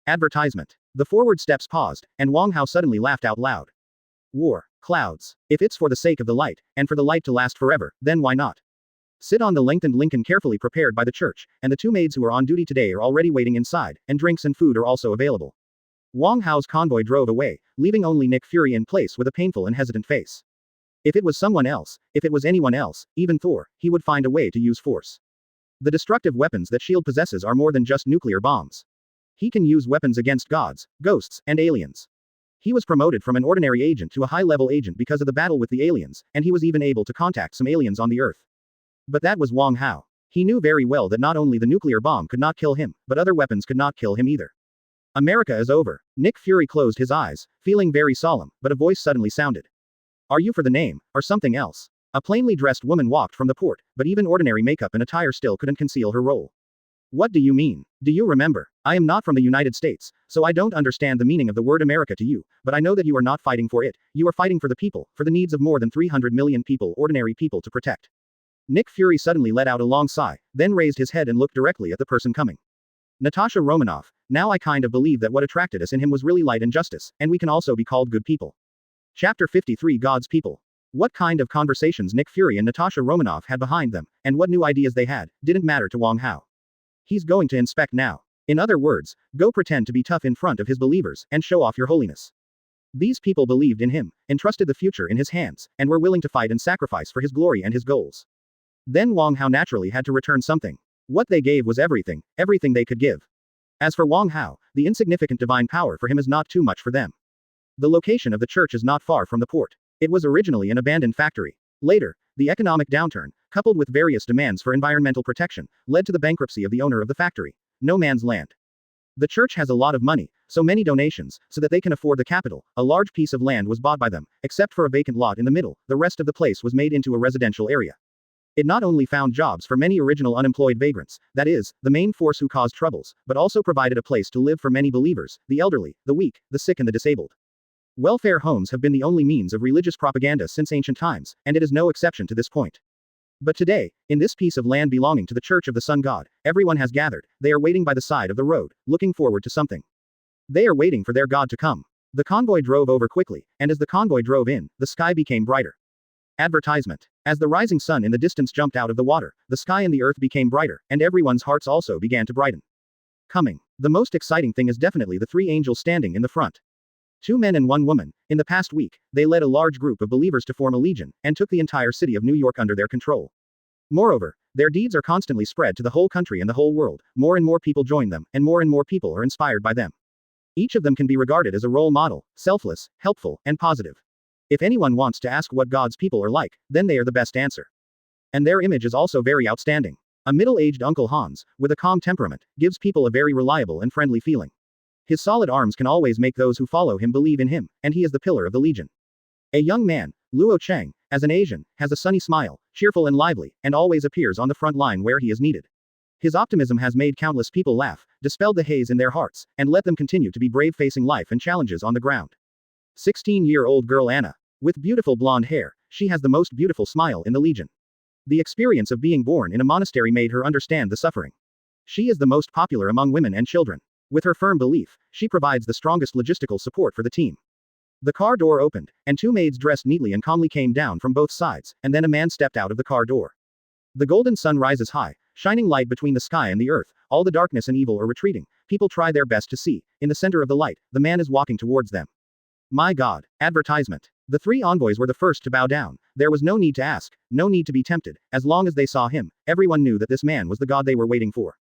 Advertisement. The forward steps paused, and Wong Hao suddenly laughed out loud. War. Clouds. If it's for the sake of the light, and for the light to last forever, then why not? Sit on the lengthened Lincoln carefully prepared by the church, and the two maids who are on duty today are already waiting inside, and drinks and food are also available. Wong Hao's convoy drove away, leaving only Nick Fury in place with a painful and hesitant face. If it was someone else, if it was anyone else, even Thor, he would find a way to use force. The destructive weapons that S.H.I.E.L.D. possesses are more than just nuclear bombs. He can use weapons against gods, ghosts, and aliens. He was promoted from an ordinary agent to a high-level agent because of the battle with the aliens, and he was even able to contact some aliens on the Earth. But that was Wong Hao. He knew very well that not only the nuclear bomb could not kill him, but other weapons could not kill him either. America is over. Nick Fury closed his eyes, feeling very solemn, but a voice suddenly sounded. Are you for the name, or something else? A plainly dressed woman walked from the port, but even ordinary makeup and attire still couldn't conceal her role. What do you mean? Do you remember? I am not from the United States, so I don't understand the meaning of the word America to you, but I know that you are not fighting for it, you are fighting for the people, for the needs of more than 300 million people, ordinary people to protect. Nick Fury suddenly let out a long sigh, then raised his head and looked directly at the person coming. Natasha Romanoff. Now I kind of believe that what attracted us in him was really light and justice, and we can also be called good people. Chapter 53 God's People. What kind of conversations Nick Fury and Natasha Romanoff had behind them, and what new ideas they had, didn't matter to Wong Hao. He's going to inspect now. In other words, go pretend to be tough in front of his believers, and show off your holiness. These people believed in him, entrusted the future in his hands, and were willing to fight and sacrifice for his glory and his goals. Then Wong Hao naturally had to return something. What they gave was everything, everything they could give. As for Wong Hao, the insignificant divine power for him is not too much for them. The location of the church is not far from the port. It was originally an abandoned factory. Later, the economic downturn, coupled with various demands for environmental protection, led to the bankruptcy of the owner of the factory. No man's land. The church has a lot of money, so many donations, so that they can afford the capital. A large piece of land was bought by them, except for a vacant lot in the middle, the rest of the place was made into a residential area. It not only found jobs for many original unemployed vagrants, that is, the main force who caused troubles, but also provided a place to live for many believers, the elderly, the weak, the sick and the disabled. Welfare homes have been the only means of religious propaganda since ancient times, and it is no exception to this point. But today, in this piece of land belonging to the Church of the Sun God, everyone has gathered, they are waiting by the side of the road, looking forward to something. They are waiting for their God to come. The convoy drove over quickly, and as the convoy drove in, the sky became brighter. Advertisement. As the rising sun in the distance jumped out of the water, the sky and the earth became brighter, and everyone's hearts also began to brighten. Coming. The most exciting thing is definitely the three angels standing in the front. 2 men and 1 woman. In the past week, they led a large group of believers to form a legion, and took the entire city of New York under their control. Moreover, their deeds are constantly spread to the whole country and the whole world, more and more people join them, and more people are inspired by them. Each of them can be regarded as a role model, selfless, helpful, and positive. If anyone wants to ask what God's people are like, then they are the best answer. And their image is also very outstanding. A middle-aged Uncle Hans, with a calm temperament, gives people a very reliable and friendly feeling. His solid arms can always make those who follow him believe in him, and he is the pillar of the legion. A young man, Luo Cheng, as an Asian, has a sunny smile, cheerful and lively, and always appears on the front line where he is needed. His optimism has made countless people laugh, dispelled the haze in their hearts, and let them continue to be brave facing life and challenges on the ground. 16-year-old girl Anna. With beautiful blonde hair, she has the most beautiful smile in the legion. The experience of being born in a monastery made her understand the suffering. She is the most popular among women and children. With her firm belief, she provides the strongest logistical support for the team. The car door opened, and two maids dressed neatly and calmly came down from both sides, and then a man stepped out of the car door. The golden sun rises high, shining light between the sky and the earth, all the darkness and evil are retreating, people try their best to see, in the center of the light, the man is walking towards them. My God. Advertisement. The three envoys were the first to bow down, there was no need to ask, no need to be tempted, as long as they saw him, everyone knew that this man was the god they were waiting for.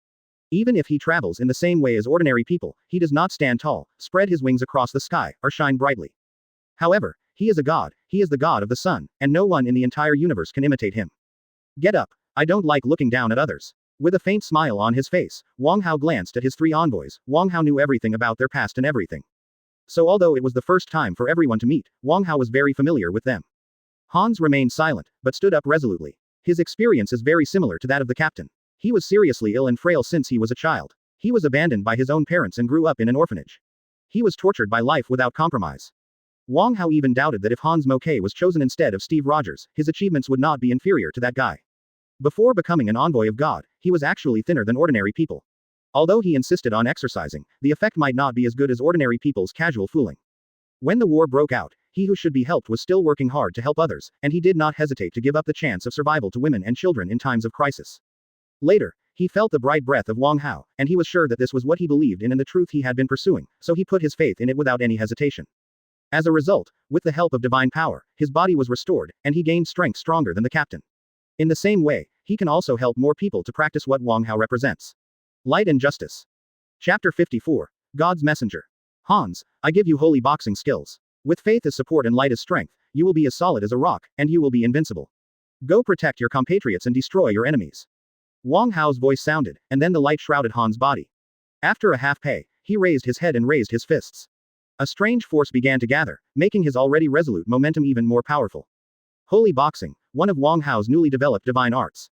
Even if he travels in the same way as ordinary people, he does not stand tall, spread his wings across the sky, or shine brightly. However, he is a god, he is the god of the sun, and no one in the entire universe can imitate him. Get up. I don't like looking down at others. With a faint smile on his face, Wang Hao glanced at his three envoys. Wang Hao knew everything about their past and everything. So although it was the first time for everyone to meet, Wang Hao was very familiar with them. Hans remained silent, but stood up resolutely. His experience is very similar to that of the captain. He was seriously ill and frail since he was a child. He was abandoned by his own parents and grew up in an orphanage. He was tortured by life without compromise. Wang Hao even doubted that if Hans Moquet was chosen instead of Steve Rogers, his achievements would not be inferior to that guy. Before becoming an envoy of God, he was actually thinner than ordinary people. Although he insisted on exercising, the effect might not be as good as ordinary people's casual fooling. When the war broke out, he who should be helped was still working hard to help others, and he did not hesitate to give up the chance of survival to women and children in times of crisis. Later, he felt the bright breath of Wang Hao, and he was sure that this was what he believed in and the truth he had been pursuing, so he put his faith in it without any hesitation. As a result, with the help of divine power, his body was restored, and he gained strength stronger than the captain. In the same way, he can also help more people to practice what Wang Hao represents. Light and Justice. Chapter 54. God's Messenger. Hans, I give you holy boxing skills. With faith as support and light as strength, you will be as solid as a rock, and you will be invincible. Go protect your compatriots and destroy your enemies. Wang Hao's voice sounded, and then the light shrouded Han's body. After a half-pay, he raised his head and raised his fists. A strange force began to gather, making his already resolute momentum even more powerful. Holy boxing, one of Wang Hao's newly developed divine arts.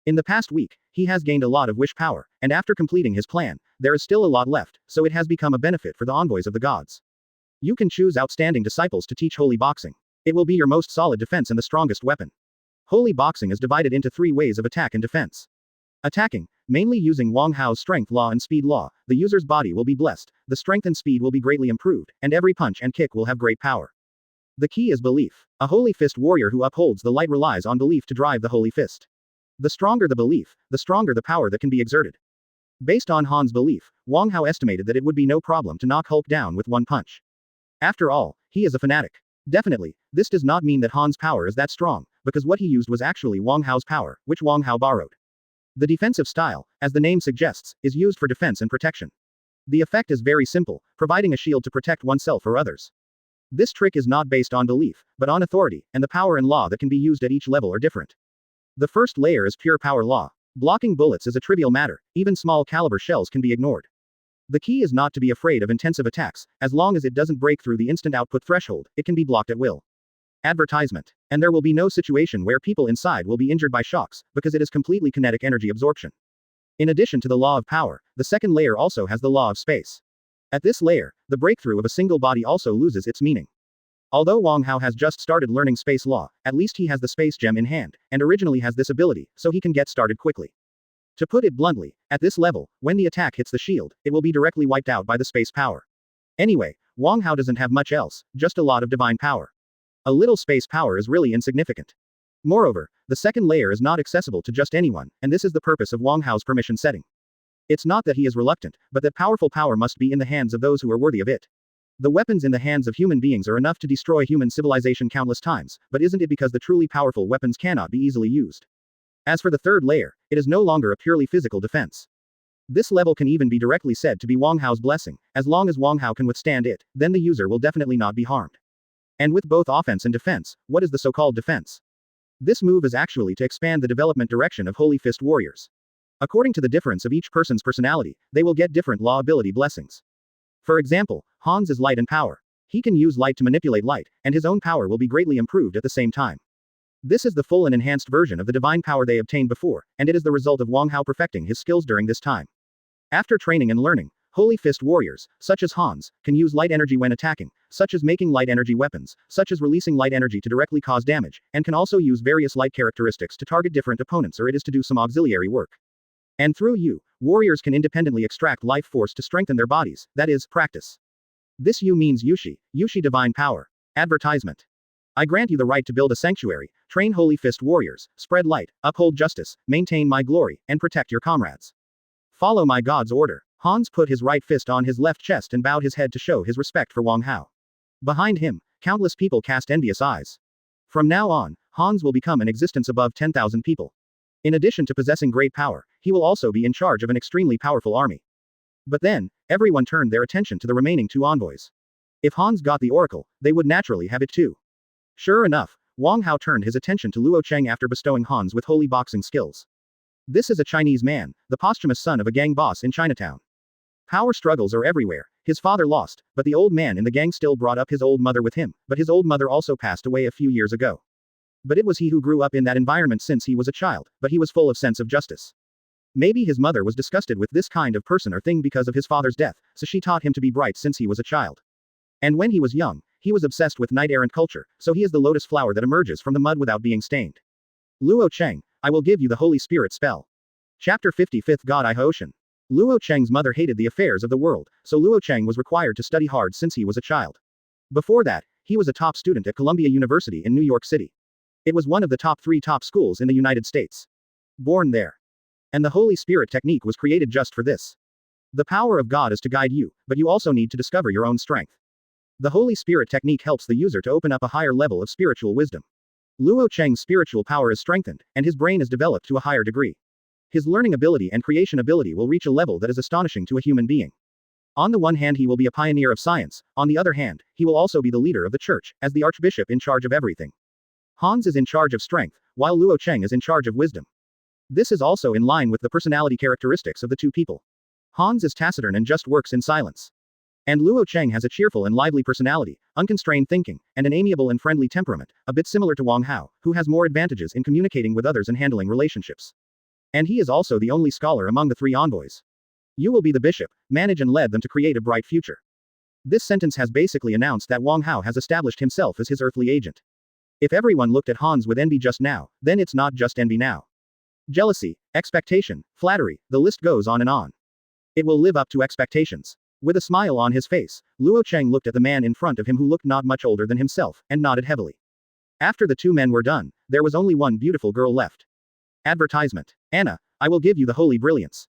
In the past week, he has gained a lot of wish power, and after completing his plan, there is still a lot left, so it has become a benefit for the envoys of the gods. You can choose outstanding disciples to teach holy boxing. It will be your most solid defense and the strongest weapon. Holy boxing is divided into three ways of attack and defense. Attacking, mainly using Wang Hao's strength law and speed law, the user's body will be blessed, the strength and speed will be greatly improved, and every punch and kick will have great power. The key is belief. A holy fist warrior who upholds the light relies on belief to drive the holy fist. The stronger the belief, the stronger the power that can be exerted. Based on Han's belief, Wang Hao estimated that it would be no problem to knock Hulk down with one punch. After all, he is a fanatic. Definitely, this does not mean that Han's power is that strong, because what he used was actually Wang Hao's power, which Wang Hao borrowed. The defensive style, as the name suggests, is used for defense and protection. The effect is very simple, providing a shield to protect oneself or others. This trick is not based on belief, but on authority, and the power and law that can be used at each level are different. The first layer is pure power law. Blocking bullets is a trivial matter, even small caliber shells can be ignored. The key is not to be afraid of intensive attacks, as long as it doesn't break through the instant output threshold, it can be blocked at will. Advertisement. And there will be no situation where people inside will be injured by shocks, because it is completely kinetic energy absorption. In addition to the law of power, the second layer also has the law of space. At this layer, the breakthrough of a single body also loses its meaning. Although Wang Hao has just started learning space law, at least he has the space gem in hand, and originally has this ability, so he can get started quickly. To put it bluntly, at this level, when the attack hits the shield, it will be directly wiped out by the space power. Anyway, Wang Hao doesn't have much else, just a lot of divine power. A little space power is really insignificant. Moreover, the second layer is not accessible to just anyone, and this is the purpose of Wang Hao's permission setting. It's not that he is reluctant, but that powerful power must be in the hands of those who are worthy of it. The weapons in the hands of human beings are enough to destroy human civilization countless times, but isn't it because the truly powerful weapons cannot be easily used? As for the third layer, it is no longer a purely physical defense. This level can even be directly said to be Wang Hao's blessing. As long as Wang Hao can withstand it, then the user will definitely not be harmed. And with both offense and defense, what is the so-called defense? This move is actually to expand the development direction of Holy Fist warriors. According to the difference of each person's personality, they will get different law ability blessings. For example, Hans is light and power. He can use light to manipulate light, and his own power will be greatly improved at the same time. This is the full and enhanced version of the divine power they obtained before, and it is the result of Wang Hao perfecting his skills during this time. After training and learning, Holy Fist warriors, such as Hans, can use light energy when attacking, such as making light energy weapons, such as releasing light energy to directly cause damage, and can also use various light characteristics to target different opponents, or it is to do some auxiliary work. And through you, warriors can independently extract life force to strengthen their bodies, that is, practice. This you means Yushi divine power. Advertisement. I grant you the right to build a sanctuary, train Holy Fist warriors, spread light, uphold justice, maintain my glory, and protect your comrades. Follow my God's order. Hans put his right fist on his left chest and bowed his head to show his respect for Wang Hao. Behind him, countless people cast envious eyes. From now on, Hans will become an existence above 10,000 people. In addition to possessing great power, he will also be in charge of an extremely powerful army. But then, everyone turned their attention to the remaining two envoys. If Hans got the oracle, they would naturally have it too. Sure enough, Wang Hao turned his attention to Luo Cheng after bestowing Hans with holy boxing skills. This is a Chinese man, the posthumous son of a gang boss in Chinatown. Power struggles are everywhere. His father lost, but the old man in the gang still brought up his old mother with him, but his old mother also passed away a few years ago. But it was he who grew up in that environment since he was a child, but he was full of sense of justice. Maybe his mother was disgusted with this kind of person or thing because of his father's death, so she taught him to be bright since he was a child. And when he was young, he was obsessed with knight-errant culture, so he is the lotus flower that emerges from the mud without being stained. Luo Cheng, I will give you the Holy Spirit spell. Chapter 55 God I Hoshin. Luo Cheng's mother hated the affairs of the world, so Luo Cheng was required to study hard since he was a child. Before that, he was a top student at Columbia University in New York City. It was one of the top 3 top schools in the United States. Born there. And the Holy Spirit technique was created just for this. The power of God is to guide you, but you also need to discover your own strength. The Holy Spirit technique helps the user to open up a higher level of spiritual wisdom. Luo Cheng's spiritual power is strengthened, and his brain is developed to a higher degree. His learning ability and creation ability will reach a level that is astonishing to a human being. On the one hand, he will be a pioneer of science, on the other hand, he will also be the leader of the church, as the archbishop in charge of everything. Hans is in charge of strength, while Luo Cheng is in charge of wisdom. This is also in line with the personality characteristics of the two people. Hans is taciturn and just works in silence. And Luo Cheng has a cheerful and lively personality, unconstrained thinking, and an amiable and friendly temperament, a bit similar to Wang Hao, who has more advantages in communicating with others and handling relationships. And he is also the only scholar among the 3 envoys. You will be the bishop, manage and lead them to create a bright future. This sentence has basically announced that Wang Hao has established himself as his earthly agent. If everyone looked at Hans with envy just now, then it's not just envy now. Jealousy, expectation, flattery, the list goes on and on. It will live up to expectations. With a smile on his face, Luo Cheng looked at the man in front of him who looked not much older than himself, and nodded heavily. After the 2 men were done, there was only one beautiful girl left. Advertisement. Anna, I will give you the holy brilliance.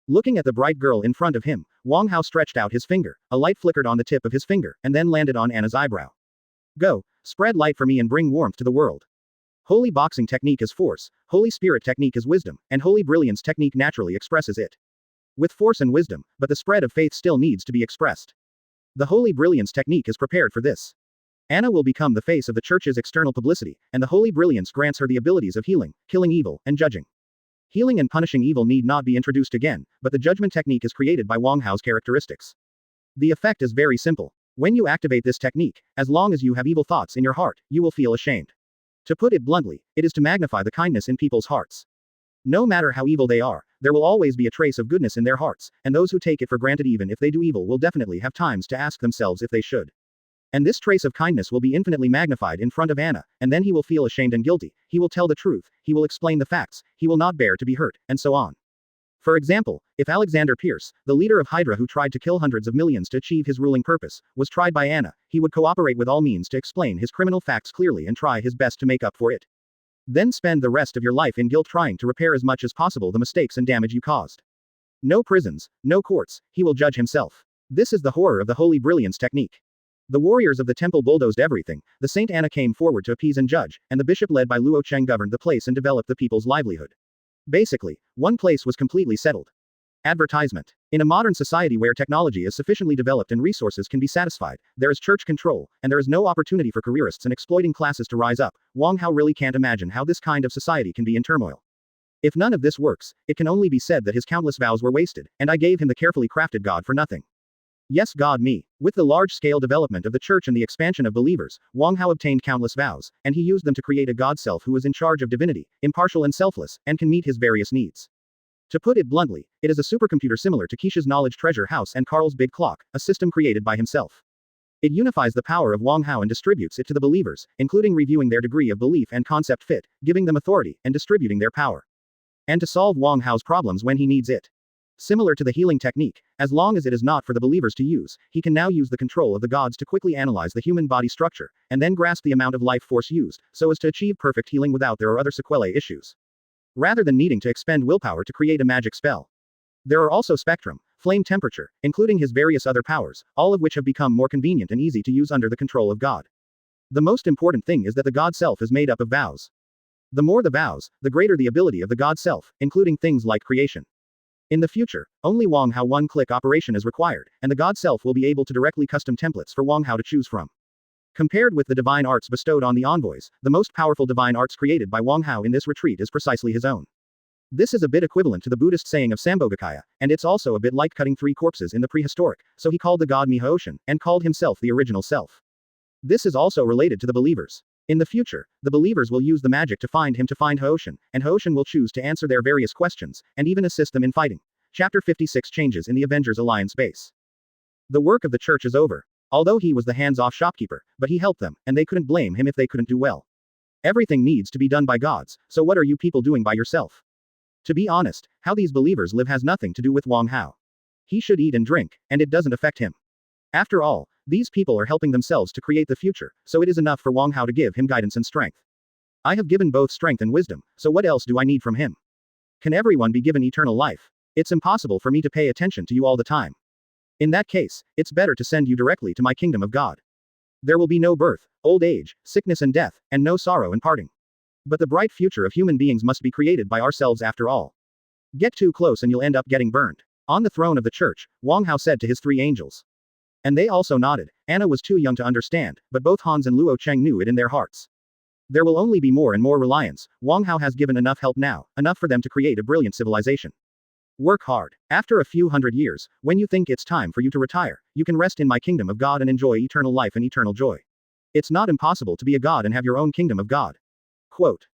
Looking at the bright girl in front of him, Wang Hao stretched out his finger, a light flickered on the tip of his finger, and then landed on Anna's eyebrow. Go, spread light for me and bring warmth to the world. Holy boxing technique is force, Holy Spirit technique is wisdom, and Holy Brilliance technique naturally expresses it. With force and wisdom, but the spread of faith still needs to be expressed. The Holy Brilliance technique is prepared for this. Anna will become the face of the church's external publicity, and the Holy Brilliance grants her the abilities of healing, killing evil, and judging. Healing and punishing evil need not be introduced again, but the judgment technique is created by Wang Hao's characteristics. The effect is very simple. When you activate this technique, as long as you have evil thoughts in your heart, you will feel ashamed. To put it bluntly, it is to magnify the kindness in people's hearts. No matter how evil they are, there will always be a trace of goodness in their hearts, and those who take it for granted even if they do evil will definitely have times to ask themselves if they should. And this trace of kindness will be infinitely magnified in front of Anna, and then he will feel ashamed and guilty, he will tell the truth, he will explain the facts, he will not bear to be hurt, and so on. For example, if Alexander Pierce, the leader of Hydra who tried to kill hundreds of millions to achieve his ruling purpose, was tried by Anna, he would cooperate with all means to explain his criminal facts clearly and try his best to make up for it. Then spend the rest of your life in guilt trying to repair as much as possible the mistakes and damage you caused. No prisons, no courts, he will judge himself. This is the horror of the Holy Brilliance technique. The warriors of the temple bulldozed everything, the Saint Anna came forward to appease and judge, and the bishop led by Luo Cheng governed the place and developed the people's livelihood. Basically, one place was completely settled. Advertisement. In a modern society where technology is sufficiently developed and resources can be satisfied, there is church control, and there is no opportunity for careerists and exploiting classes to rise up. Wang Hao really can't imagine how this kind of society can be in turmoil. If none of this works, it can only be said that his countless vows were wasted, and I gave him the carefully crafted God for nothing. Yes, God me. With the large-scale development of the church and the expansion of believers, Wang Hao obtained countless vows, and he used them to create a God self who is in charge of divinity, impartial and selfless, and can meet his various needs. To put it bluntly, it is a supercomputer similar to Keisha's knowledge treasure house and Carl's big clock, a system created by himself. It unifies the power of Wang Hao and distributes it to the believers, including reviewing their degree of belief and concept fit, giving them authority, and distributing their power. And to solve Wang Hao's problems when he needs it. Similar to the healing technique, as long as it is not for the believers to use, he can now use the control of the gods to quickly analyze the human body structure, and then grasp the amount of life force used, so as to achieve perfect healing without there or other sequelae issues. Rather than needing to expend willpower to create a magic spell. There are also spectrum, flame temperature, including his various other powers, all of which have become more convenient and easy to use under the control of God. The most important thing is that the God self is made up of vows. The more the vows, the greater the ability of the God self, including things like creation. In the future, only Wang Hao one-click operation is required, and the God self will be able to directly custom templates for Wang Hao to choose from. Compared with the divine arts bestowed on the envoys, the most powerful divine arts created by Wang Hao in this retreat is precisely his own. This is a bit equivalent to the Buddhist saying of Sambhogakaya, and it's also a bit like cutting 3 corpses in the prehistoric, so he called the god Mihooshin, and called himself the original self. This is also related to the believers. In the future, the believers will use the magic to find him to find Hooshin, and Hooshin will choose to answer their various questions, and even assist them in fighting. Chapter 56 Changes in the Avengers Alliance base. The work of the church is over. Although he was the hands-off shopkeeper, but he helped them, and they couldn't blame him if they couldn't do well. Everything needs to be done by gods, so what are you people doing by yourself? To be honest, how these believers live has nothing to do with Wang Hao. He should eat and drink, and it doesn't affect him. After all, these people are helping themselves to create the future, so it is enough for Wang Hao to give him guidance and strength. I have given both strength and wisdom, so what else do I need from him? Can everyone be given eternal life? It's impossible for me to pay attention to you all the time. In that case, it's better to send you directly to my kingdom of God. There will be no birth, old age, sickness and death, and no sorrow and parting. But the bright future of human beings must be created by ourselves after all. Get too close and you'll end up getting burned. On the throne of the church, Wang Hao said to his 3 angels. And they also nodded. Anna was too young to understand, but both Hans and Luo Cheng knew it in their hearts. There will only be more and more reliance. Wang Hao has given enough help now, enough for them to create a brilliant civilization. Work hard. After a few hundred years, when you think it's time for you to retire, you can rest in my kingdom of God and enjoy eternal life and eternal joy. It's not impossible to be a god and have your own kingdom of God. Quote.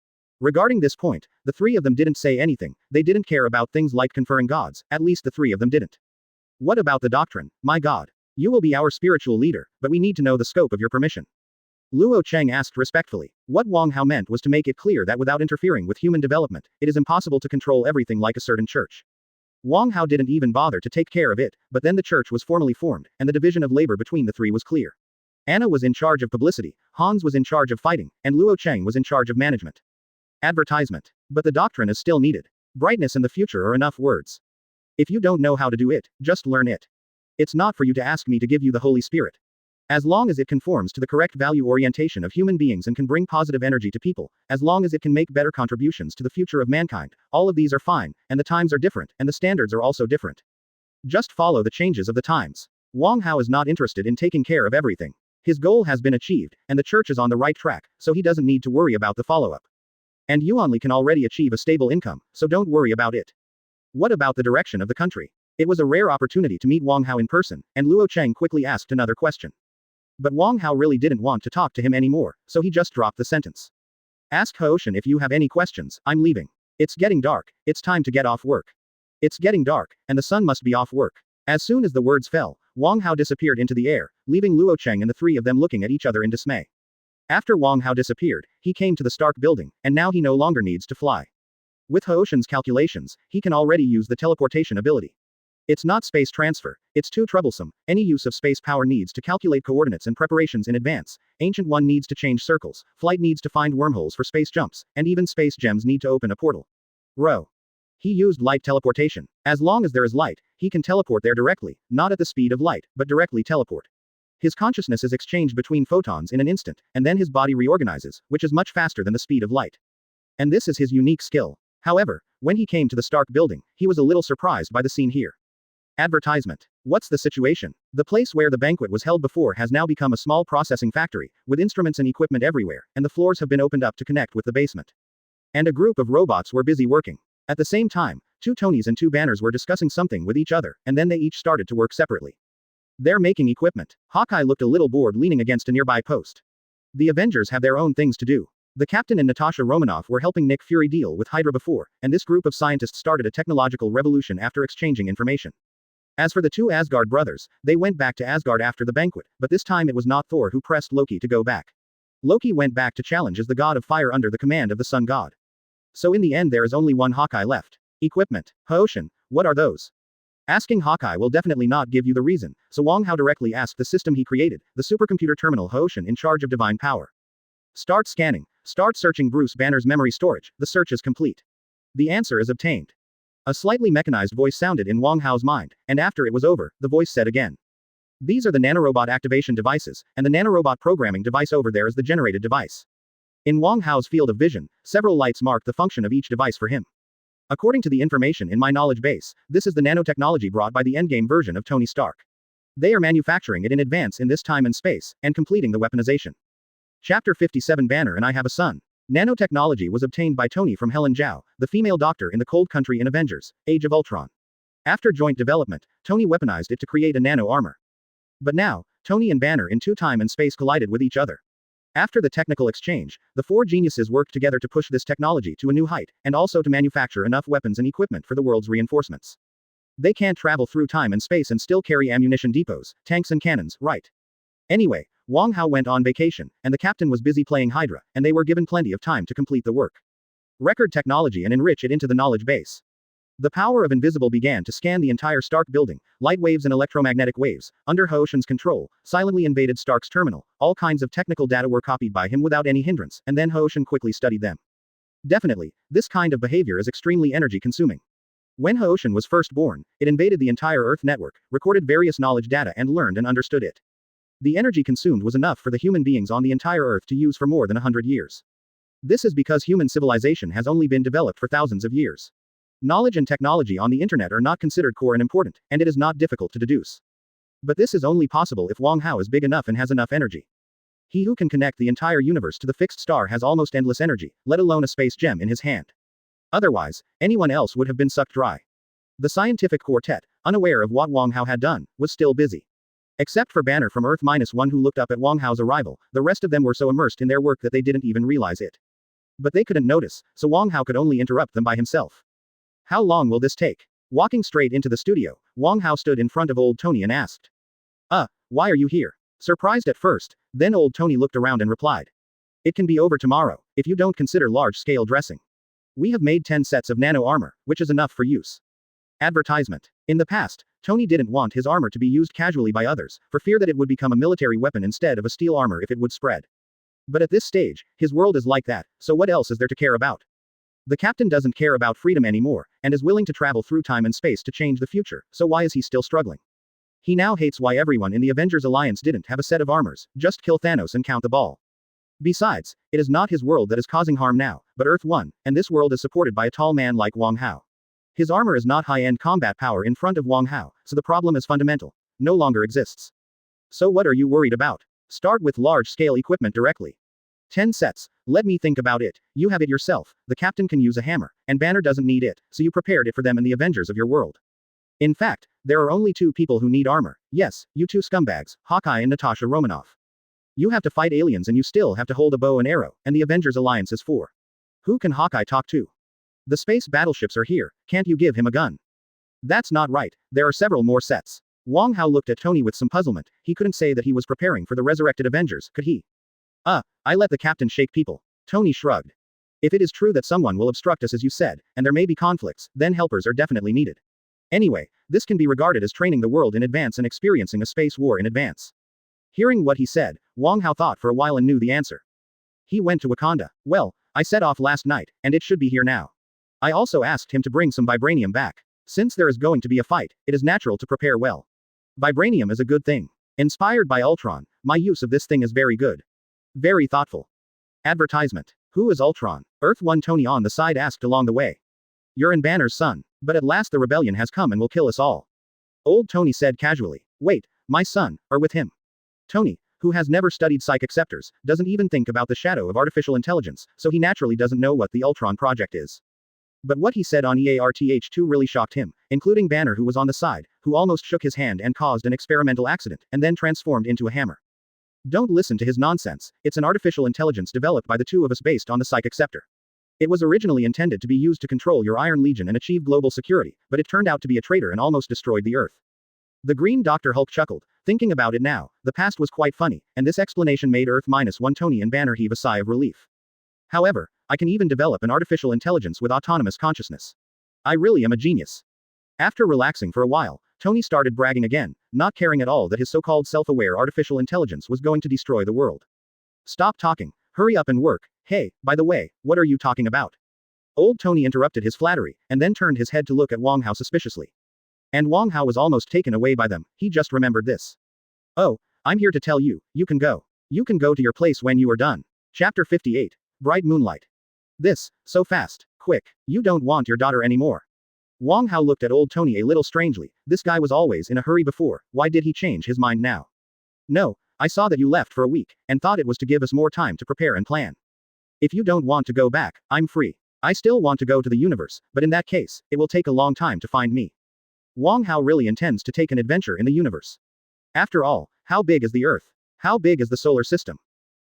Regarding this point, the 3 of them didn't say anything. They didn't care about things like conferring gods, at least the 3 of them didn't. What about the doctrine, my god? You will be our spiritual leader, but we need to know the scope of your permission. Luo Cheng asked respectfully. What Wang Hao meant was to make it clear that without interfering with human development, it is impossible to control everything like a certain church. Wang Hao didn't even bother to take care of it, but then the church was formally formed, and the division of labor between the 3 was clear. Anna was in charge of publicity, Hans was in charge of fighting, and Luo Cheng was in charge of management. Advertisement. But the doctrine is still needed. Brightness and the future are enough words. If you don't know how to do it, just learn it. It's not for you to ask me to give you the Holy Spirit. As long as it conforms to the correct value orientation of human beings and can bring positive energy to people, as long as it can make better contributions to the future of mankind, all of these are fine, and the times are different, and the standards are also different. Just follow the changes of the times. Wang Hao is not interested in taking care of everything. His goal has been achieved, and the church is on the right track, so he doesn't need to worry about the follow-up. And Yuanli can already achieve a stable income, so don't worry about it. What about the direction of the country? It was a rare opportunity to meet Wang Hao in person, and Luo Cheng quickly asked another question. But Wang Hao really didn't want to talk to him anymore, so he just dropped the sentence. Ask Hooshin if you have any questions, I'm leaving. It's getting dark, it's time to get off work. It's getting dark, and the sun must be off work. As soon as the words fell, Wang Hao disappeared into the air, leaving Luo Cheng and the 3 of them looking at each other in dismay. After Wang Hao disappeared, he came to the Stark building, and now he no longer needs to fly. With Hooshin's calculations, he can already use the teleportation ability. It's not space transfer, it's too troublesome. Any use of space power needs to calculate coordinates and preparations in advance. Ancient One needs to change circles, flight needs to find wormholes for space jumps, and even space gems need to open a portal. Rho. He used light teleportation. As long as there is light, he can teleport there directly, not at the speed of light, but directly teleport. His consciousness is exchanged between photons in an instant, and then his body reorganizes, which is much faster than the speed of light. And this is his unique skill. However, when he came to the Stark building, he was a little surprised by the scene here. Advertisement. What's the situation? The place where the banquet was held before has now become a small processing factory, with instruments and equipment everywhere, and the floors have been opened up to connect with the basement. And a group of robots were busy working. At the same time, 2 Tonys and 2 Banners were discussing something with each other, and then they each started to work separately. They're making equipment. Hawkeye looked a little bored leaning against a nearby post. The Avengers have their own things to do. The captain and Natasha Romanoff were helping Nick Fury deal with Hydra before, and this group of scientists started a technological revolution after exchanging information. As for the 2 Asgard brothers, they went back to Asgard after the banquet, but this time it was not Thor who pressed Loki to go back. Loki went back to challenge as the god of fire under the command of the sun god. So in the end there is only one Hawkeye left. Equipment. Ocean, what are those? Asking Hawkeye will definitely not give you the reason, so Wong Hao directly asked the system he created, the supercomputer terminal Ocean in charge of divine power. Start scanning. Start searching Bruce Banner's memory storage. The search is complete. The answer is obtained. A slightly mechanized voice sounded in Wong Hao's mind, and after it was over, the voice said again. These are the nanorobot activation devices, and the nanorobot programming device over there is the generated device. In Wong Hao's field of vision, several lights mark the function of each device for him. According to the information in my knowledge base, this is the nanotechnology brought by the endgame version of Tony Stark. They are manufacturing it in advance in this time and space, and completing the weaponization. Chapter 57 Banner and I Have a Son. Nanotechnology was obtained by Tony from Helen Zhao, the female doctor in the Cold Country in Avengers, Age of Ultron. After joint development, Tony weaponized it to create a nano armor. But now, Tony and Banner in time and space collided with each other. After the technical exchange, the 4 geniuses worked together to push this technology to a new height, and also to manufacture enough weapons and equipment for the world's reinforcements. They can't travel through time and space and still carry ammunition depots, tanks and cannons, right? Anyway, Wong Hao went on vacation, and the captain was busy playing Hydra, and they were given plenty of time to complete the work. Record technology and enrich it into the knowledge base. The power of Invisible began to scan the entire Stark building, light waves and electromagnetic waves, under Ocean's control, silently invaded Stark's terminal, all kinds of technical data were copied by him without any hindrance, and then Ocean quickly studied them. Definitely, this kind of behavior is extremely energy consuming. When Ocean was first born, it invaded the entire Earth network, recorded various knowledge data and learned and understood it. The energy consumed was enough for the human beings on the entire Earth to use for more than 100 years. This is because human civilization has only been developed for thousands of years. Knowledge and technology on the internet are not considered core and important, and it is not difficult to deduce. But this is only possible if Wong Hao is big enough and has enough energy. He who can connect the entire universe to the fixed star has almost endless energy, let alone a space gem in his hand. Otherwise, anyone else would have been sucked dry. The scientific quartet, unaware of what Wong Hao had done, was still busy. Except for Banner from Earth-1 who looked up at Wong Hao's arrival, the rest of them were so immersed in their work that they didn't even realize it. But they couldn't notice, so Wong Hao could only interrupt them by himself. How long will this take? Walking straight into the studio, Wong Hao stood in front of old Tony and asked. Why are you here? Surprised at first, then old Tony looked around and replied. It can be over tomorrow, if you don't consider large-scale dressing. We have made 10 sets of nano armor, which is enough for use. Advertisement. In the past, Tony didn't want his armor to be used casually by others, for fear that it would become a military weapon instead of a steel armor if it would spread. But at this stage, his world is like that, so what else is there to care about? The captain doesn't care about freedom anymore, and is willing to travel through time and space to change the future, so why is he still struggling? He now hates why everyone in the Avengers alliance didn't have a set of armors, just kill Thanos and count the ball. Besides, it is not his world that is causing harm now, but Earth-1, and this world is supported by a tall man like Wong Hao. His armor is not high-end combat power in front of Wong Hao, so the problem is fundamental. No longer exists. So what are you worried about? Start with large-scale equipment directly. 10 sets. Let me think about it. You have it yourself. The captain can use a hammer, and Banner doesn't need it, so you prepared it for them and the Avengers of your world. In fact, there are only 2 people who need armor. Yes, you 2 scumbags, Hawkeye and Natasha Romanoff. You have to fight aliens and you still have to hold a bow and arrow, and the Avengers alliance is 4. Who can Hawkeye talk to? The space battleships are here, can't you give him a gun? That's not right, there are several more sets. Wong Hao looked at Tony with some puzzlement, he couldn't say that he was preparing for the resurrected Avengers, could he? I let the captain shake people. Tony shrugged. If it is true that someone will obstruct us as you said, and there may be conflicts, then helpers are definitely needed. Anyway, this can be regarded as training the world in advance and experiencing a space war in advance. Hearing what he said, Wong Hao thought for a while and knew the answer. He went to Wakanda. Well, I set off last night, and it should be here now. I also asked him to bring some vibranium back. Since there is going to be a fight, it is natural to prepare well. Vibranium is a good thing. Inspired by Ultron, my use of this thing is very good. Very thoughtful. Advertisement. Who is Ultron? Earth-1 Tony on the side asked along the way. You're and Banner's son. But at last the rebellion has come and will kill us all. Old Tony said casually. Wait, my son, are with him. Tony, who has never studied psych acceptors, doesn't even think about the shadow of artificial intelligence, so he naturally doesn't know what the Ultron project is. But what he said on EARTH2 really shocked him, including Banner, who was on the side, who almost shook his hand and caused an experimental accident, and then transformed into a hammer. Don't listen to his nonsense, it's an artificial intelligence developed by the two of us based on the psych acceptor. It was originally intended to be used to control your Iron Legion and achieve global security, but it turned out to be a traitor and almost destroyed the Earth. The Green Doctor Hulk chuckled. Thinking about it now, the past was quite funny, and this explanation made Earth-1 Tony and Banner heave a sigh of relief. However, I can even develop an artificial intelligence with autonomous consciousness. I really am a genius. After relaxing for a while, Tony started bragging again, not caring at all that his so-called self-aware artificial intelligence was going to destroy the world. Stop talking. Hurry up and work. Hey, by the way, what are you talking about? Old Tony interrupted his flattery, and then turned his head to look at Wang Hao suspiciously. And Wang Hao was almost taken away by them, he just remembered this. Oh, I'm here to tell you, you can go. You can go to your place when you are done. Chapter 58. Bright Moonlight. This, so fast, quick, you don't want your daughter anymore. Wang Hao looked at old Tony a little strangely, this guy was always in a hurry before, why did he change his mind now? No, I saw that you left for a week, and thought it was to give us more time to prepare and plan. If you don't want to go back, I'm free. I still want to go to the universe, but in that case, it will take a long time to find me. Wang Hao really intends to take an adventure in the universe. After all, how big is the Earth? How big is the solar system?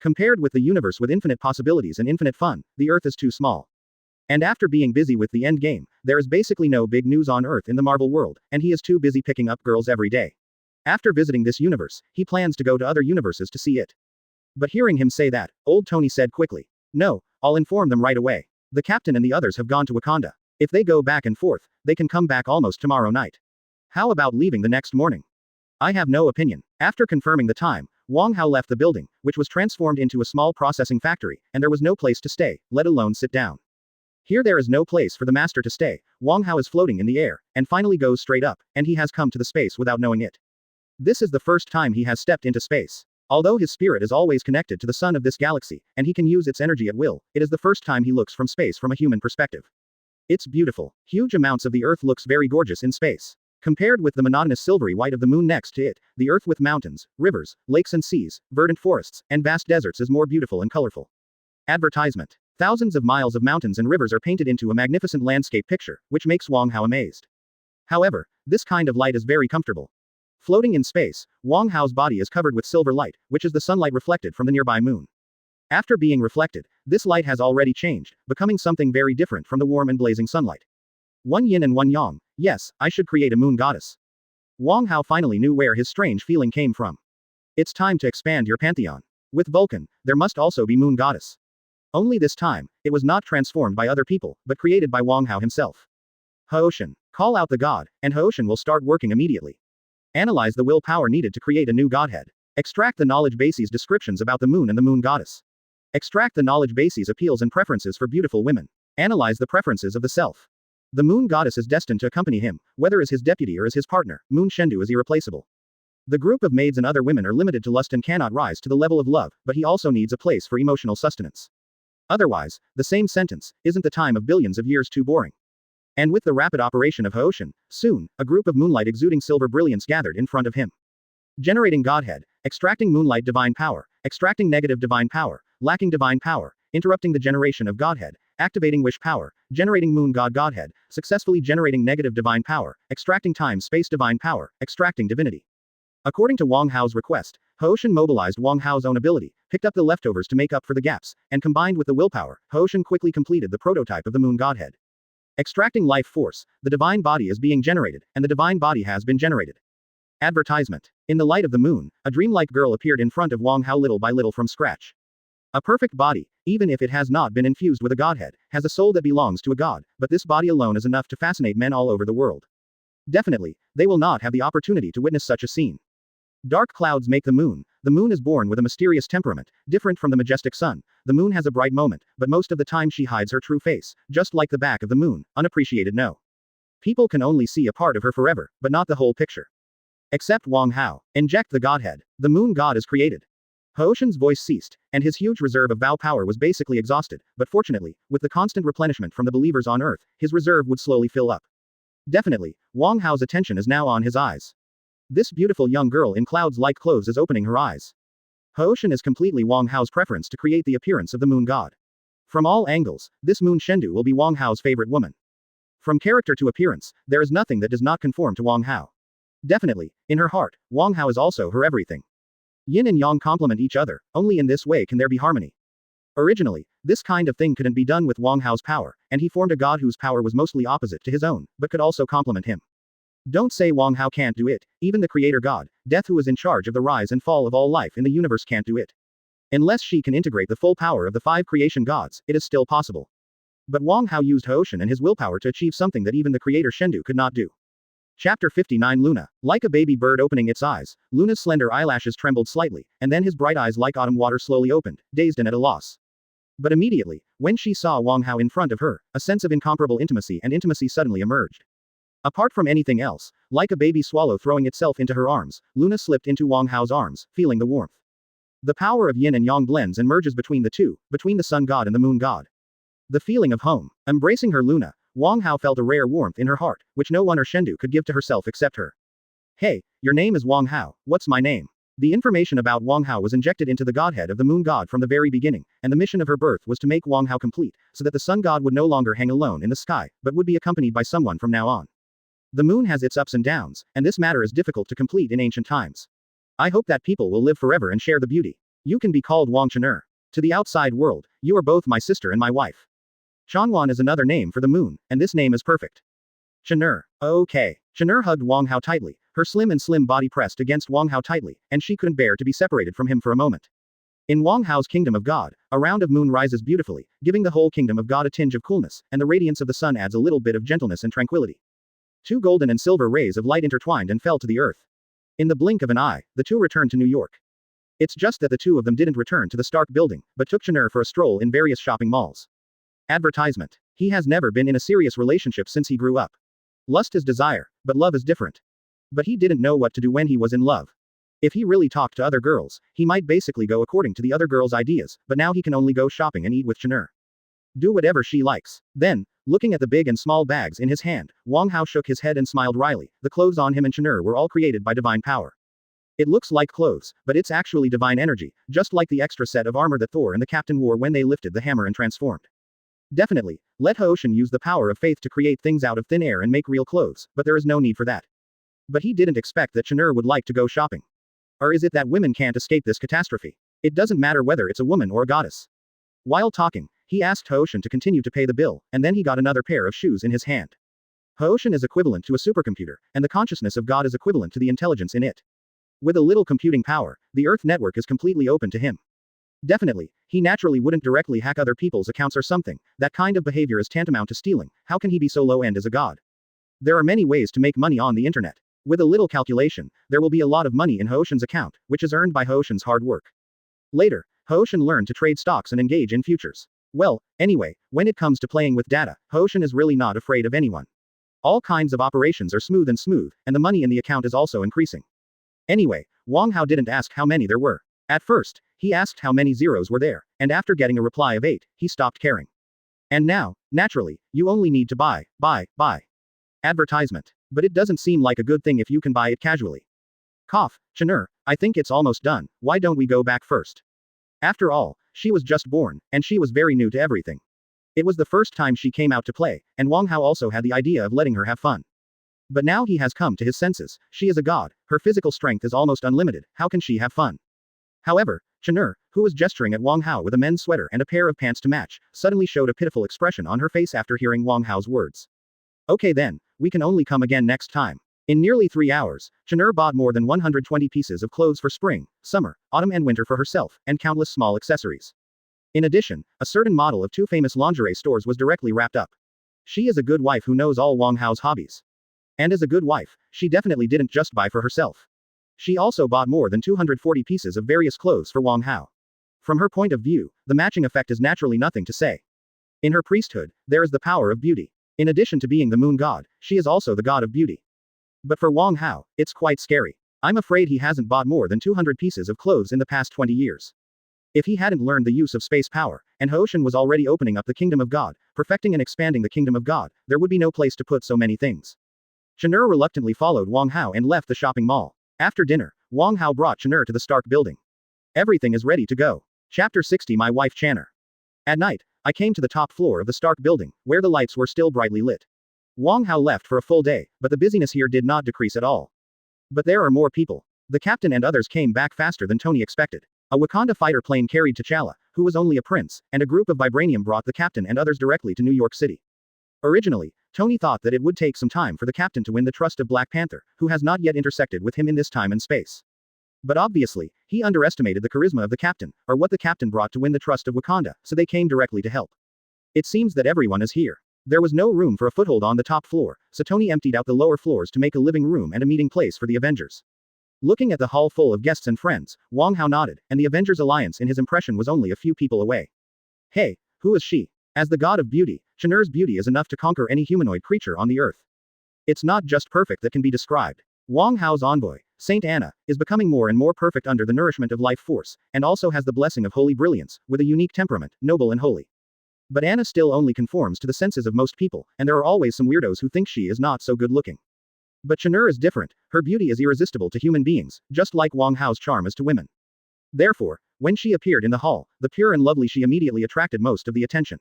Compared with the universe with infinite possibilities and infinite fun, the Earth is too small. And after being busy with the end game, there is basically no big news on Earth in the Marvel world, and he is too busy picking up girls every day. After visiting this universe, he plans to go to other universes to see it. But hearing him say that, old Tony said quickly, no, I'll inform them right away. The captain and the others have gone to Wakanda. If they go back and forth, they can come back almost tomorrow night. How about leaving the next morning? I have no opinion. After confirming the time, Wang Hao left the building, which was transformed into a small processing factory, and there was no place to stay, let alone sit down. Here there is no place for the master to stay. Wang Hao is floating in the air, and finally goes straight up, and he has come to the space without knowing it. This is the first time he has stepped into space. Although his spirit is always connected to the sun of this galaxy, and he can use its energy at will, it is the first time he looks from space from a human perspective. It's beautiful. Huge amounts of the Earth looks very gorgeous in space. Compared with the monotonous silvery white of the moon next to it, the Earth with mountains, rivers, lakes and seas, verdant forests, and vast deserts is more beautiful and colorful. Advertisement. Thousands of miles of mountains and rivers are painted into a magnificent landscape picture, which makes Wang Hao amazed. However, this kind of light is very comfortable. Floating in space, Wang Hao's body is covered with silver light, which is the sunlight reflected from the nearby moon. After being reflected, this light has already changed, becoming something very different from the warm and blazing sunlight. One yin and one yang. Yes, I should create a moon goddess. Wang Hao finally knew where his strange feeling came from. It's time to expand your pantheon. With Vulcan, there must also be moon goddess. Only this time, it was not transformed by other people, but created by Wang Hao himself. Haoshan. Call out the god, and Haoshan will start working immediately. Analyze the willpower needed to create a new godhead. Extract the knowledge bases descriptions about the moon and the moon goddess. Extract the knowledge bases appeals and preferences for beautiful women. Analyze the preferences of the self. The moon goddess is destined to accompany him, whether as his deputy or as his partner. Moon Shendu is irreplaceable. The group of maids and other women are limited to lust and cannot rise to the level of love, but he also needs a place for emotional sustenance. Otherwise, the same sentence, isn't the time of billions of years too boring? And with the rapid operation of Haoshan, soon, a group of moonlight exuding silver brilliance gathered in front of him. Generating Godhead, extracting moonlight divine power, extracting negative divine power, lacking divine power, interrupting the generation of Godhead, activating wish power, generating moon god Godhead, successfully generating negative divine power, extracting time-space divine power, extracting divinity. According to Wang Hao's request, Haoshan mobilized Wang Hao's own ability, picked up the leftovers to make up for the gaps, and combined with the willpower, Haoshan quickly completed the prototype of the moon Godhead. Extracting life force, the divine body is being generated, and the divine body has been generated. Advertisement. In the light of the moon, a dreamlike girl appeared in front of Wang Hao little by little from scratch. A perfect body, even if it has not been infused with a godhead, has a soul that belongs to a god, but this body alone is enough to fascinate men all over the world. Definitely, they will not have the opportunity to witness such a scene. Dark clouds make the moon is born with a mysterious temperament, different from the majestic sun. The moon has a bright moment, but most of the time she hides her true face, just like the back of the moon, unappreciated no. People can only see a part of her forever, but not the whole picture. Except Wang Hao. Inject the godhead. The moon god is created. Ho-Shen's voice ceased, and his huge reserve of vow power was basically exhausted, but fortunately, with the constant replenishment from the believers on Earth, his reserve would slowly fill up. Definitely, Wang Hao's attention is now on his eyes. This beautiful young girl in clouds-like clothes is opening her eyes. Ho-Shen is completely Wang Hao's preference to create the appearance of the moon god. From all angles, this moon Shendu will be Wang Hao's favorite woman. From character to appearance, there is nothing that does not conform to Wang Hao. Definitely, in her heart, Wang Hao is also her everything. Yin and Yang complement each other, only in this way can there be harmony. Originally, this kind of thing couldn't be done with Wang Hao's power, and he formed a god whose power was mostly opposite to his own, but could also complement him. Don't say Wang Hao can't do it, even the creator god, Death who is in charge of the rise and fall of all life in the universe can't do it. Unless she can integrate the full power of the 5 creation gods, it is still possible. But Wang Hao used Ho-Shen and his willpower to achieve something that even the creator Shendu could not do. Chapter 59 Luna. Like a baby bird opening its eyes, Luna's slender eyelashes trembled slightly, and then his bright eyes like autumn water slowly opened, dazed and at a loss. But immediately, when she saw Wang Hao in front of her, a sense of incomparable intimacy suddenly emerged. Apart from anything else, like a baby swallow throwing itself into her arms, Luna slipped into Wang Hao's arms, feeling the warmth. The power of yin and yang blends and merges between the two, between the sun god and the moon god. The feeling of home. Embracing her Luna, Wang Hao felt a rare warmth in her heart, which no one or Shendu could give to herself except her. Hey, your name is Wang Hao, what's my name? The information about Wang Hao was injected into the godhead of the moon god from the very beginning, and the mission of her birth was to make Wang Hao complete, so that the sun god would no longer hang alone in the sky, but would be accompanied by someone from now on. The moon has its ups and downs, and this matter is difficult to complete in ancient times. I hope that people will live forever and share the beauty. You can be called Wang Chener. To the outside world, you are both my sister and my wife. Chanwan is another name for the moon, and this name is perfect. Chener. Okay. Chener hugged Wang Hao tightly, her slim body pressed against Wang Hao tightly, and she couldn't bear to be separated from him for a moment. In Wang Hao's kingdom of God, a round of moon rises beautifully, giving the whole kingdom of God a tinge of coolness, and the radiance of the sun adds a little bit of gentleness and tranquility. 2 golden and silver rays of light intertwined and fell to the earth. In the blink of an eye, the 2 returned to New York. It's just that the 2 of them didn't return to the Stark building, but took Chener for a stroll in various shopping malls. Advertisement. He has never been in a serious relationship since he grew up. Lust is desire, but love is different. But he didn't know what to do when he was in love. If he really talked to other girls, he might basically go according to the other girls' ideas, but now he can only go shopping and eat with Chener. Do whatever she likes. Then, looking at the big and small bags in his hand, Wang Hao shook his head and smiled wryly. The clothes on him and Chener were all created by divine power. It looks like clothes, but it's actually divine energy, just like the extra set of armor that Thor and the captain wore when they lifted the hammer and transformed. Definitely, let Ho-Shen use the power of faith to create things out of thin air and make real clothes, but there is no need for that. But he didn't expect that Chener would like to go shopping. Or is it that women can't escape this catastrophe? It doesn't matter whether it's a woman or a goddess. While talking, he asked Ho-Shen to continue to pay the bill, and then he got another pair of shoes in his hand. Ho-Shen is equivalent to a supercomputer, and the consciousness of God is equivalent to the intelligence in it. With a little computing power, the Earth network is completely open to him. Definitely, he naturally wouldn't directly hack other people's accounts or something. That kind of behavior is tantamount to stealing. How can he be so low-end as a god? There are many ways to make money on the internet. With a little calculation, there will be a lot of money in Ho-Shen's account, which is earned by Ho-Shen's hard work. Later, Ho-Shen learned to trade stocks and engage in futures. Well, anyway, when it comes to playing with data, Ho-Shen is really not afraid of anyone. All kinds of operations are smooth, and the money in the account is also increasing. Anyway, Wang Hao didn't ask how many there were. At first, he asked how many zeros were there, and after getting a reply of 8, he stopped caring. And now, naturally, you only need to buy. Advertisement. But it doesn't seem like a good thing if you can buy it casually. Cough, Chener, I think it's almost done, why don't we go back first? After all, she was just born, and she was very new to everything. It was the first time she came out to play, and Wang Hao also had the idea of letting her have fun. But now he has come to his senses, she is a god, her physical strength is almost unlimited, how can she have fun? However, Chener, who was gesturing at Wang Hao with a men's sweater and a pair of pants to match, suddenly showed a pitiful expression on her face after hearing Wang Hao's words. Okay then, we can only come again next time. In nearly 3 hours, Chener bought more than 120 pieces of clothes for spring, summer, autumn and winter for herself, and countless small accessories. In addition, a certain model of 2 famous lingerie stores was directly wrapped up. She is a good wife who knows all Wang Hao's hobbies. And as a good wife, she definitely didn't just buy for herself. She also bought more than 240 pieces of various clothes for Wang Hao. From her point of view, the matching effect is naturally nothing to say. In her priesthood, there is the power of beauty. In addition to being the moon god, she is also the god of beauty. But for Wang Hao, it's quite scary. I'm afraid he hasn't bought more than 200 pieces of clothes in the past 20 years. If he hadn't learned the use of space power, and Hoshin was already opening up the kingdom of God, perfecting and expanding the kingdom of God, there would be no place to put so many things. Chanur reluctantly followed Wang Hao and left the shopping mall. After dinner, Wang Hao brought Chanur to the Stark building. Everything is ready to go. Chapter 60 My wife Chanur. At night, I came to the top floor of the Stark building, where the lights were still brightly lit. Wang Hao left for a full day, but the busyness here did not decrease at all. But there are more people. The captain and others came back faster than Tony expected. A Wakanda fighter plane carried T'Challa, who was only a prince, and a group of vibranium brought the captain and others directly to New York City. Originally, Tony thought that it would take some time for the captain to win the trust of Black Panther, who has not yet intersected with him in this time and space. But obviously, he underestimated the charisma of the captain, or what the captain brought to win the trust of Wakanda, so they came directly to help. It seems that everyone is here. There was no room for a foothold on the top floor, so Tony emptied out the lower floors to make a living room and a meeting place for the Avengers. Looking at the hall full of guests and friends, Wang Hao nodded, and the Avengers Alliance in his impression was only a few people away. Hey, who is she? As the god of beauty, Chanur's beauty is enough to conquer any humanoid creature on the earth. It's not just perfect that can be described. Wang Hao's envoy, Saint Anna, is becoming more and more perfect under the nourishment of life force, and also has the blessing of holy brilliance, with a unique temperament, noble and holy. But Anna still only conforms to the senses of most people, and there are always some weirdos who think she is not so good looking. But Chanur is different, her beauty is irresistible to human beings, just like Wang Hao's charm is to women. Therefore, when she appeared in the hall, the pure and lovely she immediately attracted most of the attention.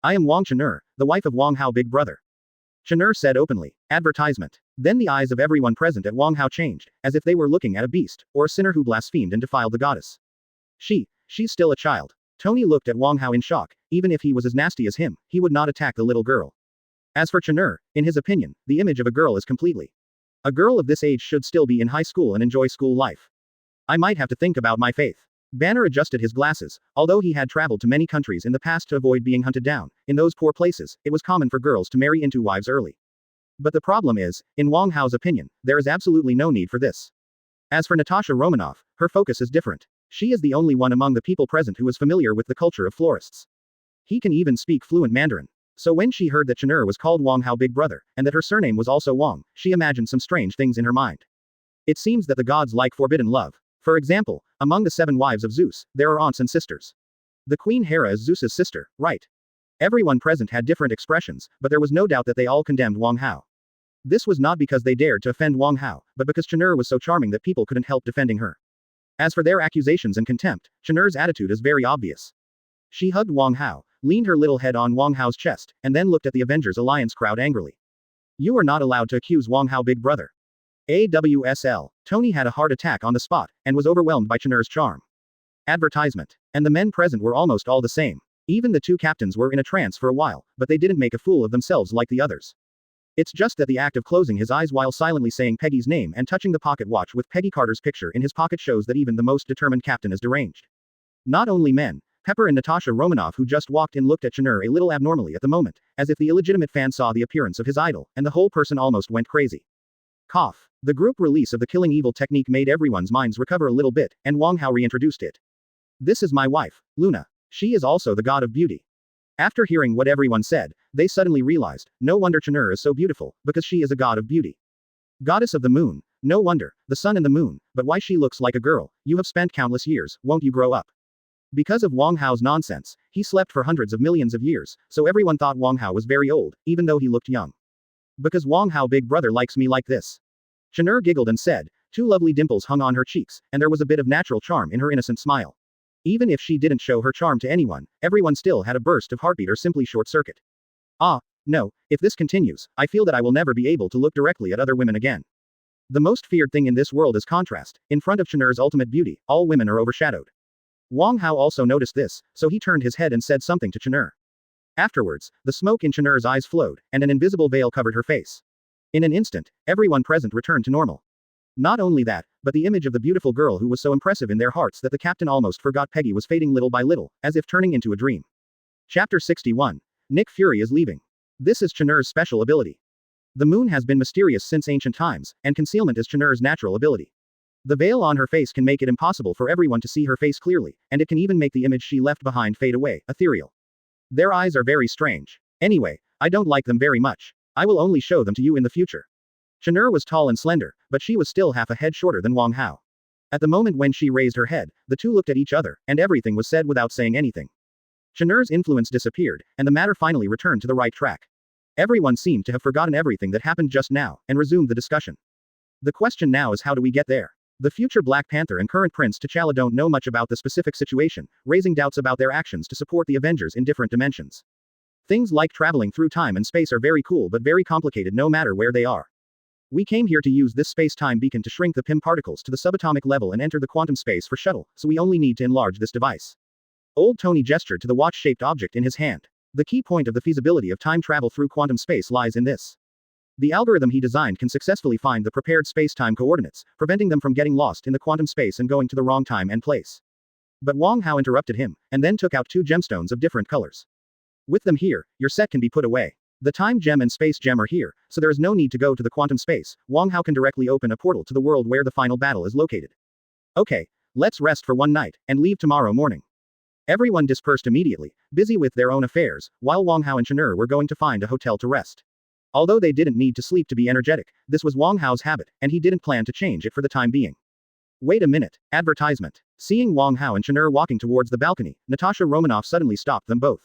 I am Wang Chanur, the wife of Wang Hao big brother. Chanur said openly. Advertisement. Then the eyes of everyone present at Wang Hao changed, as if they were looking at a beast, or a sinner who blasphemed and defiled the goddess. She's still a child. Tony looked at Wang Hao in shock, even if he was as nasty as him, he would not attack the little girl. As for Chanur, in his opinion, the image of a girl is completely. A girl of this age should still be in high school and enjoy school life. I might have to think about my faith. Banner adjusted his glasses. Although he had traveled to many countries in the past to avoid being hunted down, in those poor places, it was common for girls to marry into wives early. But the problem is, in Wang Hao's opinion, there is absolutely no need for this. As for Natasha Romanoff, her focus is different. She is the only one among the people present who is familiar with the culture of florists. He can even speak fluent Mandarin. So when she heard that Chanur was called Wang Hao big brother, and that her surname was also Wang, she imagined some strange things in her mind. It seems that the gods like forbidden love. For example, among the 7 wives of Zeus, there are aunts and sisters. The Queen Hera is Zeus's sister, right? Everyone present had different expressions, but there was no doubt that they all condemned Wang Hao. This was not because they dared to offend Wang Hao, but because Chanur was so charming that people couldn't help defending her. As for their accusations and contempt, Chanur's attitude is very obvious. She hugged Wang Hao, leaned her little head on Wang Hao's chest, and then looked at the Avengers Alliance crowd angrily. You are not allowed to accuse Wang Hao big brother. AWSL. Tony had a heart attack on the spot, and was overwhelmed by Chanur's charm. Advertisement. And the men present were almost all the same. Even the 2 captains were in a trance for a while, but they didn't make a fool of themselves like the others. It's just that the act of closing his eyes while silently saying Peggy's name and touching the pocket watch with Peggy Carter's picture in his pocket shows that even the most determined captain is deranged. Not only men, Pepper and Natasha Romanoff who just walked in looked at Chanur a little abnormally at the moment, as if the illegitimate fan saw the appearance of his idol, and the whole person almost went crazy. Cough. The group release of the killing evil technique made everyone's minds recover a little bit, and Wang Hao reintroduced it. This is my wife, Luna. She is also the god of beauty. After hearing what everyone said, they suddenly realized, no wonder Chanur is so beautiful, because she is a god of beauty. Goddess of the moon. No wonder, the sun and the moon, but why she looks like a girl. You have spent countless years, won't you grow up? Because of Wang Hao's nonsense, he slept for hundreds of millions of years, so everyone thought Wang Hao was very old, even though he looked young. Because Wang Hao big brother likes me like this. Chanur giggled and said, 2 lovely dimples hung on her cheeks, and there was a bit of natural charm in her innocent smile. Even if she didn't show her charm to anyone, everyone still had a burst of heartbeat or simply short circuit. Ah, no, if this continues, I feel that I will never be able to look directly at other women again. The most feared thing in this world is contrast. In front of Chanur's ultimate beauty, all women are overshadowed. Wang Hao also noticed this, so he turned his head and said something to Chanur. Afterwards, the smoke in Chanur's eyes flowed, and an invisible veil covered her face. In an instant, everyone present returned to normal. Not only that, but the image of the beautiful girl who was so impressive in their hearts that the captain almost forgot Peggy was fading little by little, as if turning into a dream. Chapter 61. Nick Fury is leaving. This is Chanur's special ability. The moon has been mysterious since ancient times, and concealment is Chanur's natural ability. The veil on her face can make it impossible for everyone to see her face clearly, and it can even make the image she left behind fade away, ethereal. Their eyes are very strange. Anyway, I don't like them very much. I will only show them to you in the future. Chanur was tall and slender, but she was still half a head shorter than Wang Hao. At the moment when she raised her head, the two looked at each other, and everything was said without saying anything. Chener's influence disappeared, and the matter finally returned to the right track. Everyone seemed to have forgotten everything that happened just now, and resumed the discussion. The question now is, how do we get there? The future Black Panther and current Prince T'Challa don't know much about the specific situation, raising doubts about their actions to support the Avengers in different dimensions. Things like traveling through time and space are very cool but very complicated no matter where they are. We came here to use this space-time beacon to shrink the PIM particles to the subatomic level and enter the quantum space for shuttle, so we only need to enlarge this device. Old Tony gestured to the watch-shaped object in his hand. The key point of the feasibility of time travel through quantum space lies in this. The algorithm he designed can successfully find the prepared space-time coordinates, preventing them from getting lost in the quantum space and going to the wrong time and place. But Wang Hao interrupted him, and then took out two gemstones of different colors. With them here, your set can be put away. The time gem and space gem are here, so there is no need to go to the quantum space. Wang Hao can directly open a portal to the world where the final battle is located. Okay, let's rest for one night, and leave tomorrow morning. Everyone dispersed immediately, busy with their own affairs, while Wang Hao and Chener were going to find a hotel to rest. Although they didn't need to sleep to be energetic, this was Wang Hao's habit, and he didn't plan to change it for the time being. Wait a minute. Advertisement. Seeing Wang Hao and Chener walking towards the balcony, Natasha Romanoff suddenly stopped them both.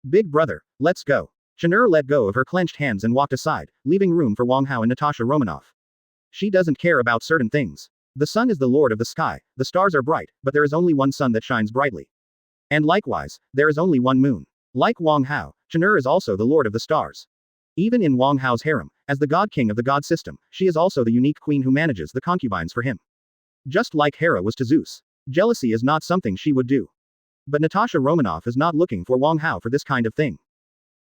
Big brother, let's go. Chener let go of her clenched hands and walked aside, leaving room for Wang Hao and Natasha Romanoff. She doesn't care about certain things. The sun is the lord of the sky, the stars are bright, but there is only one sun that shines brightly. And likewise, there is only one moon. Like Wang Hao, Chener is also the lord of the stars. Even in Wang Hao's harem, as the god king of the god system, she is also the unique queen who manages the concubines for him. Just like Hera was to Zeus. Jealousy is not something she would do. But Natasha Romanoff is not looking for Wang Hao for this kind of thing.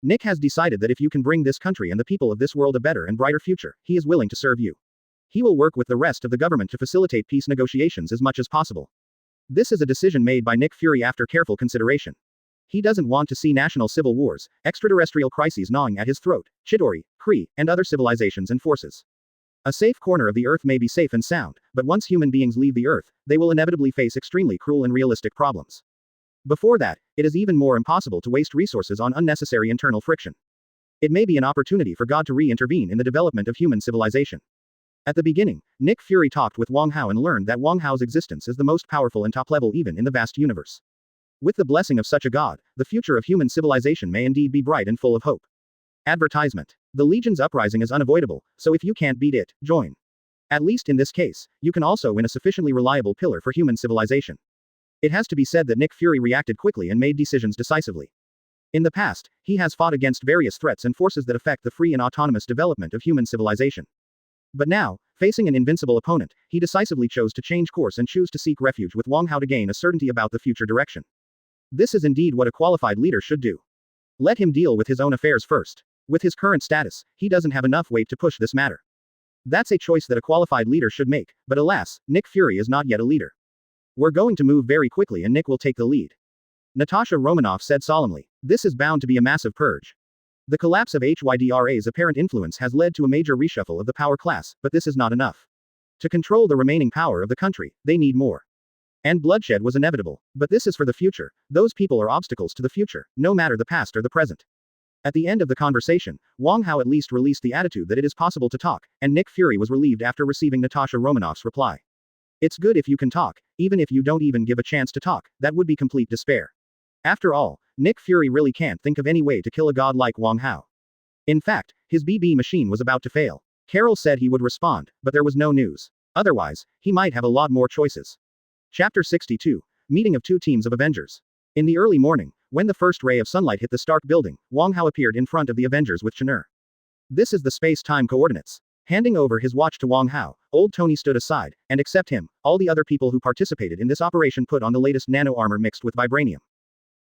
Nick has decided that if you can bring this country and the people of this world a better and brighter future, he is willing to serve you. He will work with the rest of the government to facilitate peace negotiations as much as possible. This is a decision made by Nick Fury after careful consideration. He doesn't want to see national civil wars, extraterrestrial crises gnawing at his throat, Chidori, Kree, and other civilizations and forces. A safe corner of the Earth may be safe and sound, but once human beings leave the Earth, they will inevitably face extremely cruel and realistic problems. Before that, it is even more impossible to waste resources on unnecessary internal friction. It may be an opportunity for God to re-intervene in the development of human civilization. At the beginning, Nick Fury talked with Wang Hao and learned that Wang Hao's existence is the most powerful and top-level even in the vast universe. With the blessing of such a god, the future of human civilization may indeed be bright and full of hope. Advertisement. The Legion's uprising is unavoidable, so if you can't beat it, join. At least in this case, you can also win a sufficiently reliable pillar for human civilization. It has to be said that Nick Fury reacted quickly and made decisions decisively. In the past, he has fought against various threats and forces that affect the free and autonomous development of human civilization. But now, facing an invincible opponent, he decisively chose to change course and choose to seek refuge with Wang Hao to gain a certainty about the future direction. This is indeed what a qualified leader should do. Let him deal with his own affairs first. With his current status, he doesn't have enough weight to push this matter. That's a choice that a qualified leader should make, but alas, Nick Fury is not yet a leader. We're going to move very quickly and Nick will take the lead. Natasha Romanoff said solemnly. This is bound to be a massive purge. The collapse of Hydra's apparent influence has led to a major reshuffle of the power class, but this is not enough. To control the remaining power of the country, they need more. And bloodshed was inevitable. But this is for the future. Those people are obstacles to the future, no matter the past or the present. At the end of the conversation, Wang Hao at least released the attitude that it is possible to talk, and Nick Fury was relieved after receiving Natasha Romanoff's reply. It's good if you can talk, even if you don't even give a chance to talk, that would be complete despair. After all, Nick Fury really can't think of any way to kill a god like Wang Hao. In fact, his BB machine was about to fail. Carol said he would respond, but there was no news. Otherwise, he might have a lot more choices. Chapter 62. Meeting of two teams of Avengers. In the early morning, when the first ray of sunlight hit the Stark building, Wang Hao appeared in front of the Avengers with Chener. This is the space-time coordinates. Handing over his watch to Wang Hao, old Tony stood aside, and except him, all the other people who participated in this operation put on the latest nano-armor mixed with vibranium.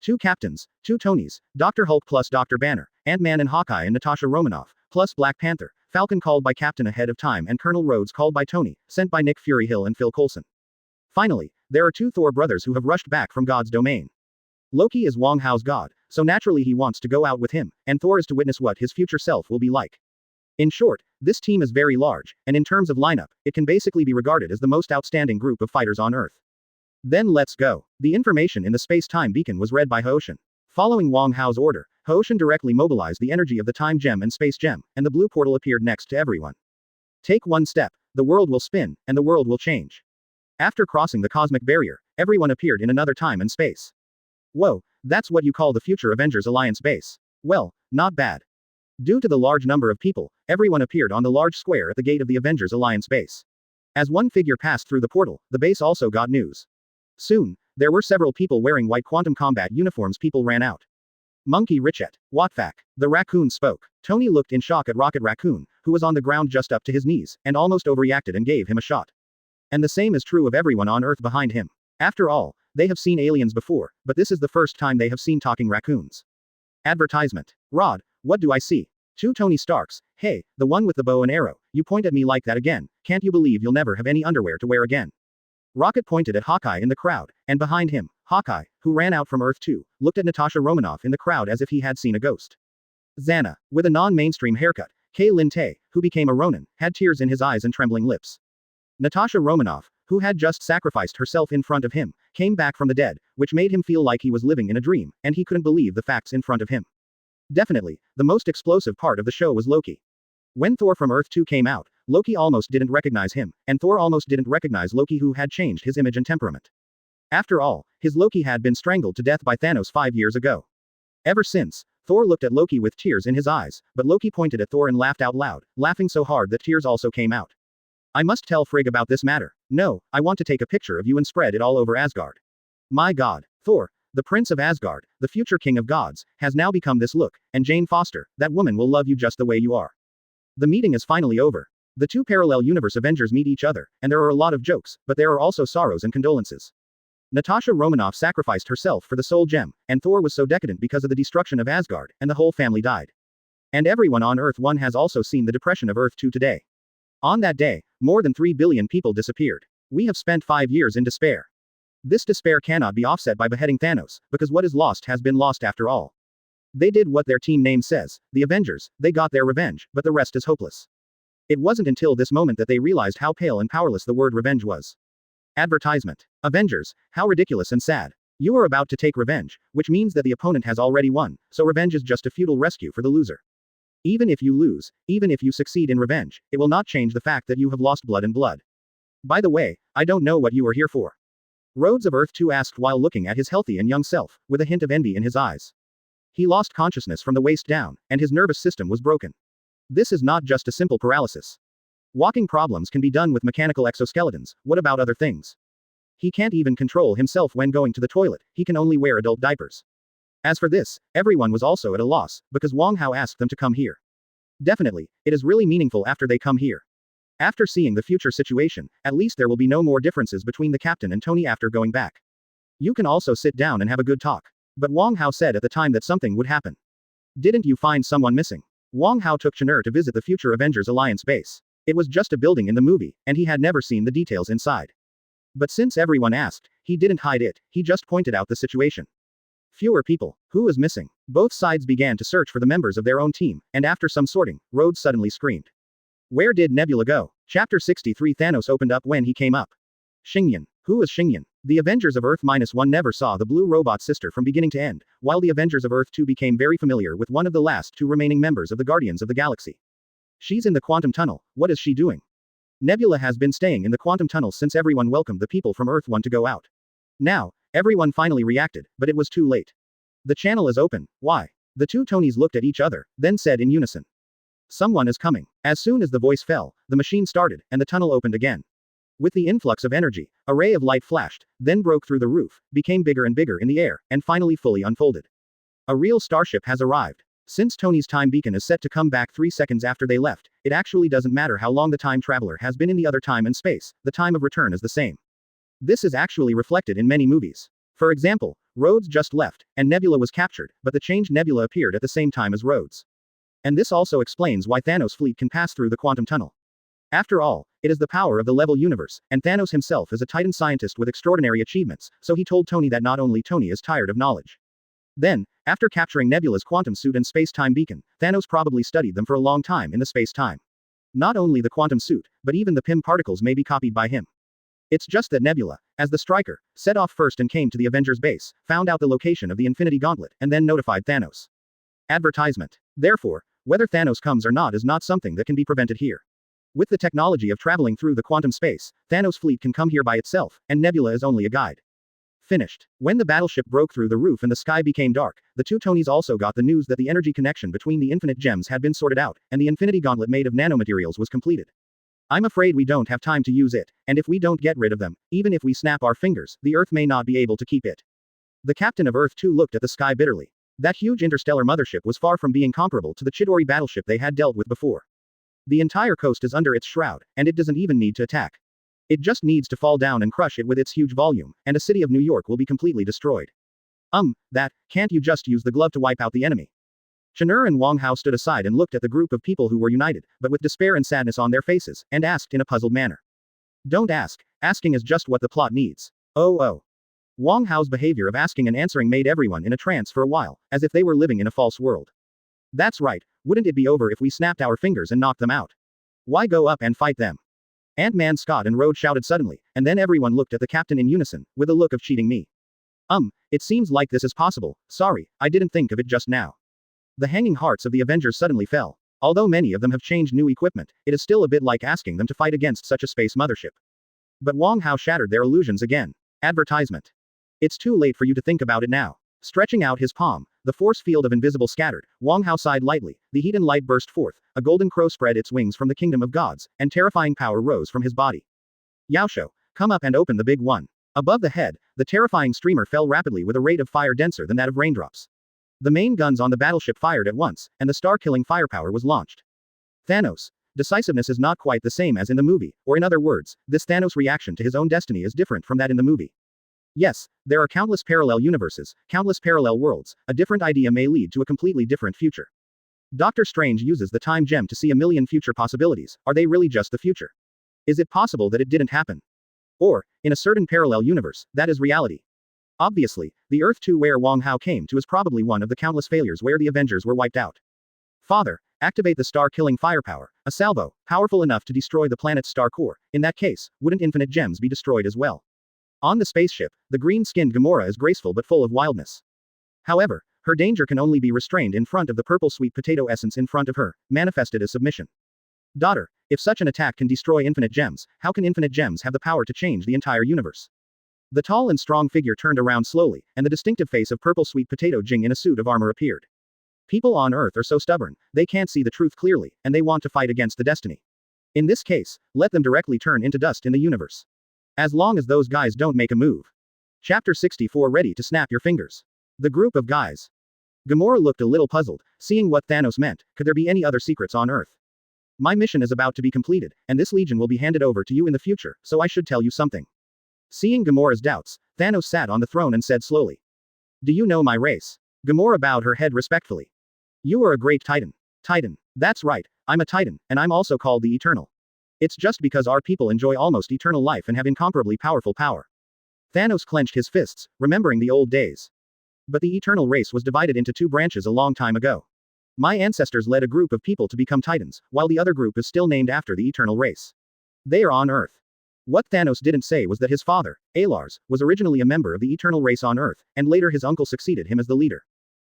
Two captains, two Tonys, Dr. Hulk plus Dr. Banner, Ant-Man and Hawkeye and Natasha Romanoff, plus Black Panther, Falcon called by Captain Ahead of Time and Colonel Rhodes called by Tony, sent by Nick Fury Hill and Phil Coulson. Finally, there are two Thor brothers who have rushed back from God's domain. Loki is Wang Hao's god, so naturally he wants to go out with him, and Thor is to witness what his future self will be like. In short, this team is very large, and in terms of lineup, it can basically be regarded as the most outstanding group of fighters on Earth. Then let's go. The information in the space-time beacon was read by Hooshin. Following Wang Hao's order, Hooshin directly mobilized the energy of the time gem and space gem, and the blue portal appeared next to everyone. Take one step. the world will spin, and the world will change. After crossing the cosmic barrier, everyone appeared in another time and space. Whoa, that's what you call the future Avengers Alliance base. Well, not bad. Due to the large number of people, everyone appeared on the large square at the gate of the Avengers Alliance base. As one figure passed through the portal, the base also got news. Soon, there were several people wearing white quantum combat uniforms. People ran out. Monkey Richet. Watfak. The raccoon spoke. Tony looked in shock at Rocket Raccoon, who was on the ground just up to his knees, and almost overreacted and gave him a shot. And the same is true of everyone on Earth behind him. After all, they have seen aliens before, but this is the first time they have seen talking raccoons. Advertisement. Rod, what do I see? To Tony Starks, hey, the one with the bow and arrow, you point at me like that again, can't you believe you'll never have any underwear to wear again? Rocket pointed at Hawkeye in the crowd, and behind him, Hawkeye, who ran out from Earth 2, looked at Natasha Romanoff in the crowd as if he had seen a ghost. Xana, with a non-mainstream haircut, Kay Lin Tay, who became a Ronin, had tears in his eyes and trembling lips. Natasha Romanoff, who had just sacrificed herself in front of him, came back from the dead, which made him feel like he was living in a dream, and he couldn't believe the facts in front of him. Definitely, the most explosive part of the show was Loki. When Thor from Earth 2 came out, Loki almost didn't recognize him, and Thor almost didn't recognize Loki, who had changed his image and temperament. After all, his Loki had been strangled to death by Thanos 5 years ago. Ever since, Thor looked at Loki with tears in his eyes, but Loki pointed at Thor and laughed out loud, laughing so hard that tears also came out. I must tell Frigg about this matter. No, I want to take a picture of you and spread it all over Asgard. My god, Thor, the Prince of Asgard, the future King of Gods, has now become this look, and Jane Foster, that woman will love you just the way you are. The meeting is finally over. The two parallel universe Avengers meet each other, and there are a lot of jokes, but there are also sorrows and condolences. Natasha Romanoff sacrificed herself for the soul gem, and Thor was so decadent because of the destruction of Asgard, and the whole family died. And everyone on Earth 1 has also seen the depression of Earth 2 today. On that day, more than 3 billion people disappeared. We have spent 5 years in despair. This despair cannot be offset by beheading Thanos, because what is lost has been lost after all. They did what their team name says, the Avengers, they got their revenge, but the rest is hopeless. It wasn't until this moment that they realized how pale and powerless the word revenge was. Advertisement. Avengers, how ridiculous and sad. You are about to take revenge, which means that the opponent has already won, so revenge is just a futile rescue for the loser. Even if you lose, even if you succeed in revenge, it will not change the fact that you have lost blood and blood. By the way, I don't know what you are here for. Rhodes of Earth 2 asked while looking at his healthy and young self, with a hint of envy in his eyes. He lost consciousness from the waist down, and his nervous system was broken. This is not just a simple paralysis. Walking problems can be done with mechanical exoskeletons, what about other things? He can't even control himself when going to the toilet, he can only wear adult diapers. As for this, everyone was also at a loss, because Wong Hao asked them to come here. Definitely, it is really meaningful after they come here. After seeing the future situation, at least there will be no more differences between the captain and Tony after going back. You can also sit down and have a good talk. But Wong Hao said at the time that something would happen. Didn't you find someone missing? Wong Hao took Chen'er to visit the future Avengers Alliance base. It was just a building in the movie, and he had never seen the details inside. But since everyone asked, he didn't hide it, he just pointed out the situation. Fewer people. Who is missing? Both sides began to search for the members of their own team, and after some sorting, Rhodes suddenly screamed. Where did Nebula go? Chapter 63 Thanos opened up when he came up. Xingyan. Who is Xingyan? The Avengers of Earth-1 never saw the blue robot sister from beginning to end, while the Avengers of Earth 2 became very familiar with one of the last 2 remaining members of the Guardians of the Galaxy. She's in the quantum tunnel, what is she doing? Nebula has been staying in the quantum tunnel since everyone welcomed the people from Earth 1 to go out. Now, everyone finally reacted, but it was too late. The channel is open, why? The two Tonys looked at each other, then said in unison. Someone is coming. As soon as the voice fell, the machine started, and the tunnel opened again. With the influx of energy, a ray of light flashed, then broke through the roof, became bigger and bigger in the air, and finally fully unfolded. A real starship has arrived. Since Tony's time beacon is set to come back 3 seconds after they left, it actually doesn't matter how long the time traveler has been in the other time and space, the time of return is the same. This is actually reflected in many movies. For example, Rhodes just left, and Nebula was captured, but the changed Nebula appeared at the same time as Rhodes. And this also explains why Thanos' fleet can pass through the quantum tunnel. After all, it is the power of the level universe, and Thanos himself is a Titan scientist with extraordinary achievements, so he told Tony that not only Tony is tired of knowledge. Then, after capturing Nebula's quantum suit and space-time beacon, Thanos probably studied them for a long time in the space-time. Not only the quantum suit, but even the PIM particles may be copied by him. It's just that Nebula, as the striker, set off first and came to the Avengers base, found out the location of the Infinity Gauntlet, and then notified Thanos. Advertisement. Therefore, whether Thanos comes or not is not something that can be prevented here. With the technology of traveling through the quantum space, Thanos' fleet can come here by itself, and Nebula is only a guide. Finished. When the battleship broke through the roof and the sky became dark, the two Tonys also got the news that the energy connection between the infinite gems had been sorted out, and the infinity gauntlet made of nanomaterials was completed. I'm afraid we don't have time to use it, and if we don't get rid of them, even if we snap our fingers, the Earth may not be able to keep it. The captain of Earth 2 looked at the sky bitterly. That huge interstellar mothership was far from being comparable to the Chidori battleship they had dealt with before. The entire coast is under its shroud, and it doesn't even need to attack. It just needs to fall down and crush it with its huge volume, and a city of New York will be completely destroyed. Can't you just use the glove to wipe out the enemy? Chanur and Wang Hao stood aside and looked at the group of people who were united, but with despair and sadness on their faces, and asked in a puzzled manner. Don't ask. Asking is just what the plot needs. Oh. Wang Hao's behavior of asking and answering made everyone in a trance for a while, as if they were living in a false world. That's right, wouldn't it be over if we snapped our fingers and knocked them out? Why go up and fight them? Ant-Man, Scott and Rhodes shouted suddenly, and then everyone looked at the captain in unison, with a look of cheating me. It seems like this is possible. Sorry, I didn't think of it just now. The hanging hearts of the Avengers suddenly fell. Although many of them have changed new equipment, it is still a bit like asking them to fight against such a space mothership. But Wang Hao shattered their illusions again. Advertisement. It's too late for you to think about it now. Stretching out his palm, the force field of invisible scattered, Wang Hao sighed lightly, the heat and light burst forth, a golden crow spread its wings from the kingdom of gods, and terrifying power rose from his body. Yaosho, come up and open the big one. Above the head, the terrifying streamer fell rapidly with a rate of fire denser than that of raindrops. The main guns on the battleship fired at once, and the star-killing firepower was launched. Thanos. Decisiveness is not quite the same as in the movie, or in other words, this Thanos' reaction to his own destiny is different from that in the movie. Yes, there are countless parallel universes, countless parallel worlds, a different idea may lead to a completely different future. Doctor Strange uses the time gem to see a million future possibilities. Are they really just the future? Is it possible that it didn't happen? Or, in a certain parallel universe, that is reality. Obviously, the Earth 2 where Wang Hao came to is probably one of the countless failures where the Avengers were wiped out. Father, activate the star-killing firepower, a salvo, powerful enough to destroy the planet's star core. In that case, wouldn't infinite gems be destroyed as well? On the spaceship, the green-skinned Gamora is graceful but full of wildness. However, her danger can only be restrained in front of the purple sweet potato essence in front of her, manifested as submission. Daughter, if such an attack can destroy infinite gems, how can infinite gems have the power to change the entire universe? The tall and strong figure turned around slowly, and the distinctive face of purple sweet potato Jing in a suit of armor appeared. People on Earth are so stubborn, they can't see the truth clearly, and they want to fight against the destiny. In this case, let them directly turn into dust in the universe. As long as those guys don't make a move. Chapter 64 Ready to snap your fingers. The group of guys. Gamora looked a little puzzled, seeing what Thanos meant. Could there be any other secrets on Earth? My mission is about to be completed, and this legion will be handed over to you in the future, so I should tell you something. Seeing Gamora's doubts, Thanos sat on the throne and said slowly. Do you know my race? Gamora bowed her head respectfully. You are a great Titan. Titan. That's right, I'm a Titan, and I'm also called the Eternal. It's just because our people enjoy almost eternal life and have incomparably powerful power. Thanos clenched his fists, remembering the old days. But the eternal race was divided into two branches a long time ago. My ancestors led a group of people to become Titans, while the other group is still named after the eternal race. They are on Earth. What Thanos didn't say was that his father, Alars, was originally a member of the eternal race on Earth, and later his uncle succeeded him as the leader.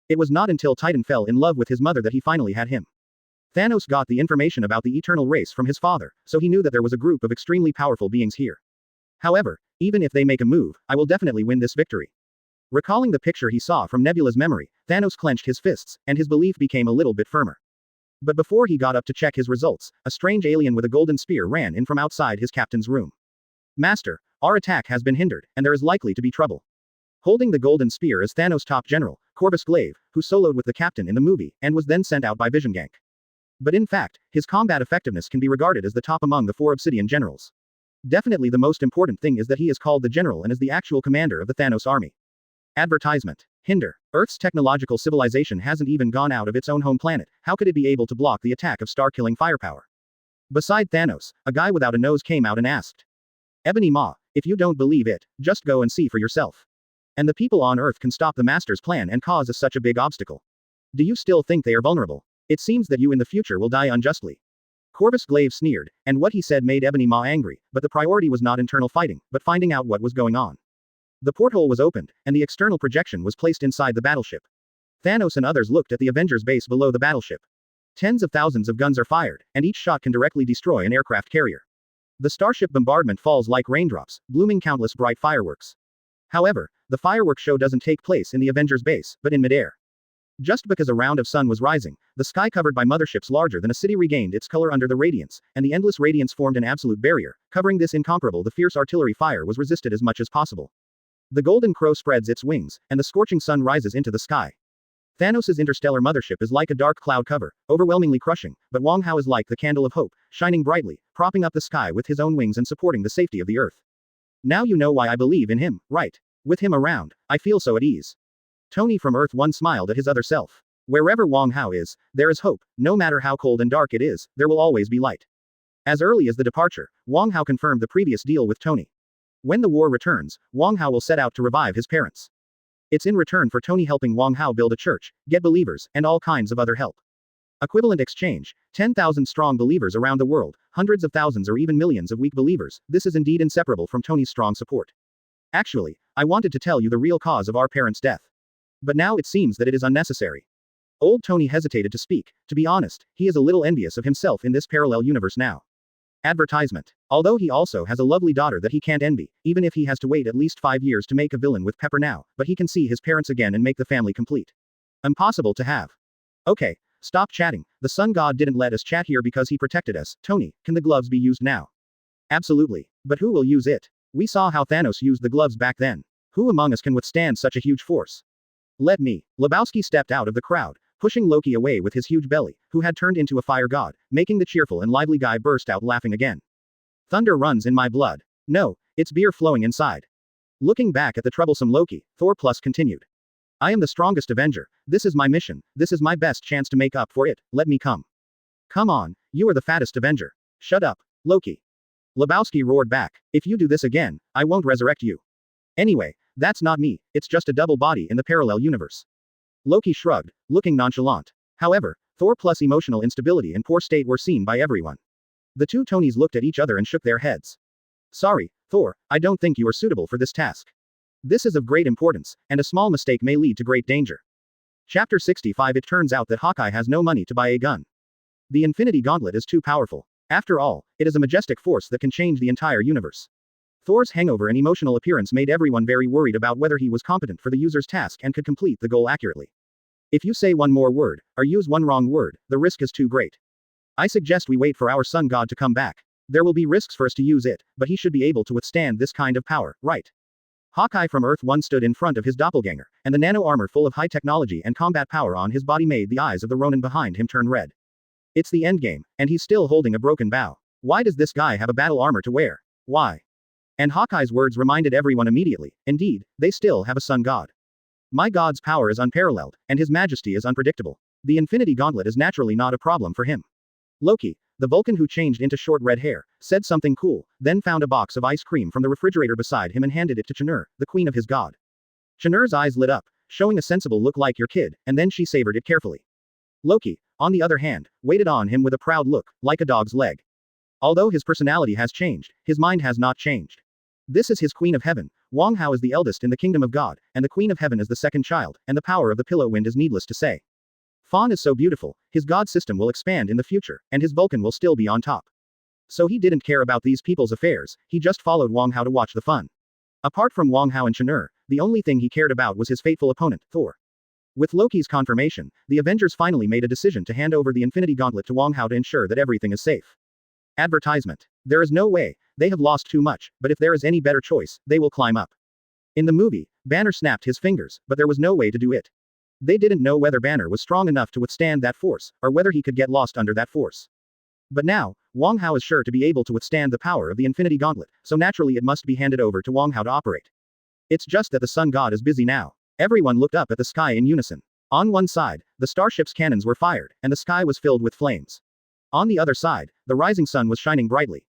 It was not until Titan fell in love with his mother that he finally had him. Thanos got the information about the eternal race from his father, so he knew that there was a group of extremely powerful beings here. However, even if they make a move, I will definitely win this victory. Recalling the picture he saw from Nebula's memory, Thanos clenched his fists, and his belief became a little bit firmer. But before he got up to check his results, a strange alien with a golden spear ran in from outside his captain's room. Master, our attack has been hindered, and there is likely to be trouble. Holding the golden spear is Thanos' top general, Corvus Glaive, who soloed with the captain in the movie, and was then sent out by Vision Gank. But in fact, his combat effectiveness can be regarded as the top among the 4 Obsidian generals. Definitely the most important thing is that he is called the general and is the actual commander of the Thanos army. Advertisement. Hinder. Earth's technological civilization hasn't even gone out of its own home planet, how could it be able to block the attack of star-killing firepower? Beside Thanos, a guy without a nose came out and asked. Ebony Maw, if you don't believe it, just go and see for yourself. And the people on Earth can stop the Master's plan and cause us such a big obstacle. Do you still think they are vulnerable? It seems that you in the future will die unjustly. Corvus Glaive sneered, and what he said made Ebony Maw angry, but the priority was not internal fighting, but finding out what was going on. The porthole was opened, and the external projection was placed inside the battleship. Thanos and others looked at the Avengers base below the battleship. Tens of thousands of guns are fired, and each shot can directly destroy an aircraft carrier. The starship bombardment falls like raindrops, blooming countless bright fireworks. However, the fireworks show doesn't take place in the Avengers base, but in midair. Just because a round of sun was rising, the sky covered by motherships larger than a city regained its color under the radiance, and the endless radiance formed an absolute barrier, covering this incomparable. The fierce artillery fire was resisted as much as possible. The golden crow spreads its wings, and the scorching sun rises into the sky. Thanos' interstellar mothership is like a dark cloud cover, overwhelmingly crushing, but Wong Hao is like the candle of hope, shining brightly, propping up the sky with his own wings and supporting the safety of the Earth. Now you know why I believe in him, right? With him around, I feel so at ease. Tony from Earth 1 smiled at his other self. Wherever Wong Hao is, there is hope. No matter how cold and dark it is, there will always be light. As early as the departure, Wong Hao confirmed the previous deal with Tony. When the war returns, Wong Hao will set out to revive his parents. It's in return for Tony helping Wong Hao build a church, get believers, and all kinds of other help. Equivalent exchange, 10,000 strong believers around the world, hundreds of thousands or even millions of weak believers. This is indeed inseparable from Tony's strong support. Actually, I wanted to tell you the real cause of our parents' death. But now it seems that it is unnecessary. Old Tony hesitated to speak. To be honest, he is a little envious of himself in this parallel universe now. Advertisement. Although he also has a lovely daughter that he can't envy, even if he has to wait at least 5 years to make a villain with Pepper now, but he can see his parents again and make the family complete. Impossible to have. Okay, stop chatting. The sun god didn't let us chat here because he protected us. Tony, can the gloves be used now? Absolutely. But who will use it? We saw how Thanos used the gloves back then. Who among us can withstand such a huge force? Let me. Lebowski stepped out of the crowd, pushing Loki away with his huge belly, who had turned into a fire god, making the cheerful and lively guy burst out laughing again. Thunder runs in my blood. No, it's beer flowing inside. Looking back at the troublesome Loki, Thor Plus continued. I am the strongest Avenger. This is my mission. This is my best chance to make up for it. Let me come. Come on, you are the fattest Avenger. Shut up, Loki. Lebowski roared back. If you do this again, I won't resurrect you. Anyway, that's not me, it's just a double body in the parallel universe. Loki shrugged, looking nonchalant. However, Thor Plus' emotional instability and poor state were seen by everyone. The two Tonys looked at each other and shook their heads. Sorry, Thor, I don't think you are suitable for this task. This is of great importance, and a small mistake may lead to great danger. Chapter 65. It turns out that Hawkeye has no money to buy a gun. The Infinity Gauntlet is too powerful. After all, it is a majestic force that can change the entire universe. Thor's hangover and emotional appearance made everyone very worried about whether he was competent for the user's task and could complete the goal accurately. If you say one more word, or use one wrong word, the risk is too great. I suggest we wait for our sun god to come back. There will be risks for us to use it, but he should be able to withstand this kind of power, right? Hawkeye from Earth 1 stood in front of his doppelganger, and the nano armor full of high technology and combat power on his body made the eyes of the Ronin behind him turn red. It's the endgame, and he's still holding a broken bow. Why does this guy have a battle armor to wear? Why? And Hawkeye's words reminded everyone immediately. Indeed, they still have a sun god. My god's power is unparalleled, and his majesty is unpredictable. The Infinity Gauntlet is naturally not a problem for him. Loki, the Vulcan who changed into short red hair, said something cool, then found a box of ice cream from the refrigerator beside him and handed it to Ch'nur, the queen of his god. Ch'nur's eyes lit up, showing a sensible look like your kid, and then she savored it carefully. Loki, on the other hand, waited on him with a proud look, like a dog's leg. Although his personality has changed, his mind has not changed. This is his Queen of Heaven. Wong Hao is the eldest in the kingdom of God, and the Queen of Heaven is the second child, and the power of the pillow wind is needless to say. Fawn is so beautiful, his god system will expand in the future, and his Vulcan will still be on top. So he didn't care about these people's affairs, he just followed Wong Hao to watch the fun. Apart from Wong Hao and Ch'nur, the only thing he cared about was his fateful opponent, Thor. With Loki's confirmation, the Avengers finally made a decision to hand over the Infinity Gauntlet to Wong Hao to ensure that everything is safe. Advertisement. There is no way, they have lost too much, but if there is any better choice, they will climb up. In the movie, Banner snapped his fingers, but there was no way to do it. They didn't know whether Banner was strong enough to withstand that force, or whether he could get lost under that force. But now, Wong Hao is sure to be able to withstand the power of the Infinity Gauntlet, so naturally it must be handed over to Wong Hao to operate. It's just that the sun god is busy now. Everyone looked up at the sky in unison. On one side, the starship's cannons were fired, and the sky was filled with flames. On the other side, the rising sun was shining brightly.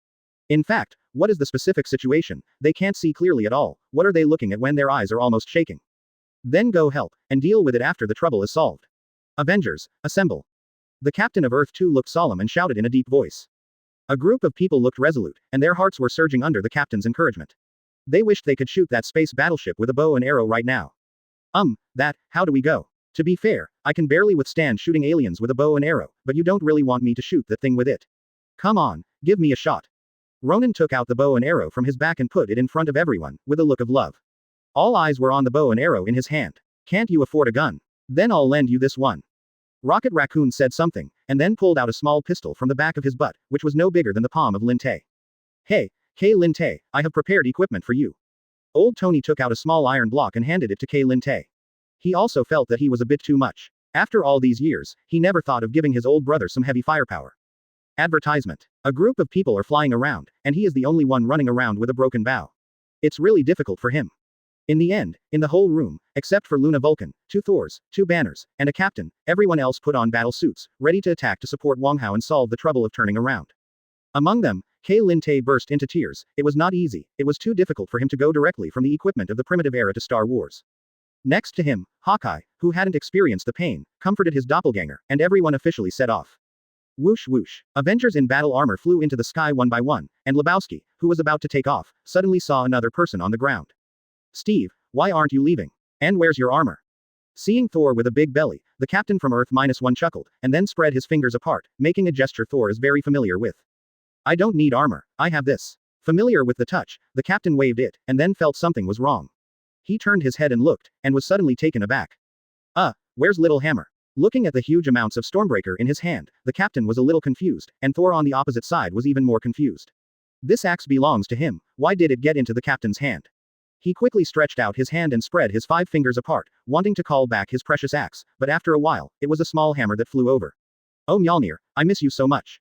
In fact, what is the specific situation? They can't see clearly at all. What are they looking at when their eyes are almost shaking? Then go help, and deal with it after the trouble is solved. Avengers, assemble. The captain of Earth 2 looked solemn and shouted in a deep voice. A group of people looked resolute, and their hearts were surging under the captain's encouragement. They wished they could shoot that space battleship with a bow and arrow right now. How do we go? To be fair, I can barely withstand shooting aliens with a bow and arrow, but you don't really want me to shoot the thing with it. Come on, give me a shot. Ronan took out the bow and arrow from his back and put it in front of everyone, with a look of love. All eyes were on the bow and arrow in his hand. Can't you afford a gun? Then I'll lend you this one. Rocket Raccoon said something, and then pulled out a small pistol from the back of his butt, which was no bigger than the palm of Lin Tay. Hey, Kay Lin Tay, I have prepared equipment for you. Old Tony took out a small iron block and handed it to Kay Lin Tay. He also felt that he was a bit too much. After all these years, he never thought of giving his old brother some heavy firepower. Advertisement. A group of people are flying around, and he is the only one running around with a broken bow. It's really difficult for him. In the end, in the whole room, except for Luna Vulcan, 2 Thors, 2 Banners, and a captain, everyone else put on battle suits, ready to attack to support Wang Hao and solve the trouble of turning around. Among them, Kay Lin Tay burst into tears. It was not easy, it was too difficult for him to go directly from the equipment of the primitive era to Star Wars. Next to him, Hawkeye, who hadn't experienced the pain, comforted his doppelganger, and everyone officially set off. Whoosh whoosh. Avengers in battle armor flew into the sky one by one, and Lebowski, who was about to take off, suddenly saw another person on the ground. Steve, why aren't you leaving? And where's your armor? Seeing Thor with a big belly, the captain from Earth-1 chuckled, and then spread his fingers apart, making a gesture Thor is very familiar with. I don't need armor, I have this. Familiar with the touch, the captain waved it, and then felt something was wrong. He turned his head and looked, and was suddenly taken aback. Where's Little Hammer? Looking at the huge amounts of Stormbreaker in his hand, the captain was a little confused, and Thor on the opposite side was even more confused. This axe belongs to him, why did it get into the captain's hand? He quickly stretched out his hand and spread his 5 fingers apart, wanting to call back his precious axe, but after a while, it was a small hammer that flew over. Oh Mjolnir, I miss you so much.